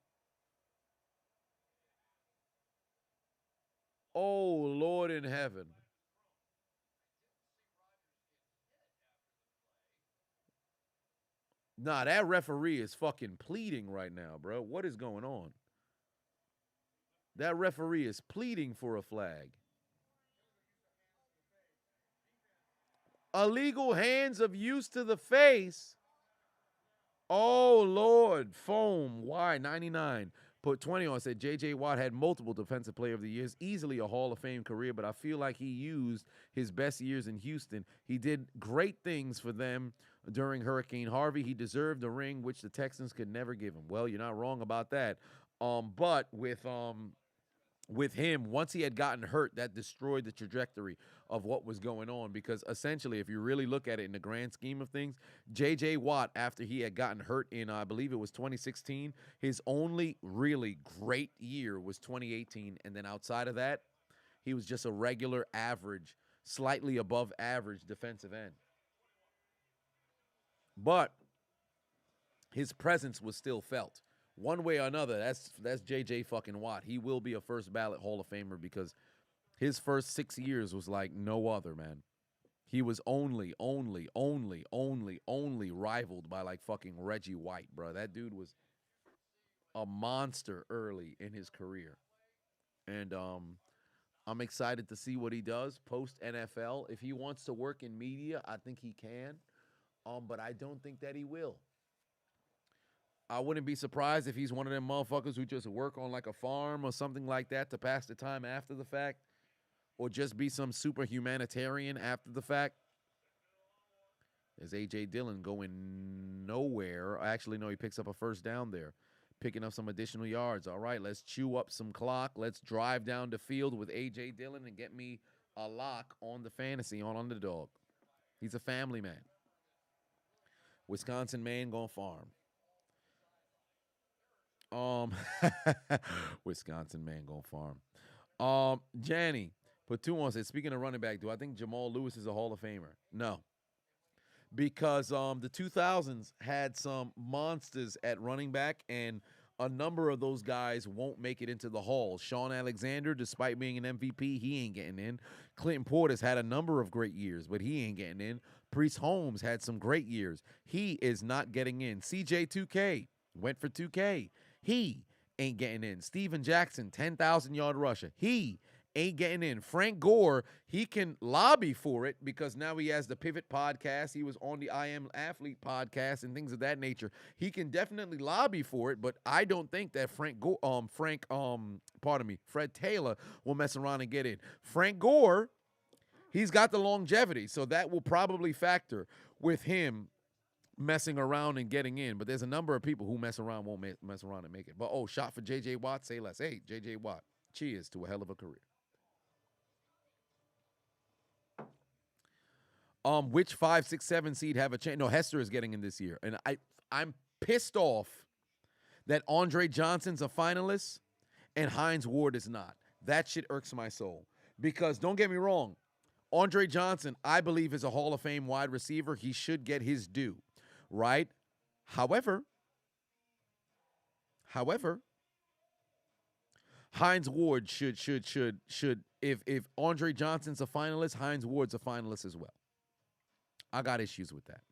Oh, Lord in heaven. Nah, that referee is fucking pleading right now, bro. What is going on? That referee is pleading for a flag. Illegal hands of use to the face. Oh, Lord. Foam. Why? 99. Put 20 on. Said J.J. Watt had multiple Defensive Player of the Years. Easily a Hall of Fame career, but I feel like he used his best years in Houston. He did great things for them during Hurricane Harvey. He deserved a ring, which the Texans could never give him. Well, you're not wrong about that. But with him, once he had gotten hurt, that destroyed the trajectory of what was going on, because essentially, if you really look at it in the grand scheme of things, J.J. Watt, after he had gotten hurt in, I believe it was 2016, his only really great year was 2018, and then outside of that, he was just a regular average, slightly above average defensive end. But his presence was still felt. One way or another, that's J.J. fucking Watt. He will be a first ballot Hall of Famer because his first 6 years was like no other, man. He was only rivaled by like fucking Reggie White, bro. That dude was a monster early in his career. And I'm excited to see what he does post NFL. If he wants to work in media, I think he can. But I don't think that he will. I wouldn't be surprised if he's one of them motherfuckers who just work on like a farm or something like that to pass the time after the fact, or just be some super humanitarian after the fact. There's A.J. Dillon going nowhere. Actually, no, he picks up a first down there, picking up some additional yards. All right, let's chew up some clock. Let's drive down the field with A.J. Dillon and get me a lock on the fantasy on Underdog. He's a family man. Wisconsin man going farm. Wisconsin Mango Farm. Janny put 2 on, said, speaking of running back, do I think Jamal Lewis is a Hall of Famer? No. Because the 2000s had some monsters at running back, and a number of those guys won't make it into the Hall. Sean Alexander, despite being an MVP, he ain't getting in. Clinton Portis had a number of great years, but he ain't getting in. Priest Holmes had some great years. He is not getting in. CJ 2K went for 2K. He ain't getting in. Steven Jackson, 10,000-yard rusher. He ain't getting in. Frank Gore, he can lobby for it because now he has the Pivot podcast. He was on the I Am Athlete podcast and things of that nature. He can definitely lobby for it, but I don't think that Fred Taylor will mess around and get in. Frank Gore, he's got the longevity, so that will probably factor with him messing around and getting in. But there's a number of people who mess around, won't mess around and make it. But, shot for J.J. Watt, say less. Hey, J.J. Watt, cheers to a hell of a career. Which 5, 6, 7 seed have a chance? No, Hester is getting in this year. And I'm pissed off that Andre Johnson's a finalist and Hines Ward is not. That shit irks my soul. Because don't get me wrong, Andre Johnson, I believe, is a Hall of Fame wide receiver. He should get his due, right? However, Hines Ward should if Andre Johnson's a finalist, Hines Ward's a finalist as well. I got issues with that.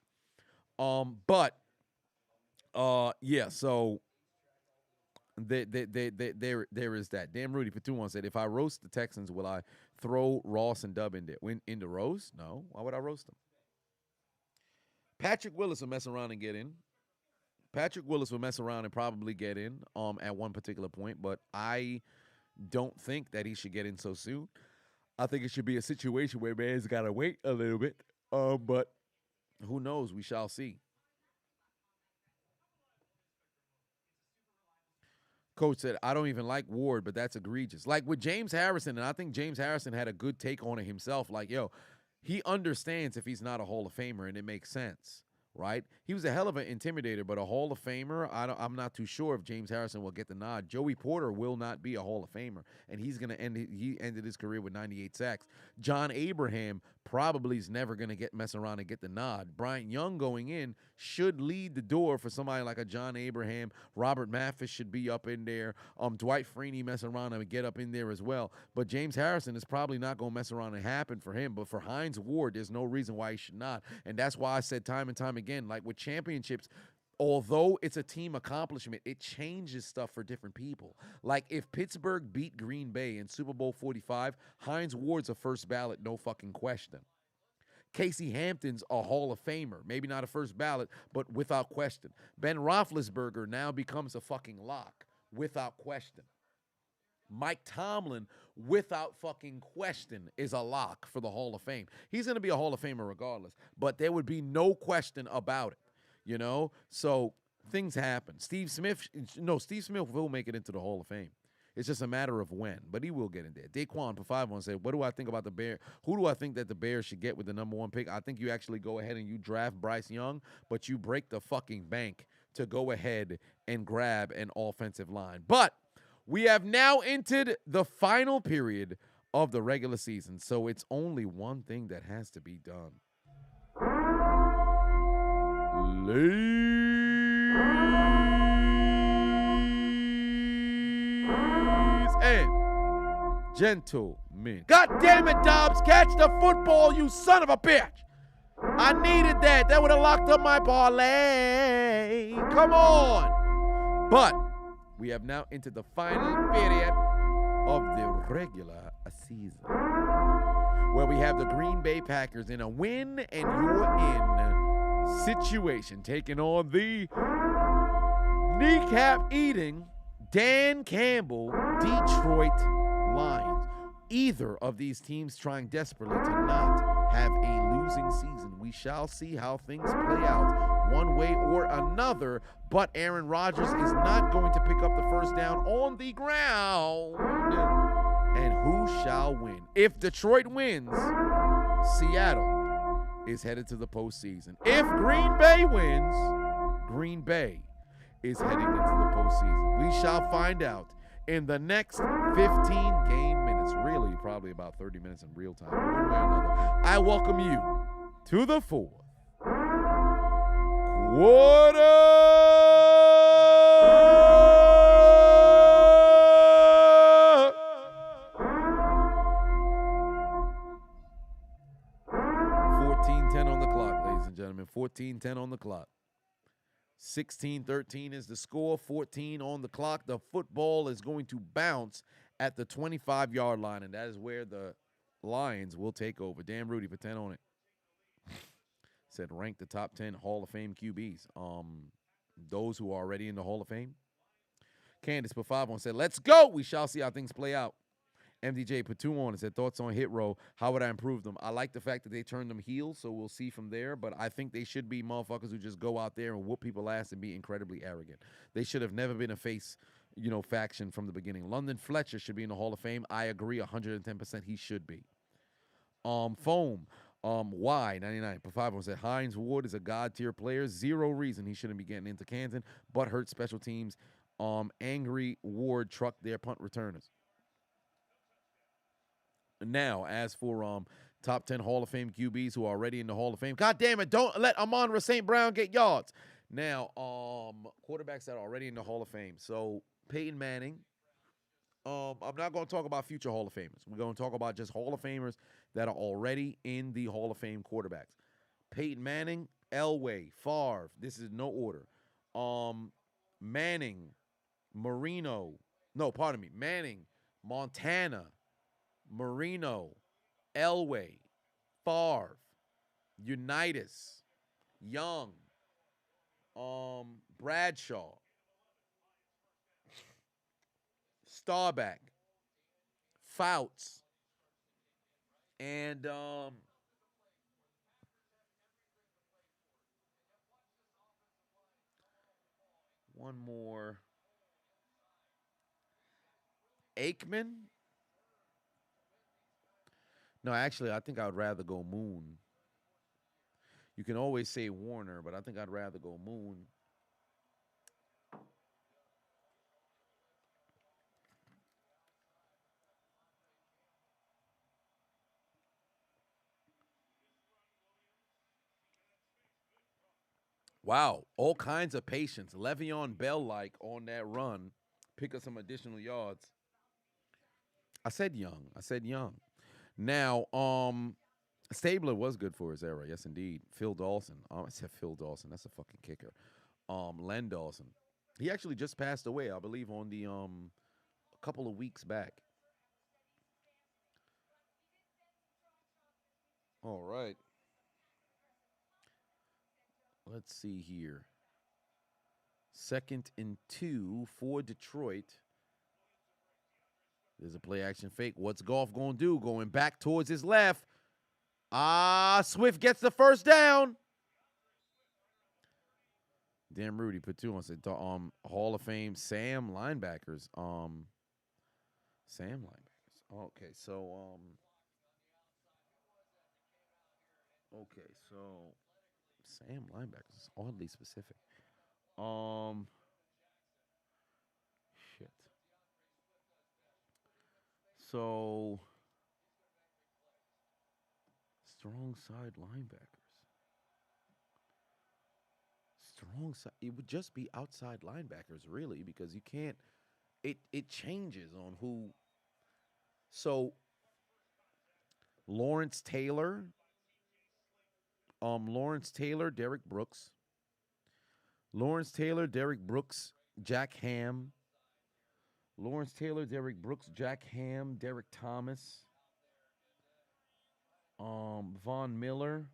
Yeah, so there is that. Damn Rudy for 2-1 said, if I roast the Texans, will I throw Ross and Dub in there? In the roast? No. Why would I roast them? Patrick Willis will mess around and get in. Patrick Willis will mess around and probably get in at one particular point, but I don't think that he should get in so soon. I think it should be a situation where man's got to wait a little bit. But who knows? We shall see. Coach said, I don't even like Ward, but that's egregious. Like with James Harrison, and I think James Harrison had a good take on it himself. Like, he understands if he's not a Hall of Famer, and it makes sense, right? He was a hell of an intimidator, but a Hall of Famer, I'm not too sure if James Harrison will get the nod. Joey Porter will not be a Hall of Famer, and he ended his career with 98 sacks. John Abraham probably is never going to mess around and get the nod. Bryant Young going in should lead the door for somebody like a John Abraham. Robert Mathis should be up in there. Dwight Freeney mess around and get up in there as well. But James Harrison is probably not going to mess around and happen for him. But for Hines Ward, there's no reason why he should not. And that's why I said time and time again, like with championships, although it's a team accomplishment, it changes stuff for different people. Like if Pittsburgh beat Green Bay in Super Bowl 45, Hines Ward's a first ballot, no fucking question. Casey Hampton's a Hall of Famer. Maybe not a first ballot, but without question. Ben Roethlisberger now becomes a fucking lock, without question. Mike Tomlin, without fucking question, is a lock for the Hall of Fame. He's going to be a Hall of Famer regardless, but there would be no question about it, So things happen. Steve Smith will make it into the Hall of Fame. It's just a matter of when, but he will get in there. Daquan for 5-1 said, what do I think about the Bears? Who do I think that the Bears should get with the number 1 pick? I think you actually go ahead and you draft Bryce Young, but you break the fucking bank to go ahead and grab an offensive line. But we have now entered the final period of the regular season, so it's only one thing that has to be done. And gentlemen, God damn it, Dobbs, catch the football, you son of a bitch. I needed that. That would have locked up my parlay. Come on. But we have now entered the final period of the regular season, where we have the Green Bay Packers in a win and you're in situation, taking on the kneecap-eating Dan Campbell Detroit Lions. Either of these teams trying desperately to not have a losing season. We shall see how things play out one way or another, but Aaron Rodgers is not going to pick up the first down on the ground. And who shall win? If Detroit wins, Seattle is headed to the postseason. If Green Bay wins, Green Bay is heading into the postseason? We shall find out in the next 15 game minutes. Really, probably about 30 minutes in real time. One way or another. I welcome you to the fourth quarter. 14:10 on the clock, ladies and gentlemen. 14:10 on the clock. 16-13 is the score. 14 on the clock. The football is going to bounce at the 25-yard line, and that is where the Lions will take over. Damn, Rudy, put 10 on it. Said rank the top 10 Hall of Fame QBs. Those who are already in the Hall of Fame. Candace put 5 on, said, let's go. We shall see how things play out. MDJ put 2 on and said, thoughts on hit row. How would I improve them? I like the fact that they turned them heels, so we'll see from there. But I think they should be motherfuckers who just go out there and whoop people's ass and be incredibly arrogant. They should have never been a face, faction from the beginning. London Fletcher should be in the Hall of Fame. I agree 110% he should be. Foam. Y99 put 5 on, said, Hines Ward is a god-tier player. Zero reason he shouldn't be getting into Canton, but hurt special teams. Angry Ward trucked their punt returners. Now, as for top 10 Hall of Fame QBs who are already in the Hall of Fame, God damn it, don't let Amon-Ra St. Brown get yards. Now, quarterbacks that are already in the Hall of Fame. So, Peyton Manning. I'm not going to talk about future Hall of Famers. We're going to talk about just Hall of Famers that are already in the Hall of Fame quarterbacks. Peyton Manning, Elway, Favre. This is no order. Manning, Marino. No, pardon me. Manning, Montana, Marino, Elway, Favre, Unitas, Young, Bradshaw, Starback, Fouts, and one more. Aikman. No, actually, I think I would rather go Moon. You can always say Warner, but I think I'd rather go Moon. Wow, all kinds of patience. Le'Veon Bell-like on that run. Pick up some additional yards. I said Young. Now, Stabler was good for his era. Yes, indeed. Phil Dawson. I said Phil Dawson. That's a fucking kicker. Len Dawson. He actually just passed away, I believe, on the a couple of weeks back. All right. Let's see here. 2nd and 2 for Detroit. There's a play action fake. What's Goff going to do? Going back towards his left. Swift gets the first down. Damn, Rudy put 2 on. Said Hall of Fame Sam linebackers. Sam linebackers. Okay, so Sam linebackers is oddly specific. Shit. So strong side linebackers. Strong side. It would just be outside linebackers, really, because you can't. It changes on who. So Lawrence Taylor, Derek Brooks. Lawrence Taylor, Derek Brooks, Jack Ham. Lawrence Taylor, Derek Brooks, Jack Ham, Derek Thomas. Von Miller.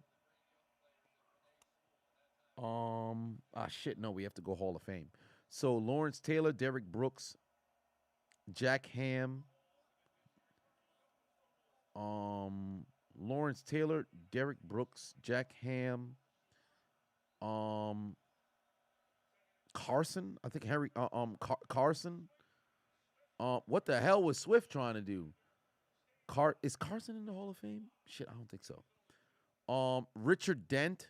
We have to go Hall of Fame. So Lawrence Taylor, Derek Brooks, Jack Ham. Lawrence Taylor, Derek Brooks, Jack Ham. Carson, I think Carson. What the hell was Swift trying to do? Is Carson in the Hall of Fame? Shit, I don't think so. Richard Dent.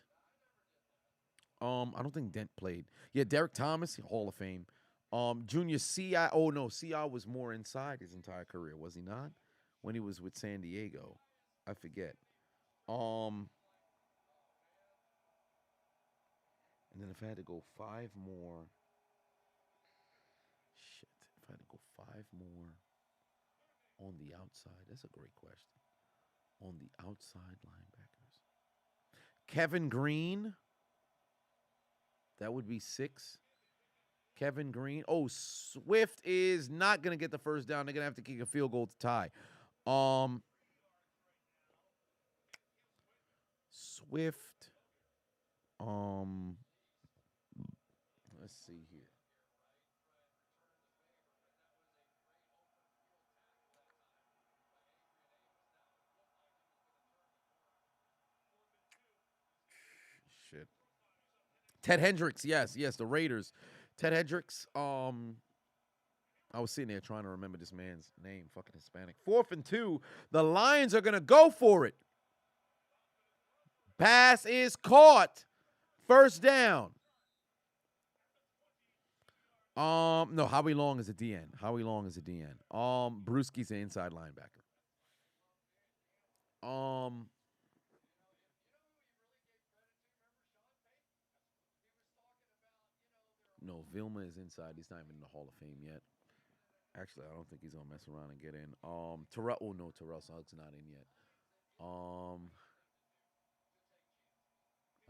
I don't think Dent played. Yeah, Derek Thomas, Hall of Fame. Junior C.I. Oh no, C.I. was more inside his entire career, was he not? When he was with San Diego, I forget. And then if I had to go 5 more, shit. If I had to go 5 more on the outside, that's a great question. On the outside linebackers, Kevin Green. That would be 6. Kevin Green. Oh, Swift is not going to get the first down. They're going to have to kick a field goal to tie. Swift. Let's see here. Shit. Ted Hendricks. Yes, the Raiders. Ted Hendricks. I was sitting there trying to remember this man's name. Fucking Hispanic. 4th and 2. The Lions are going to go for it. Pass is caught. First down. No, Howie Long is a DN. Howie Long is a DN. Brewski's an inside linebacker. No, Vilma is inside. He's not even in the Hall of Fame yet. Actually, I don't think he's gonna mess around and get in. Terrell. Oh no, Terrell Suggs not in yet.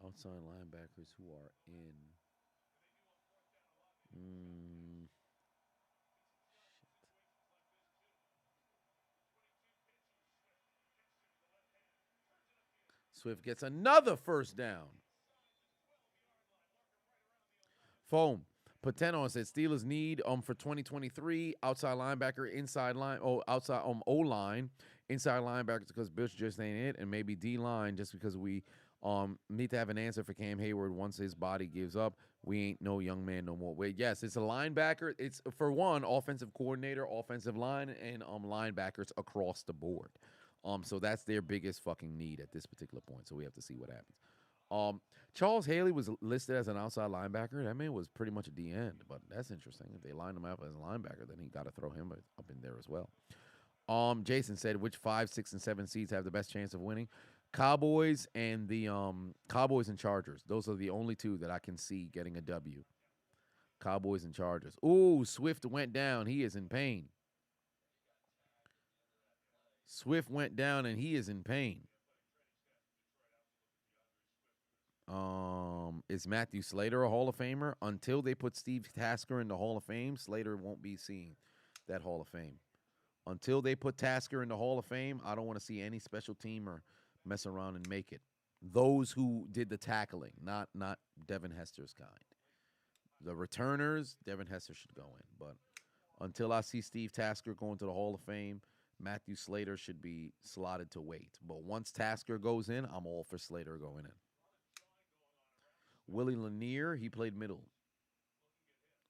Outside linebackers who are in. Swift gets another first down. Foam. Pateno said Steelers need for 2023 outside linebacker, inside line, outside O-line, inside linebackers because Bush just ain't it, and maybe D-line just because we need to have an answer for Cam Hayward once his body gives up. We ain't no young man no more. Wait, yes, it's a linebacker. It's for one offensive coordinator, offensive line, and linebackers across the board. So that's their biggest fucking need at this particular point. So we have to see what happens. Charles Haley was listed as an outside linebacker. That man was pretty much a D end, but that's interesting. If they lined him up as a linebacker, then he got to throw him up in there as well. Jason said, which 5, 6, and 7 seeds have the best chance of winning? Cowboys and the Cowboys and Chargers. Those are the only 2 that I can see getting a W. Cowboys and Chargers. Ooh, Swift went down. He is in pain. Swift went down and he is in pain. Is Matthew Slater a Hall of Famer? Until they put Steve Tasker in the Hall of Fame, Slater won't be seeing that Hall of Fame. Until they put Tasker in the Hall of Fame, I don't want to see any special teamer mess around and make it. Those who did the tackling, not Devin Hester's kind. The returners, Devin Hester should go in. But until I see Steve Tasker going to the Hall of Fame, Matthew Slater should be slotted to wait. But once Tasker goes in, I'm all for Slater going in. Willie Lanier, he played middle.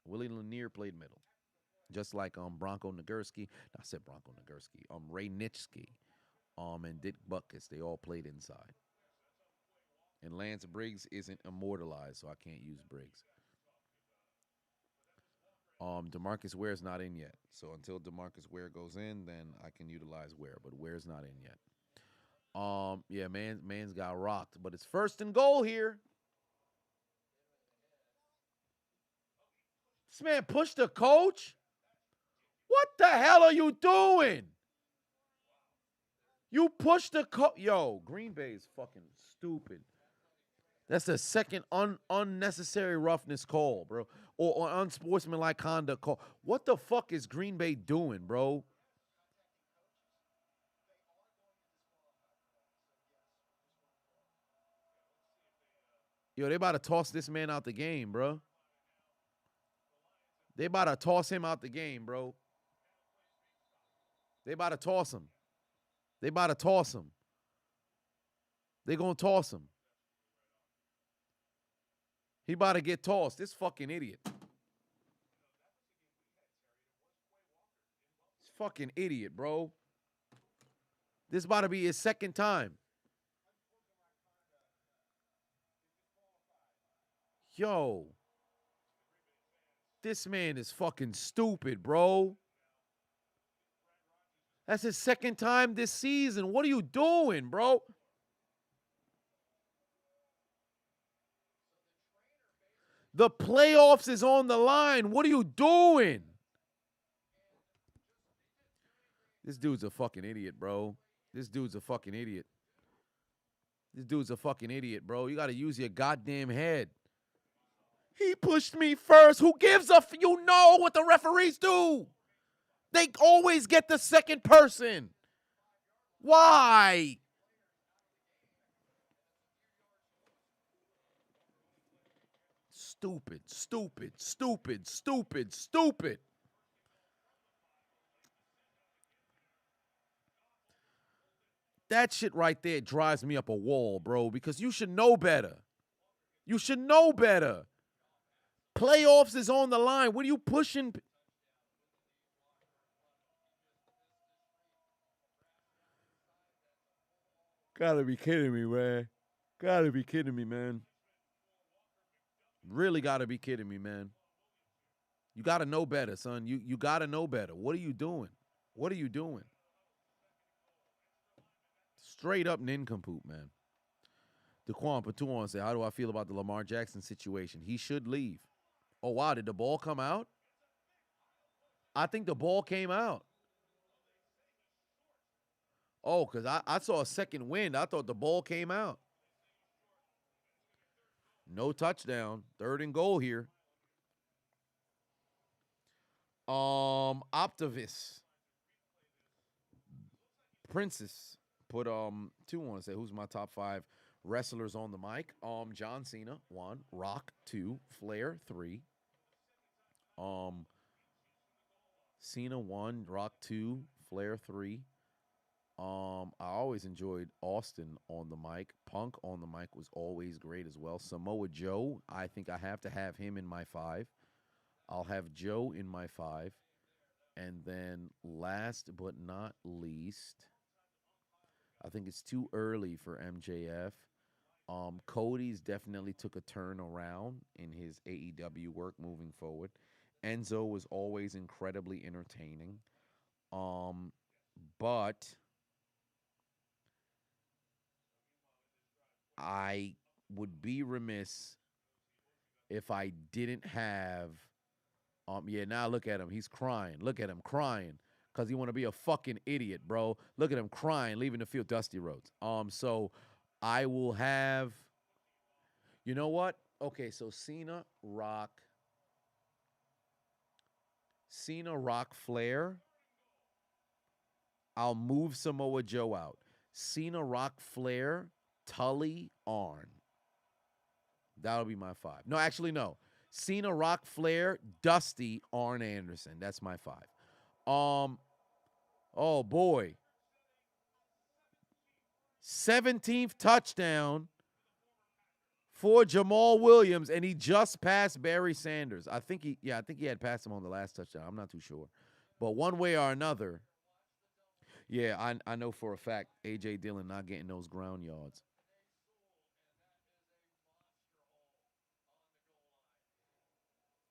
Willie Lanier played middle. Just like Bronco Nagurski. I said Bronco Nagurski. Ray Nitschke. And Dick Butkus. They all played inside. And Lance Briggs isn't immortalized, so I can't use Briggs. DeMarcus Ware's not in yet. So until DeMarcus Ware goes in, then I can utilize Ware. But Ware's not in yet. Yeah, man's got rocked. But it's 1st and goal here. This man pushed the coach? What the hell are you doing? You pushed the coach. Yo, Green Bay is fucking stupid. That's the second unnecessary roughness call, bro. Or unsportsmanlike conduct call. What the fuck is Green Bay doing, bro? Yo, they about to toss this man out the game, bro. They about to toss him out the game, bro. They about to toss him. They about to toss him. They gonna toss him. He about to get tossed. This fucking idiot. This fucking idiot, bro. This about to be his 2nd time. yo, this man is fucking stupid, bro. That's his second time this season. What are you doing, bro? The playoffs is on the line. What are you doing? This dude's a fucking idiot, bro. This dude's a fucking idiot. This dude's a fucking idiot, bro. You got to use your goddamn head. He pushed me first. Who gives a f? You know what the referees do. They always get the second person. Why? Stupid, stupid, stupid, stupid, stupid. That shit right there drives me up a wall, bro, because you should know better. You should know better. Playoffs is on the line. What are you pushing? Gotta be kidding me, man. Gotta be kidding me, man. Really gotta be kidding me, man. You gotta know better, son. You gotta know better. What are you doing? What are you doing? Straight up nincompoop, man. Daquan Patuan said, how do I feel about the Lamar Jackson situation? He should leave. Oh, wow. Did the ball come out? I think the ball came out. Oh, because I saw a second wind. I thought the ball came out. No touchdown. 3rd and goal here. Optivis. Princess put 2 on, say who's my top 5 wrestlers on the mic. John Cena 1, Rock 2, Flair 3. Cena 1, Rock 2, Flair 3. I always enjoyed Austin on the mic. Punk on the mic was always great as well. Samoa Joe, I think I have to have him in my 5. I'll have Joe in my 5. And then last but not least, I think it's too early for MJF. Cody's definitely took a turn around in his AEW work moving forward. Enzo was always incredibly entertaining. But I would be remiss if I didn't have yeah, now look at him. He's crying. Look at him crying because he want to be a fucking idiot, bro. Look at him crying, leaving the field, Dusty Rhodes. So I will have, you know what? Okay, so Cena, Rock, Flair. I'll move Samoa Joe out. Cena, Rock, Flair, Tully, Arn. That'll be my 5. No, actually, no. Cena, Rock, Flair, Dusty, Arn Anderson. That's my 5. Oh boy. 17th touchdown for Jamal Williams, and he just passed Barry Sanders. I think he had passed him on the last touchdown. I'm not too sure. But one way or another, yeah, I know for a fact A.J. Dillon not getting those ground yards.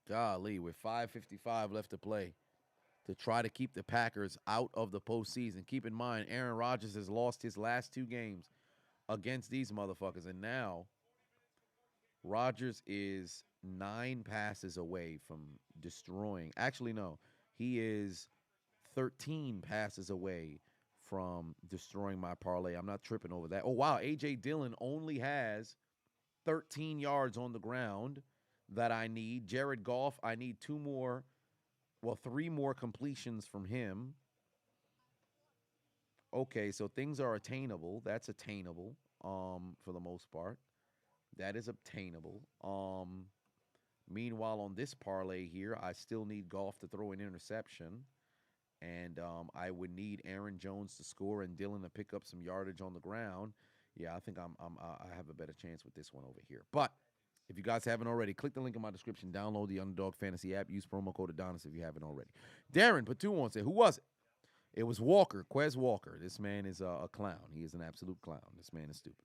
Golly, with 5:55 left to play to try to keep the Packers out of the postseason. Keep in mind, Aaron Rodgers has lost his last 2 games against these motherfuckers, and now Rodgers is 9 passes away from destroying. Actually, no, he is 13 passes away from destroying my parlay. I'm not tripping over that. Oh, wow, A.J. Dillon only has 13 yards on the ground that I need. Jared Goff, I need 3 more completions from him. Okay, so things are attainable. That's attainable for the most part. That is obtainable. Meanwhile, on this parlay here, I still need Goff to throw an interception. And I would need Aaron Jones to score and Dillon to pick up some yardage on the ground. Yeah, I think I have a better chance with this one over here. But if you guys haven't already, click the link in my description. Download the Underdog Fantasy app. Use promo code Adonis if you haven't already. Darren put 2 on, said, who was it? It was Walker, Quez Walker. This man is a clown. He is an absolute clown. This man is stupid.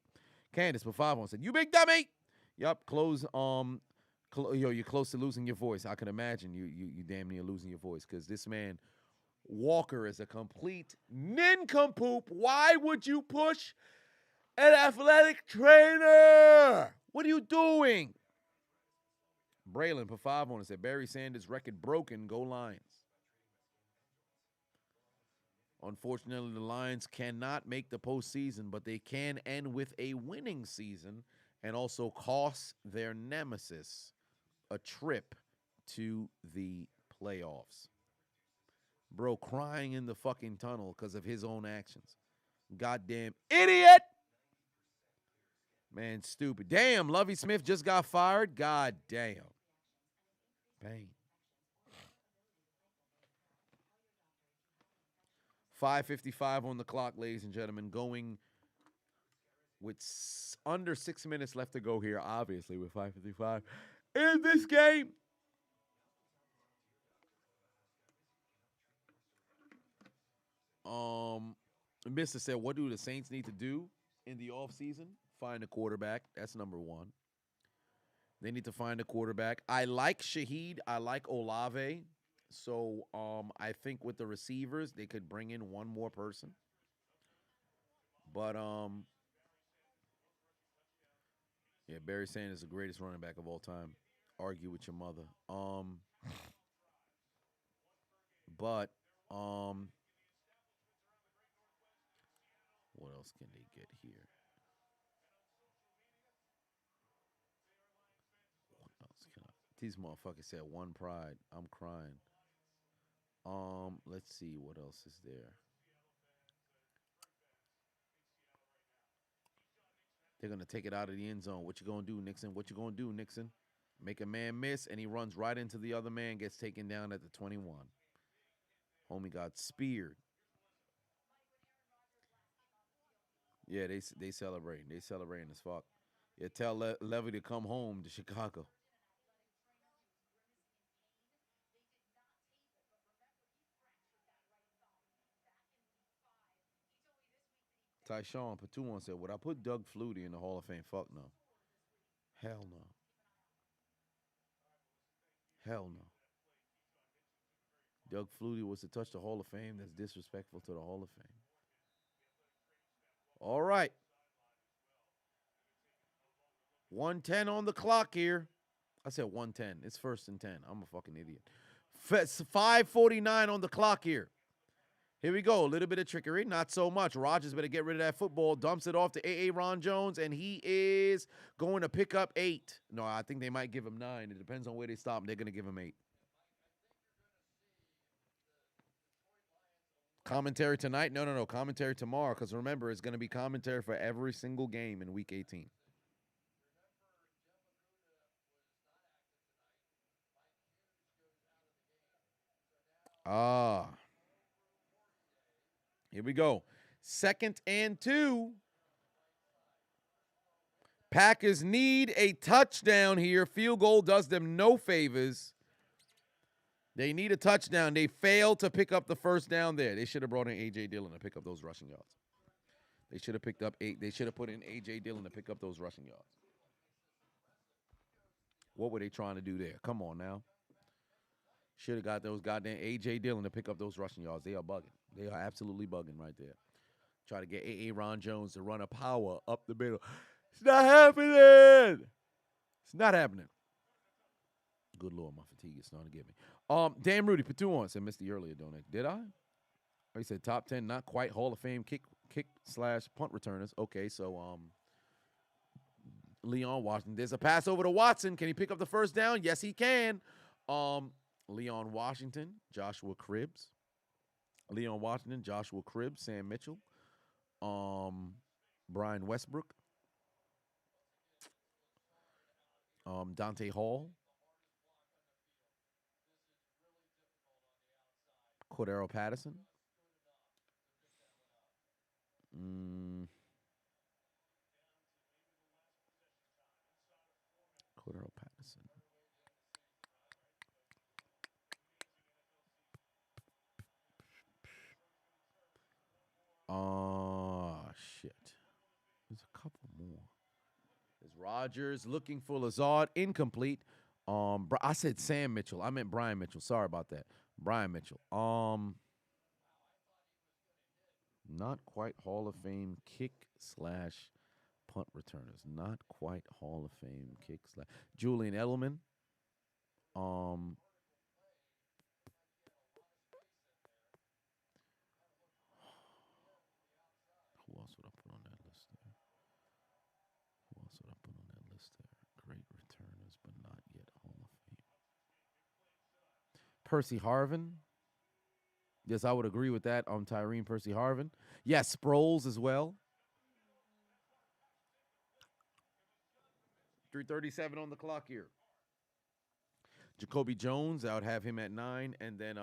Candace put 5 on, said, you big dummy. Yup, close You're close to losing your voice. I can imagine you damn near losing your voice because this man Walker is a complete nincompoop. Why would you push an athletic trainer? What are you doing? Braylon put 5 on it. Said Barry Sanders record broken. Go Lions. Unfortunately, the Lions cannot make the postseason, but they can end with a winning season and also cost their nemesis a trip to the playoffs. Bro, crying in the fucking tunnel because of his own actions. Goddamn idiot! Man, stupid. Damn, Lovie Smith just got fired. God damn. Pain. 5:55 on the clock, ladies and gentlemen. Going with under 6 minutes left to go here, obviously, with 5:55 in this game. Mister said, what do the Saints need to do in the offseason? Find a quarterback. That's number one. They need to find a quarterback. I like Shaheed. I like Olave. So I think with the receivers, they could bring in one more person. But yeah, Barry Sanders is the greatest running back of all time. Argue with your mother. But what else can they get here? What else can I? These motherfuckers said one pride. I'm crying. Let's see what else is there. They're gonna take it out of the end zone. What you gonna do, Nixon? What you gonna do, Nixon? Make a man miss, and he runs right into the other man, gets taken down at the 21. Homie got speared. Yeah, they celebrating. They celebrating as fuck. Yeah, tell Levy to come home to Chicago. Tyshawn Patuan said, would I put Doug Flutie in the Hall of Fame? Fuck no. Hell no. Hell no. Doug Flutie was to touch the Hall of Fame. That's disrespectful to the Hall of Fame. All right. 1:10 on the clock here. I said 1:10. It's 1st and 10. I'm a fucking idiot. 5:49 on the clock here. Here we go. A little bit of trickery. Not so much. Rodgers better get rid of that football. Dumps it off to A.A. Ron Jones, and he is going to pick up 8. No, I think they might give him 9. It depends on where they stop him. They're going to give him 8. Commentary tonight? No. Commentary tomorrow, because remember, it's going to be commentary for every single game in Week 18. Here we go. 2nd and 2. Packers need a touchdown here. Field goal does them no favors. They need a touchdown. They failed to pick up the first down there. They should have brought in A.J. Dillon to pick up those rushing yards. They should have picked up 8. They should have put in A.J. Dillon to pick up those rushing yards. What were they trying to do there? Come on now. Should have got those goddamn A.J. Dillon to pick up those rushing yards. They are bugging. They are absolutely bugging right there. Try to get A.A. Ron Jones to run a power up the middle. It's not happening. It's not happening. Good Lord, my fatigue is starting to get me. Dan Rudy, Patuan said, missed the earlier donate. Did I? He said top 10, not quite Hall of Fame kick/punt returners. Okay, so Leon Washington. There's a pass over to Watson. Can he pick up the first down? Yes, he can. Leon Washington, Joshua Cribbs. Leon Washington, Joshua Cribbs, Sam Mitchell. Brian Westbrook. Dante Hall. Cordero Patterson. Cordero Patterson. Shit. There's a couple more. There's Rodgers looking for Lazard. Incomplete. I said Sam Mitchell. I meant Brian Mitchell. Sorry about that. Brian Mitchell. Not quite Hall of Fame kick/punt returners. Not quite Hall of Fame kick/. Julian Edelman. Who else would I put on that list there? Who else would I put on that list there? Great returners, but not yet Hall of Fame. Percy Harvin. Yes, I would agree with that on Tyreen Percy Harvin. Yes, Sproles as well. 3:37 on the clock here. Jacoby Jones, I would have him at 9. And then,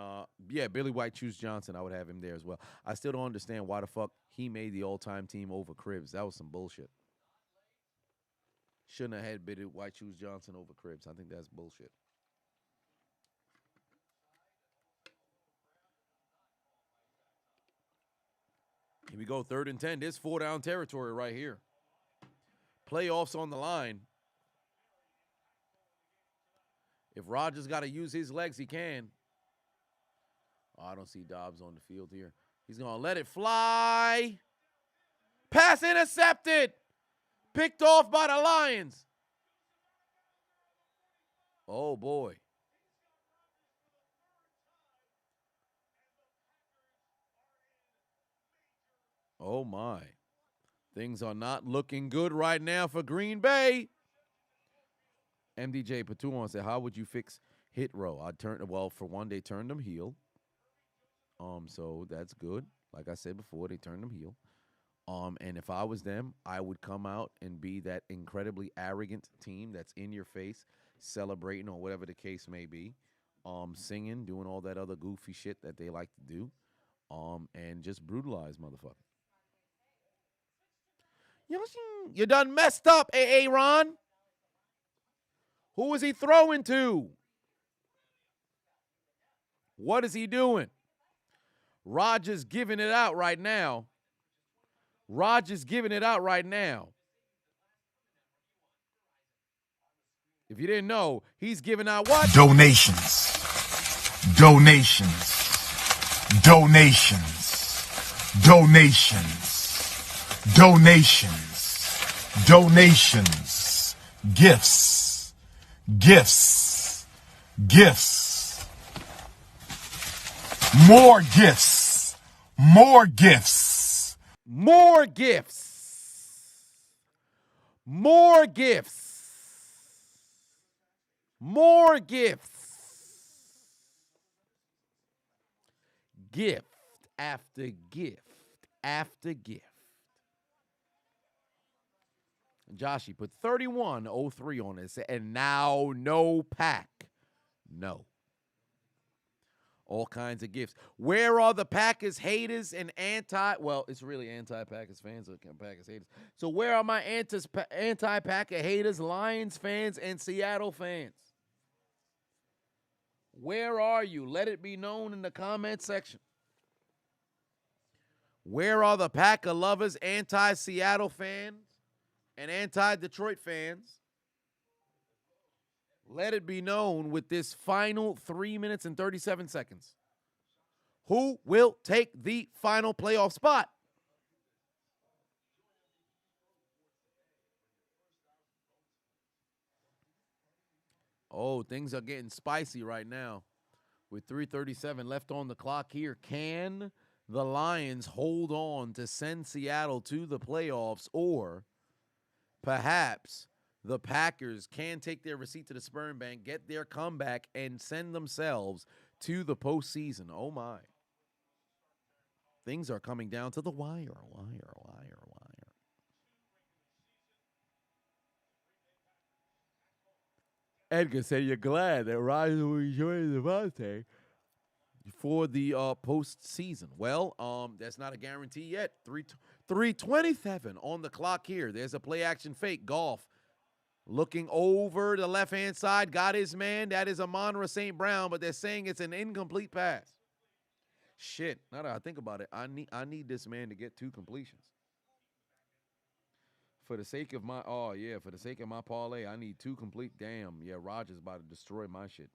Billy White Choose Johnson, I would have him there as well. I still don't understand why the fuck he made the all-time team over Cribbs. That was some bullshit. Shouldn't have had Billy White Choose Johnson over Cribbs. I think that's bullshit. Here we go, 3rd and 10. This 4-down territory right here. Playoffs on the line. If Rodgers got to use his legs, he can. Oh, I don't see Dobbs on the field here. He's going to let it fly. Pass intercepted. Picked off by the Lions. Oh, boy. Oh, my. Things are not looking good right now for Green Bay. MDJ Patuan said, how would you fix hit row? For one, they turned them heel. So that's good. Like I said before, they turned them heel. And if I was them, I would come out and be that incredibly arrogant team that's in your face, celebrating or whatever the case may be, singing, doing all that other goofy shit that they like to do, and just brutalize motherfuckers. You done messed up, Aaron. Who is he throwing to? What is he doing? Rodgers giving it out right now. Rodgers giving it out right now. If you didn't know, he's giving out what? Donations. Donations. Donations. Donations. Donations. Donations. Gifts. Gifts. Gifts. More gifts. More gifts. More gifts. More gifts. More gifts. Gift after gift after gift. Joshy put 3103 on it, and now no pack. No. All kinds of gifts. Where are the Packers haters and well, it's really anti-Packers fans or Packers haters. So where are my anti-Packer haters, Lions fans, and Seattle fans? Where are you? Let it be known in the comment section. Where are the Packer lovers, anti-Seattle fans, and anti-Detroit fans? Let it be known with this final 3 minutes and 37 seconds. Who will take the final playoff spot? Oh, things are getting spicy right now. With 3:37 left on the clock here. Can the Lions hold on to send Seattle to the playoffs, or perhaps the Packers can take their receipt to the sperm bank, get their comeback, and send themselves to the postseason? Oh, my. Things are coming down to the wire. Edgar said you're glad that Rodgers will be joining Devontae for the postseason. Well, that's not a guarantee yet. 3:27 on the clock here. There's a play-action fake. Goff looking over the left-hand side. Got his man. That is Amon-Ra St. Brown, but they're saying it's an incomplete pass. Shit. Now that I think about it, I need this man to get 2 completions. For the sake of my for the sake of my parlay, I need 2 complete. Damn, yeah, Rogers about to destroy my shit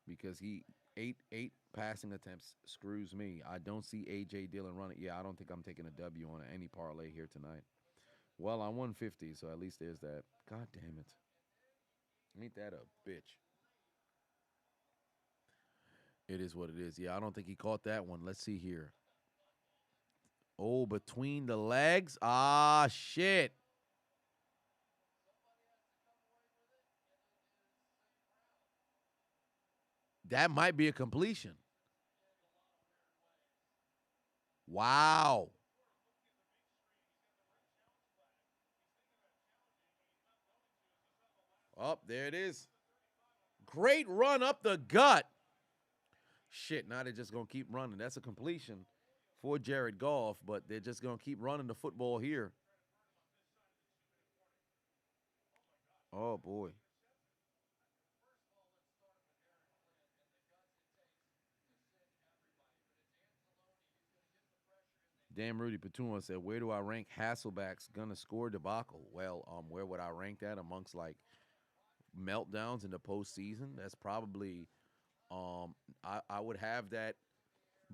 because he eight passing attempts screws me. I don't see AJ Dillon running. Yeah, I don't think I'm taking a W on any parlay here tonight. Well, I won 50, so at least there's that. God damn it, ain't that a bitch? It is what it is. Yeah, I don't think he caught that one. Let's see here. Oh, between the legs. Ah, shit. That might be a completion. Wow. Oh, there it is. Great run up the gut. Shit, now they're just going to keep running. That's a completion for Jared Goff, but they're just going to keep running the football here. Oh, boy. Damn, Rudy Patuna said, where do I rank Hasselback's gonna score debacle? Well, where would I rank that amongst like meltdowns in the postseason? That's probably I would have that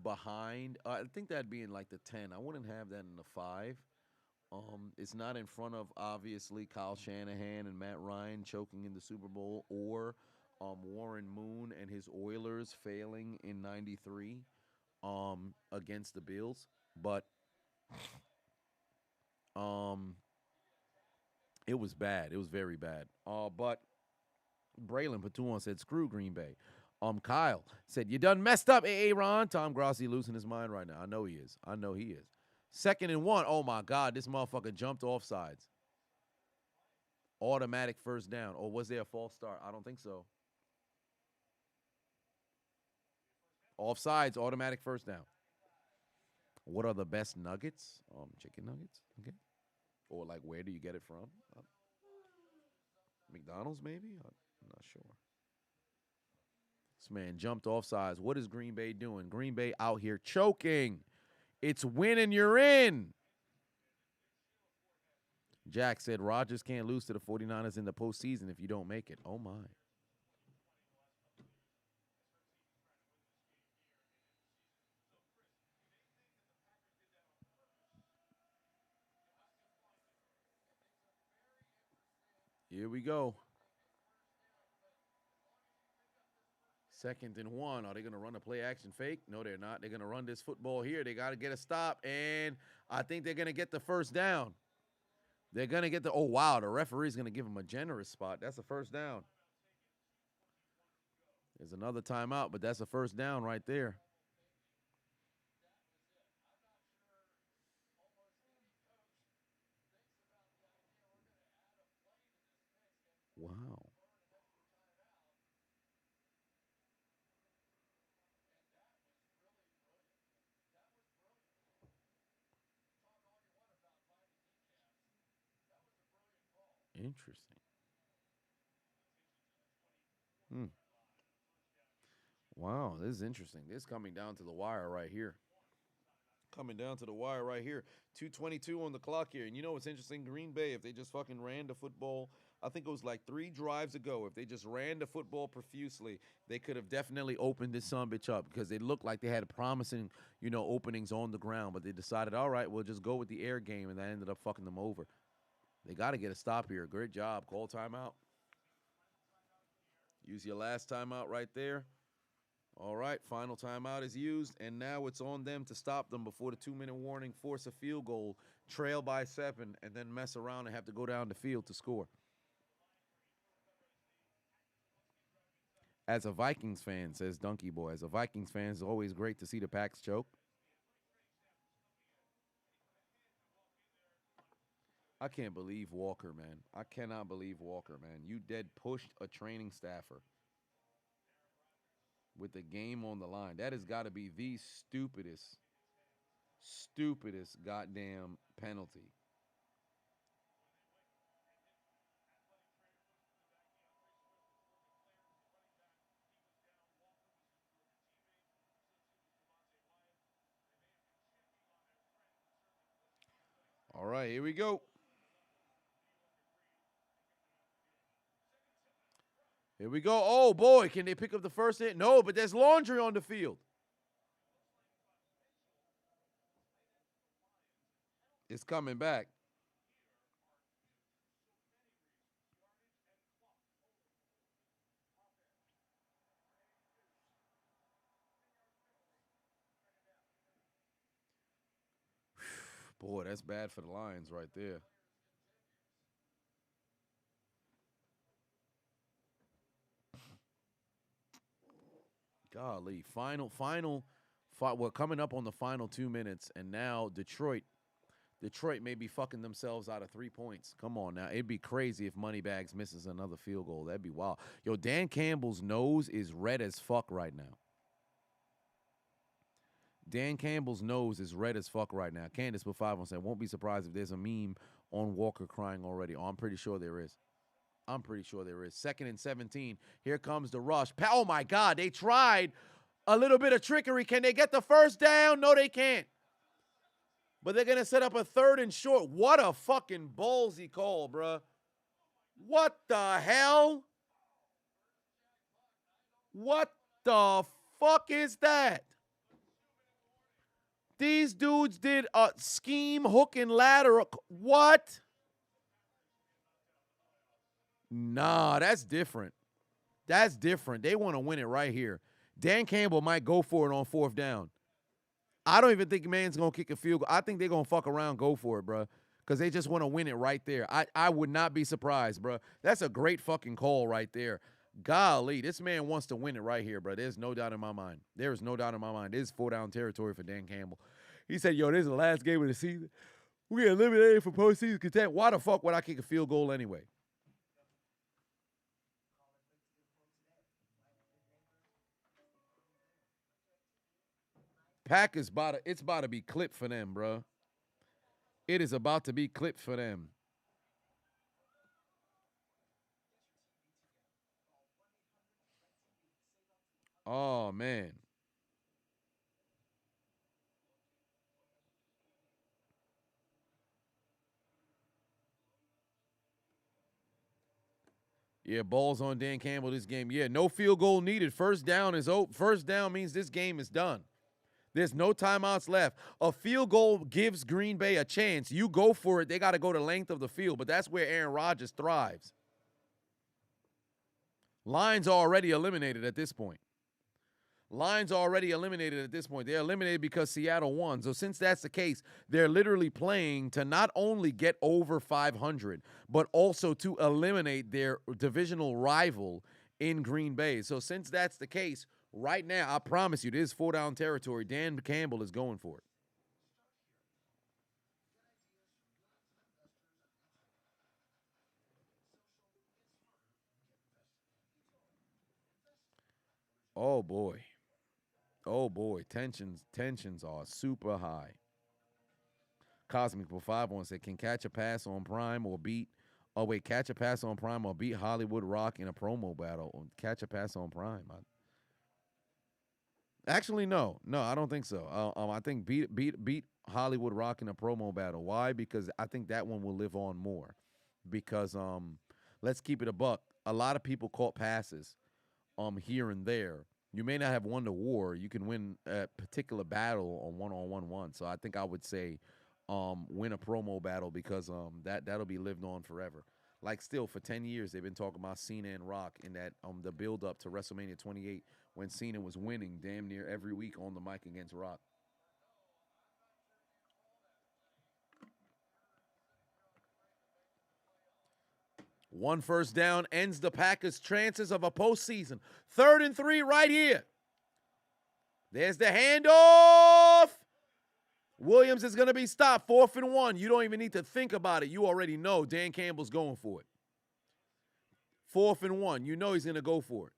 behind. I think that'd be in like the 10. I wouldn't have that in the 5. It's not in front of obviously Kyle Shanahan and Matt Ryan choking in the Super Bowl or Warren Moon and his Oilers failing in '93 against the Bills. But it was bad. It was very bad. But Braylon Patuan said, screw Green Bay. Kyle said, you done messed up, Ron. Tom Grossi losing his mind right now. I know he is. I know he is. 2nd and 1. Oh, my God. This motherfucker jumped offsides. Automatic first down. Or was there a false start? I don't think so. Offsides, automatic first down. What are the best nuggets? Chicken nuggets. Okay. Or like, where do you get it from? McDonald's, maybe? I'm not sure. This man jumped offsides. What is Green Bay doing? Green Bay out here choking. It's winning, you're in. Jack said Rodgers can't lose to the 49ers in the postseason if you don't make it. Oh, my. Here we go. 2nd and 1. Are they going to run a play action fake? No, they're not. They're going to run this football here. They got to get a stop, and I think they're going to get the first down. They're going to get the – oh, wow, the referee's going to give them a generous spot. That's a first down. There's another timeout, but that's a first down right there. Wow. Interesting. Wow, this is interesting. This is coming down to the wire right here. Coming down to the wire right here. 2:22 on the clock here. And you know what's interesting? Green Bay, if they just fucking ran the football, I think it was like 3 drives ago. If they just ran the football profusely, they could have definitely opened this sumbitch up because it looked like they had promising, openings on the ground. But they decided, all right, we'll just go with the air game, and that ended up fucking them over. They got to get a stop here. Great job. Call timeout. Use your last timeout right there. All right, final timeout is used, and now it's on them to stop them before the 2-minute warning, force a field goal, trail by 7, and then mess around and have to go down the field to score. As a Vikings fan, says Donkey Boy, as a Vikings fan, it's always great to see the Packs choke. I can't believe Walker, man. I cannot believe Walker, man. You dead pushed a training staffer with the game on the line. That has got to be the stupidest goddamn penalty. All right, here we go. Here we go. Oh, boy, can they pick up the first hit? No, but there's laundry on the field. It's coming back. Boy, that's bad for the Lions right there. Golly, we're coming up on the final 2 minutes, and now Detroit may be fucking themselves out of 3 points. Come on now. It'd be crazy if Moneybags misses another field goal. That'd be wild. Yo, Dan Campbell's nose is red as fuck right now. Dan Campbell's nose is red as fuck right now. Candace with 5 on saying, won't be surprised if there's a meme on Walker crying already. Oh, I'm pretty sure there is. 2nd and 17. Here comes the rush. Oh, my God. They tried a little bit of trickery. Can they get the first down? No, they can't. But they're going to set up a 3rd and short. What a fucking ballsy call, bruh. What the hell? What the fuck is that? These dudes did a scheme, hook, and ladder. What? Nah, that's different. That's different. They want to win it right here. Dan Campbell might go for it on 4th down. I don't even think man's going to kick a field goal. I think they're going to fuck around, go for it, bro, because they just want to win it right there. I would not be surprised, bro. That's a great fucking call right there. Golly, this man wants to win it right here, bro. There's no doubt in my mind. There is no doubt in my mind. This is 4-down territory for Dan Campbell. He said, yo, this is the last game of the season. We get eliminated for postseason content. Why the fuck would I kick a field goal anyway? Packers it's about to be clipped for them, bro. It is about to be clipped for them. Oh, man. Yeah, balls on Dan Campbell this game. Yeah, no field goal needed. First down is open. First down means this game is done. There's no timeouts left. A field goal gives Green Bay a chance. You go for it. They got to go the length of the field, but that's where Aaron Rodgers thrives. Lions are already eliminated at this point. They're eliminated because Seattle won. So since that's the case, they're literally playing to not only get over 500, but also to eliminate their divisional rival in Green Bay. So since that's the case, right now, I promise you, this is 4-down territory. Dan Campbell is going for it. Oh, boy. Oh, boy. Tensions are super high. Cosmic for 5 on said, can catch a pass on Prime or beat. Oh, wait, catch a pass on Prime or beat Hollywood Rock in a promo battle. Catch a pass on Prime. Actually, no, I don't think so. I think beat Hollywood Rock in a promo battle. Why? Because I think that one will live on more. Because let's keep it a buck. A lot of people caught passes here and there. You may not have won the war. You can win a particular battle on one. So I think I would say win a promo battle because that'll be lived on forever. Like still for 10 years they've been talking about Cena and Rock in that the build up to WrestleMania 28 when Cena was winning damn near every week on the mic against Rock. One first down ends the Packers' chances of a postseason. 3rd and 3 right here. There's the handoff. Williams is going to be stopped. 4th and 1. You don't even need to think about it. You already know Dan Campbell's going for it. 4th and 1. You know he's going to go for it.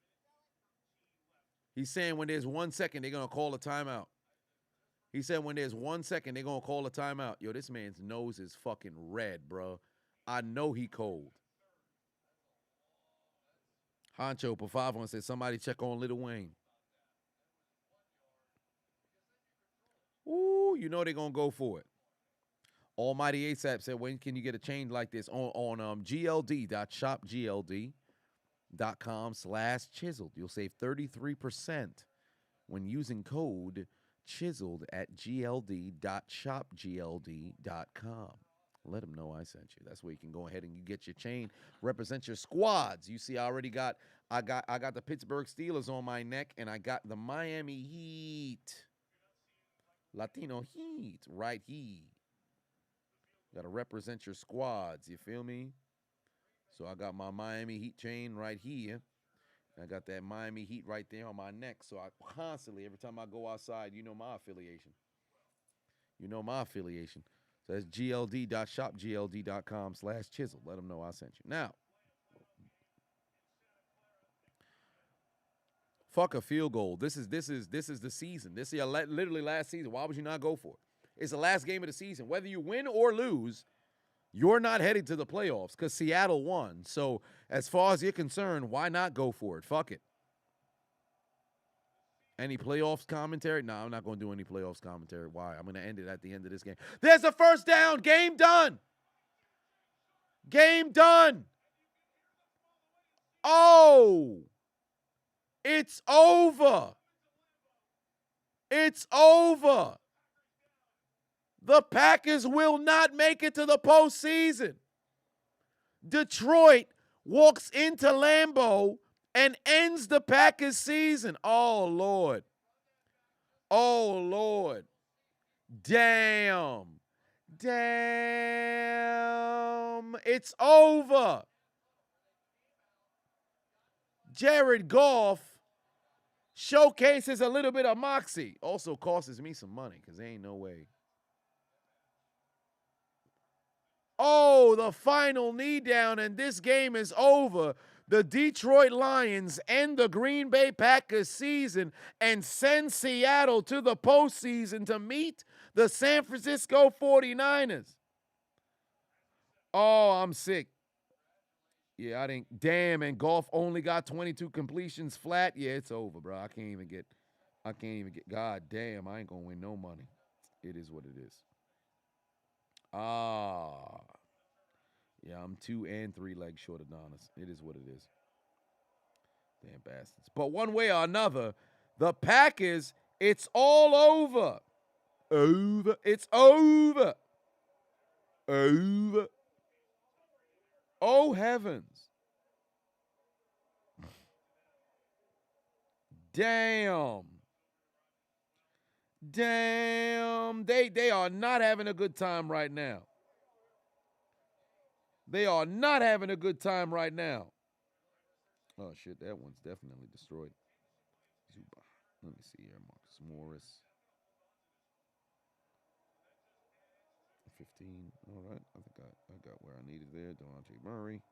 He's saying when there's 1 second, they're going to call a timeout. He said when there's 1 second, they're going to call a timeout. Yo, this man's nose is fucking red, bro. I know he cold. Honcho for 5 on said somebody check on Lil Wayne. Ooh, you know they're going to go for it. Almighty ASAP said, when can you get a change like this? On GLD.shopGLD. Damar.com/chiseled. You'll save 33% when using code chiseled at gld.shopgld.com. Let them know I sent you. That's where you can go ahead and you get your chain, represent your squads. You see, I got the Pittsburgh Steelers on my neck, and I got the Miami Heat. Latino Heat, right here. Got to represent your squads, you feel me? So I got my Miami Heat chain right here. And I got that Miami Heat right there on my neck. So I constantly, every time I go outside, you know my affiliation. So that's gld.shopgld.com/chisel. Let them know I sent you. Now, fuck a field goal. This is the season. This is your literally last season. Why would you not go for it? It's the last game of the season. Whether you win or lose, you're not headed to the playoffs because Seattle won. So as far as you're concerned, why not go for it? Fuck it. Any playoffs commentary? No, I'm not going to do any playoffs commentary. Why? I'm going to end it at the end of this game. There's a first down. Game done. Game done. Oh. It's over. It's over. The Packers will not make it to the postseason. Detroit walks into Lambeau and ends the Packers season. Oh, Lord. Oh, Lord. Damn. Damn. It's over. Jared Goff showcases a little bit of moxie. Also costs me some money because there ain't no way. Oh, the final knee down, and this game is over. The Detroit Lions end the Green Bay Packers season and send Seattle to the postseason to meet the San Francisco 49ers. Oh, I'm sick. Yeah, I didn't. Damn, and Goff only got 22 completions flat. Yeah, it's over, bro. I can't even get. God damn, I ain't gonna win no money. It is what it is. Yeah, I'm 2 and 3 legs short of Adonis. It is what it is. Damn bastards. But one way or another, the Packers, it's all over. Over. It's over. Over. Oh, heavens. Damn. Damn. They are not having a good time right now. They are not having a good time right now. Oh, shit. That one's definitely destroyed. Zuba. Let me see here. Marcus Morris. 15. All right. I think I got where I needed there. Deontay Murray.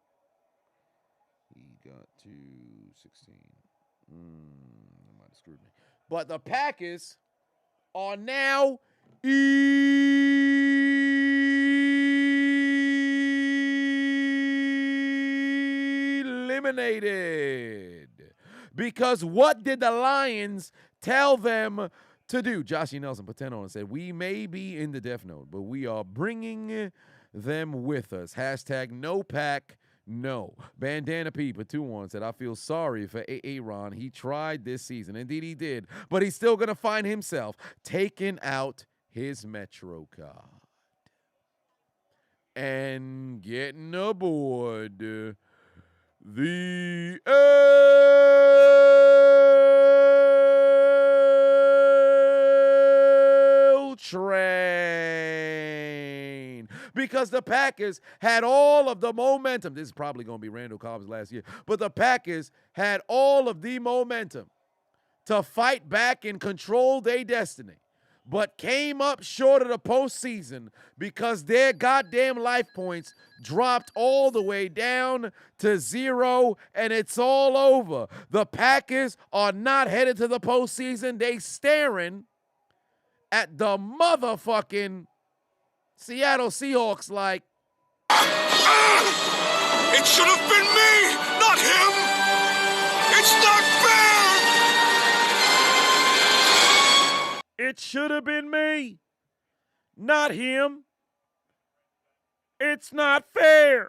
He got to 16. That might have screwed me. But the Packers are now eliminated. Because what did the Lions tell them to do? Joshie Nelson put 10 on and said, we may be in the death note, but we are bringing them with us. Hashtag no pack, no. Bandana P put 2 on and said, I feel sorry for Aaron. He tried this season. Indeed he did. But he's still going to find himself taking out his Metro card and getting aboard the L train. Because the Packers had all of the momentum. This is probably going to be Randall Cobb's last year. But the Packers had all of the momentum to fight back and control their destiny, but came up short of the postseason because their goddamn life points dropped all the way down to 0, and it's all over. The Packers are not headed to the postseason. They staring at the motherfucking Seattle Seahawks like, It should have been me, not him. It's not fair. it should have been me, not him. It's not fair.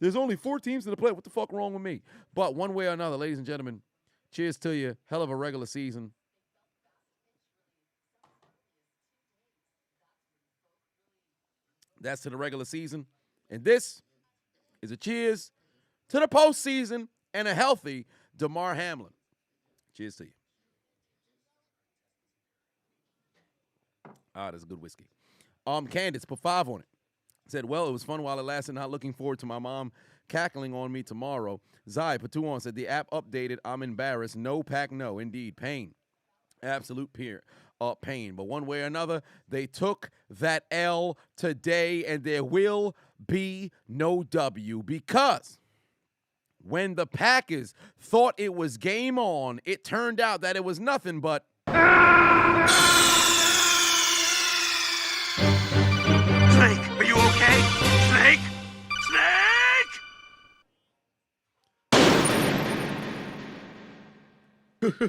There's only 4 teams in the play. What the fuck wrong with me? But one way or another, ladies and gentlemen, cheers to you. Hell of a regular season. That's to the regular season. And this is a cheers to the postseason and a healthy Damar Hamlin. Cheers to you. Ah, that's a good whiskey. Candace put 5 on it. Said, well, it was fun while it lasted. Not looking forward to my mom cackling on me tomorrow. Zai put 2 on. Said, the app updated. I'm embarrassed. No pack, no. Indeed, pain. Absolute pain. But one way or another, they took that L today, and there will be no W, because when the Packers thought it was game on, it turned out that it was nothing but Snake, are you okay? Snake? Snake?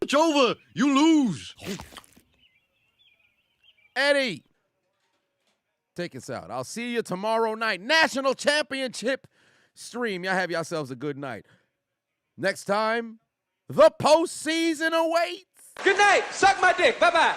It's over. You lose. Eddie. Take us out. I'll see you tomorrow night. National Championship stream. Y'all have yourselves a good night. Next time, the postseason awaits. Good night. Suck my dick. Bye-bye.